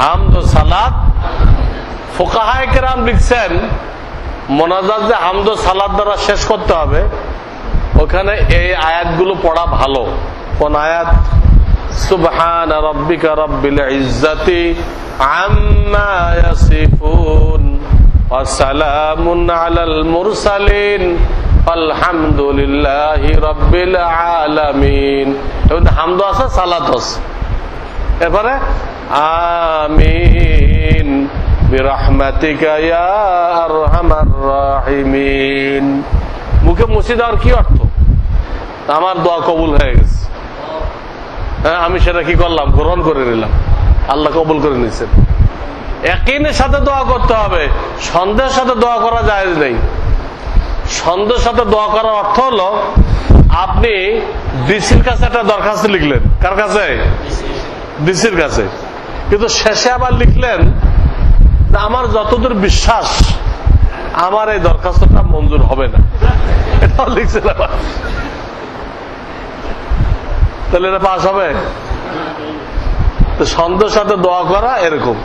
হামদ সালাত। ফুকাহায়ে কেরাম লিখছেন মোনাজাত যে হামদ সালাত দ্বারা শেষ করতে হবে, ওখানে এই আয়াতগুলো পড়া ভালো। কোন আয়াত? সুবহান রাব্বিকা রাব্বিল ইজ্জাতি আম্মা ইয়াসিফুন ওয়া সালামুন আলাল মুরসালিন আলহামদুলিল্লাহি রাব্বিল আলামিন। এর হামদ আছে, সালাত আছে। এরপরে আমিন বিরহমাতিকা ইয়া আরহামার রাহিমিন। মুখে মুছে দেওয়ার কি অর্থ? আমার দোয়া কবুল হয়ে গেছে। হ্যাঁ, আমি সেটা কি করলাম? গ্রহণ করে নিলাম, আল্লাহ কবুল করে নিয়েছেন। ইয়াকিনের সাথে দোয়া করতে হবে, সন্দেহের সাথে দোয়া করা জায়েজ নেই। সন্দেহের সাথে দোয়া করার অর্থ হলো আপনি ডিসির কাছে একটা দরখাস্ত লিখলেন। কার কাছে? ডিসির কাছে। কিন্তু শেষে আবার লিখলেন যে আমার যতদূর বিশ্বাস আমার এই দরখাস্তটা মঞ্জুর হবে না, এটাও লিখছেন আবার। তাহলে এটা পাস হবে? তো সন্দেহের সাথে দোয়া করা এরকম।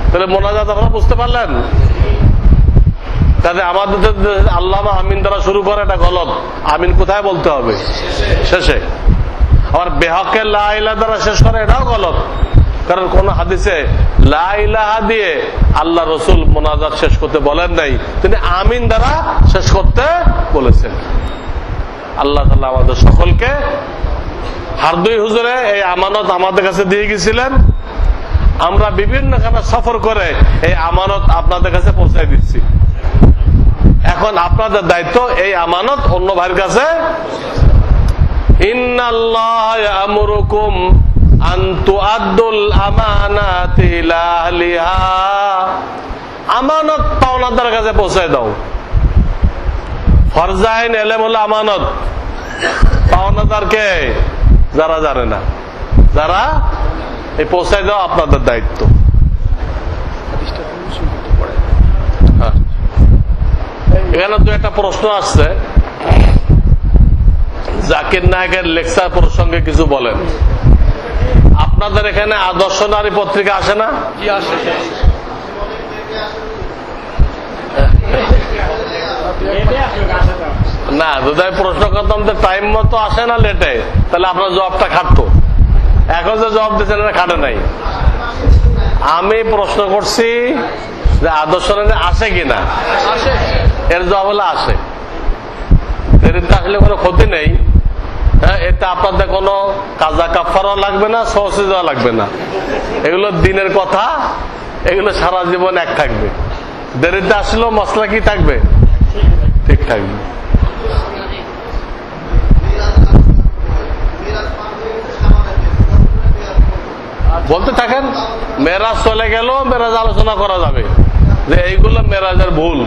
তাহলে মোনাজাত আপনারা বুঝতে পারলেন? তাহলে আমাদের আল্লাহ আমিন দ্বারা শুরু করে, এটা গলত। আমিন কোথায় বলতে হবে? শেষে। আবার বেহকে লা ইলাহা দ্বারা শেষ করে, এটাও গলত। কারণ কোন হাদিসে লা ইলাহা দিয়ে আল্লাহ রসুল মোনাজাত শেষ করতে বলেন নাই, তিনি আমিন দ্বারা শেষ করতে বলেছেন। আল্লাহ তাআলা আমাদের সকলকে, হারদুই হুজুরে এই আমানত আমাদের কাছে দিয়ে গেছিলেন, আমরা বিভিন্ন খানা সফর করে এই আমানত আপনাদের কাছে পৌঁছায় দিচ্ছি। এখন আপনাদের দায়িত্ব এই আমানত অন্য ভাইয়ের কাছে। ইন্নাল্লাহ ইয়ামুরুকুম আন তুআদ্দুল আমানাতি ইলা আহলিহা। আমানত পাওনাদার কাছে পৌঁছায় দাও। ফরজাইন ইলম হলো আমানত। পাওনাদারকে যারা জানে না, যারা এই পৌঁছায় দাও আপনাদের দায়িত্ব। এখানে তো একটা প্রশ্ন আসছে, জাকির নায়েকের লেকচার প্রসঙ্গে কিছু বলেন। আপনাদের এখানে আদর্শ নারী পত্রিকা আসে না? না, যদি আমি প্রশ্ন করতাম যে টাইম মতো আসে না লেটে, তাহলে আপনার জবাবটা খাটতো। এখন যে জবাব দিচ্ছেন এটা খাটে নাই। আমি প্রশ্ন করছি যে আদর্শ নারী আসে কিনা, এর জবাব হলে আসে। দেরিতে আসলে কোনো ক্ষতি নেই। হ্যাঁ, এতে আপনাদের কোনো কাজা কাফারও লাগবে না, সহজে যাওয়া লাগবে না। এগুলো দিনের কথা, এগুলো সারা জীবন এক থাকবে। দেরিতে আসলেও মশলা কি থাকবে? ঠিক থাকবে। বলতে থাকেন, মেরাজ চলে গেল, মেরাজ আলোচনা করা যাবে যে এইগুলো মেরাজের ভুল।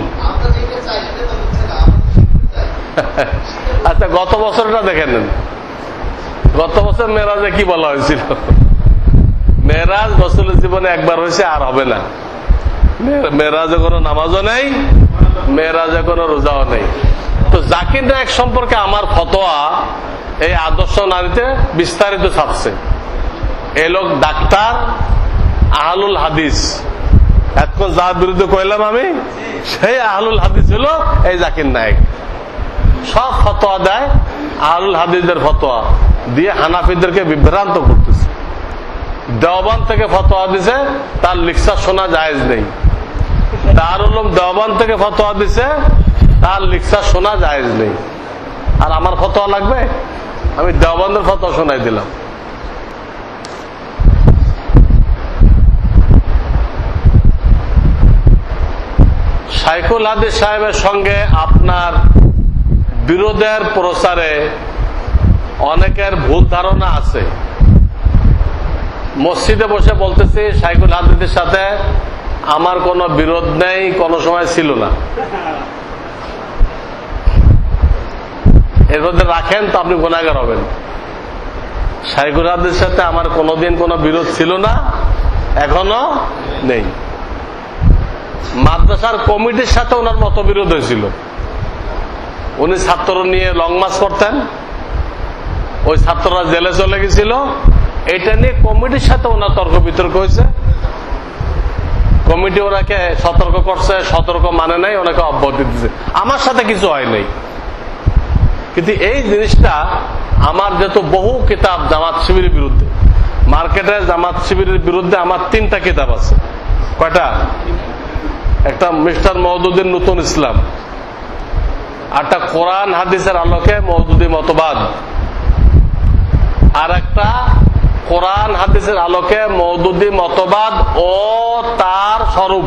আচ্ছা, গত বছরটা দেখে নেন। গত বছর মেরাজে কি বলা হয়েছিল? মেরাজ রাসূলের জীবনে একবার হয়েছে, আর হবে না। মেরাজে কোনো নামাজও নেই, মেরাজে কোনো রোজাও নেই। তো জাকির নায়েক সম্পর্কে আমার ফতোয়া এই আদর্শ নারীতে বিস্তারিত ছাপছে। এই লোক ডাক্তার, আহলুল হাদিস। এখন যার বিরুদ্ধে কইলাম আমি, সেই আহলুল হাদিস হলো এই জাকির নায়েক। সব ফতোয়া দেয় আহলুল হাদিসদের ফতোয়া দিয়ে হানাফিদেরকে বিভ্রান্ত করতেছে। দেওবন্দ থেকে ফতোয়া দিছে, তার লেকচার শোনা জায়েজ নেই। দারুল উলুম দেওবন্দ থেকে ফতোয়া দিছে, তার লেকচার শোনা জায়েজ নেই। আর আমার ফতোয়া লাগবে? আমি দেওবন্দের ফতোয়া শোনাই দিলাম। শাইখুল হাদিস সাহেবের সঙ্গে আপনার বিরোধের প্রচারে অনেকের ভুল ধারণা আছে। মসজিদে বসে বলতেছি শাইখুল হাদিসের সাথে আমার কোনো বিরোধ নেই, কোনো সময় ছিল না। এর মধ্যে রাখেন তো আপনি গুনাহগার হবেন। শাইখুল হাদিসের সাথে আমার কোনোদিন কোনো বিরোধ ছিল না, এখনো নেই। মাদ্রাসার কমিটির সাথে ওনার মতবিরোধ হয়েছিল। উনি ছাত্র নিয়ে লং মার্চ করতেন, ওই ছাত্ররা জেলে চলে গেছিল, এটা নিয়ে কমিটির সাথে ওনার তর্ক বিতর্ক হয়েছে। কমিটি ওনাকে সতর্ক করছে, সতর্ক মানে নাই, ওনাকে অব্যাহতি দিচ্ছে। আমার সাথে কিছু হয় নাই। কিন্তু এই জিনিসটা আমার যেহেতু বহু কিতাব জামাত শিবিরের বিরুদ্ধে, মার্কেটে জামাত শিবিরের বিরুদ্ধে আমার 3টা কিতাব আছে। কয়টা? একটা মিস্টার মওদুদীর নতুন ইসলাম, একটা কোরআন হাদিসের আলোকে মওদুদী মতবাদ, আর একটা কোরআন হাদিসের আলোকে মওদুদী মতবাদ ও তার স্বরূপ।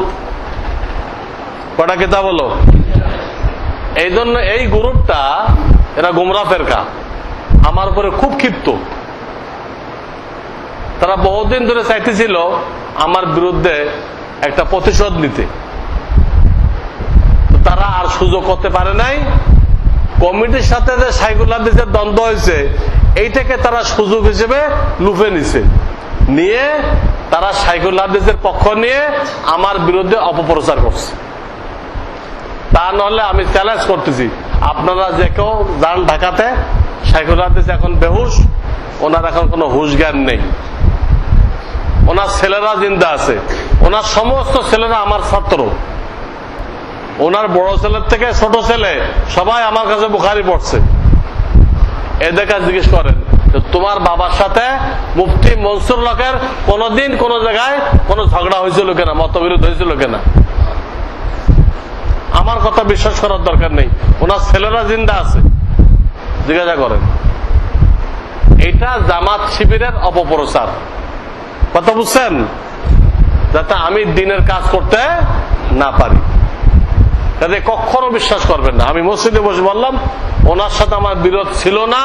কয়টা কিতাব হলো? এই জন্য এই গ্রুপটা, এরা গুমরা ফেরকা, আমার উপরে খুব ক্ষিপ্ত। তারা বহুদিন ধরে চাইতেছিল আমার বিরুদ্ধে একটা প্রতিশোধ নিতে, তারা আর সুযোগ করতে পারে নাই। কমিটির সাথে যে শাইখুল হাদিসের দ্বন্দ্ব হয়েছে, এইটাকে তারা সুযোগ হিসেবে লুফে নিছে, নিয়ে তারা শাইখুল হাদিসের পক্ষ নিয়ে আমার বিরুদ্ধে অপপ্রচার করছে। তা নাহলে আমি চ্যালেঞ্জ করতেছি, আপনারা যে কেউ যান ঢাকাতে, শাইখুল হাদিস এখন বেহুশ, ওনার এখন কোনো হুশ জ্ঞান নেই। ওনার ছেলেরা জিন্দা আছে, ওনার সমস্ত ছেলেরা আমার ছাত্র। ওনার বড় ছেলের থেকে ছোট ছেলে সবাই আমার কাছে বুখারী পড়ছে। এদের কাছে জিজ্ঞেস করেন, তোমার বাবার সাথে মুফতি মনসুর হকের কোনদিন কোন জায়গায় কোন ঝগড়া হয়েছিল কিনা, মতবিরোধ হয়েছিল কিনা? আমার কথা বিশ্বাস করার দরকার নেই, ওনার ছেলেরা জিন্দা আছে, জিজ্ঞাসা করেন। এটা জামাত শিবিরের অপপ্রচার। কথা বুঝছেন? যাতে আমি দিনের কাজ করতে না পারি, যাতে কখনো বিশ্বাস করবেন না। আমি মসজিদে বসে বললাম, ওনার সাথে আমার বিরোধ ছিল না,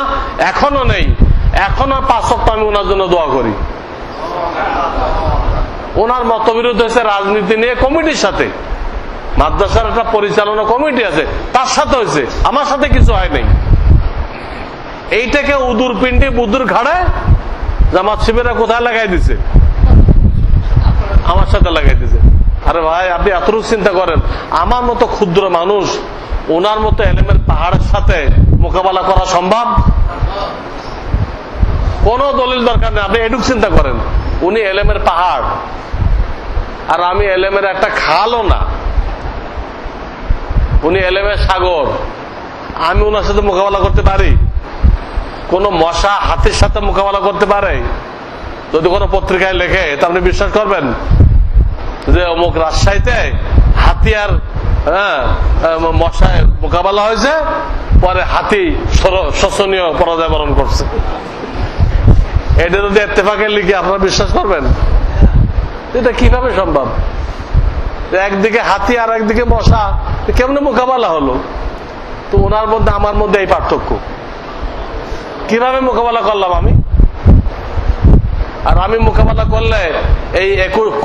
এখনো নেই, এখনো 5 ওয়াক্ত আমি ওনার জন্য দোয়া করি। ওনার মতবিরোধ হয়েছে রাজনীতি নিয়ে কমিটির সাথে, মাদ্রাসার একটা পরিচালনা কমিটি আছে, তার সাথে হয়েছে, আমার সাথে কিছু হয় নাই। এইটাকে উদুর পিন্ডি বুদুর ঘাড়ে জামাত শিবিরা কোথায় লাগাই দিছে? আমার সাথে লাগাই দিছে। আরে ভাই, আপনি এতটুকু চিন্তা করেন, আমার মতো ক্ষুদ্র মানুষ ওনার মতো এলেমের পাহাড়ের সাথে মোকাবেলা করা সম্ভব? কোন দলিল দরকার নেই, আপনি এটুকু চিন্তা করেন। উনি এলেমের পাহাড়, আর আমি এলেমের একটা খালও না। উনি এলেমের সাগর, আমি ওনার সাথে মোকাবেলা করতে পারি? কোন মশা হাতির সাথে মোকাবেলা করতে পারে? যদি কোনো পত্রিকায় লেখে, তা আপনি বিশ্বাস করবেন যে অমুক রাজশাহীতে হাতি আর মশায় মোকাবেলা হয়েছে, পরে হাতি শোচনীয় পরাজয় বরণ করছে? এটা যদি ইত্তেফাকে লিখে, আপনারা বিশ্বাস করবেন? এটা কিভাবে সম্ভব? একদিকে হাতি আর একদিকে মশা, কেমনে মোকাবেলা হলো? তো ওনার মধ্যে আমার মধ্যে এই পার্থক্য। কিভাবে মোকাবেলা করলাম আমি? আর আমি মোকাবেলা করলে এই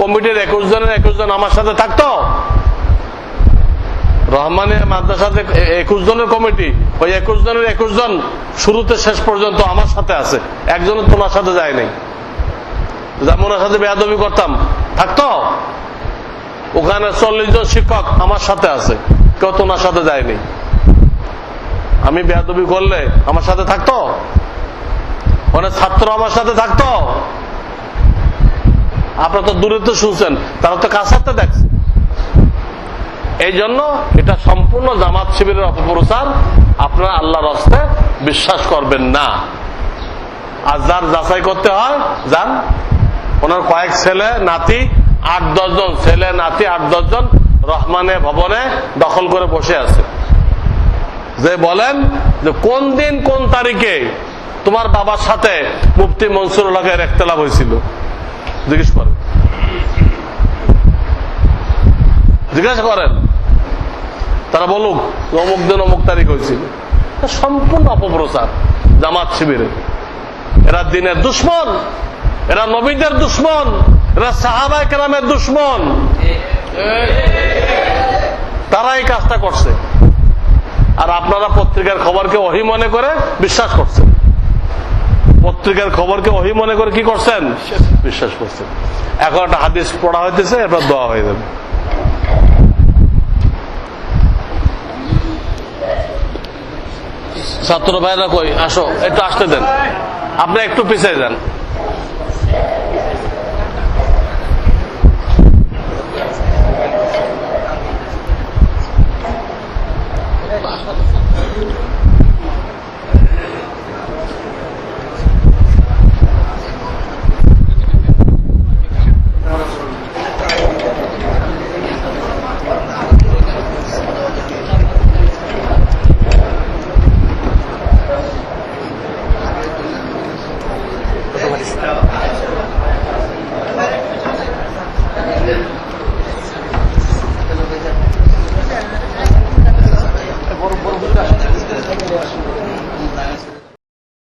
কমিটির 21 জনের 21 জন আমার সাথে থাকতো। রহমানিয়া মাদ্রাসাতে 21 জনের কমিটি, ওই 21 জনের 21 জন শুরুতে শেষ পর্যন্ত আমার সাথে আছে, একজনের তোমার সাথে যায় নাই। যেমন ওনার সাথে বেয়াদবি করতাম, থাকতো। ওখানে 40 জন শিক্ষক আমার সাথে আছে, কেউ তোমার সাথে যায়নি। আমি বেয়াদবি করলে আমার সাথে থাকতো, অনেক ছাত্র আমার সাথে থাকতো। আপনারা তো দূরে তো শুনছেন, তারা তো কাছাতে দেখছে। এই জন্য এটা সম্পূর্ণ জামাত শিবিরের অপপ্রচার। আপনারা আল্লাহর রাস্তায় বিশ্বাস করবেন না। আর যার যাচাই করতে হয় যান, ওনার কয়েক ছেলে নাতি, 8-10 জন ছেলে নাতি, 8-10 জন রহমানে ভবনে দখল করে বসে আছে। যে বলেন যে কোন দিন কোন তারিখে তোমার বাবার সাথে মুফতি মনসুরুল হকের ইখতিলাফ হয়েছিল, জিজ্ঞেস করেন, জিজ্ঞাসা করেন, তারা বলুক অমুক দিন অমুক তারিখ হয়েছিল। সম্পূর্ণ অপপ্রচার জামাত শিবিরে। এরা দিনের দুশ্মন, এরা নবীদের দুশ্মন, এরা সাহাবায়ে কেরামের দুশ্মন। তারা এই কাজটা করছে, আর আপনারা পত্রিকার খবরকে ওহী মনে করে বিশ্বাস করছেন। পত্রিকার খবরকে ওহী মনে করে কি করছেন? বিশ্বাস করছেন। এখন একটা হাদিস পড়া হইতেছে, এরপর দোয়া হয়ে যাবে। ছাত্র ভাইরা কই আসো, একটু আসতে দেন, আপনি একটু পিছিয়ে যান।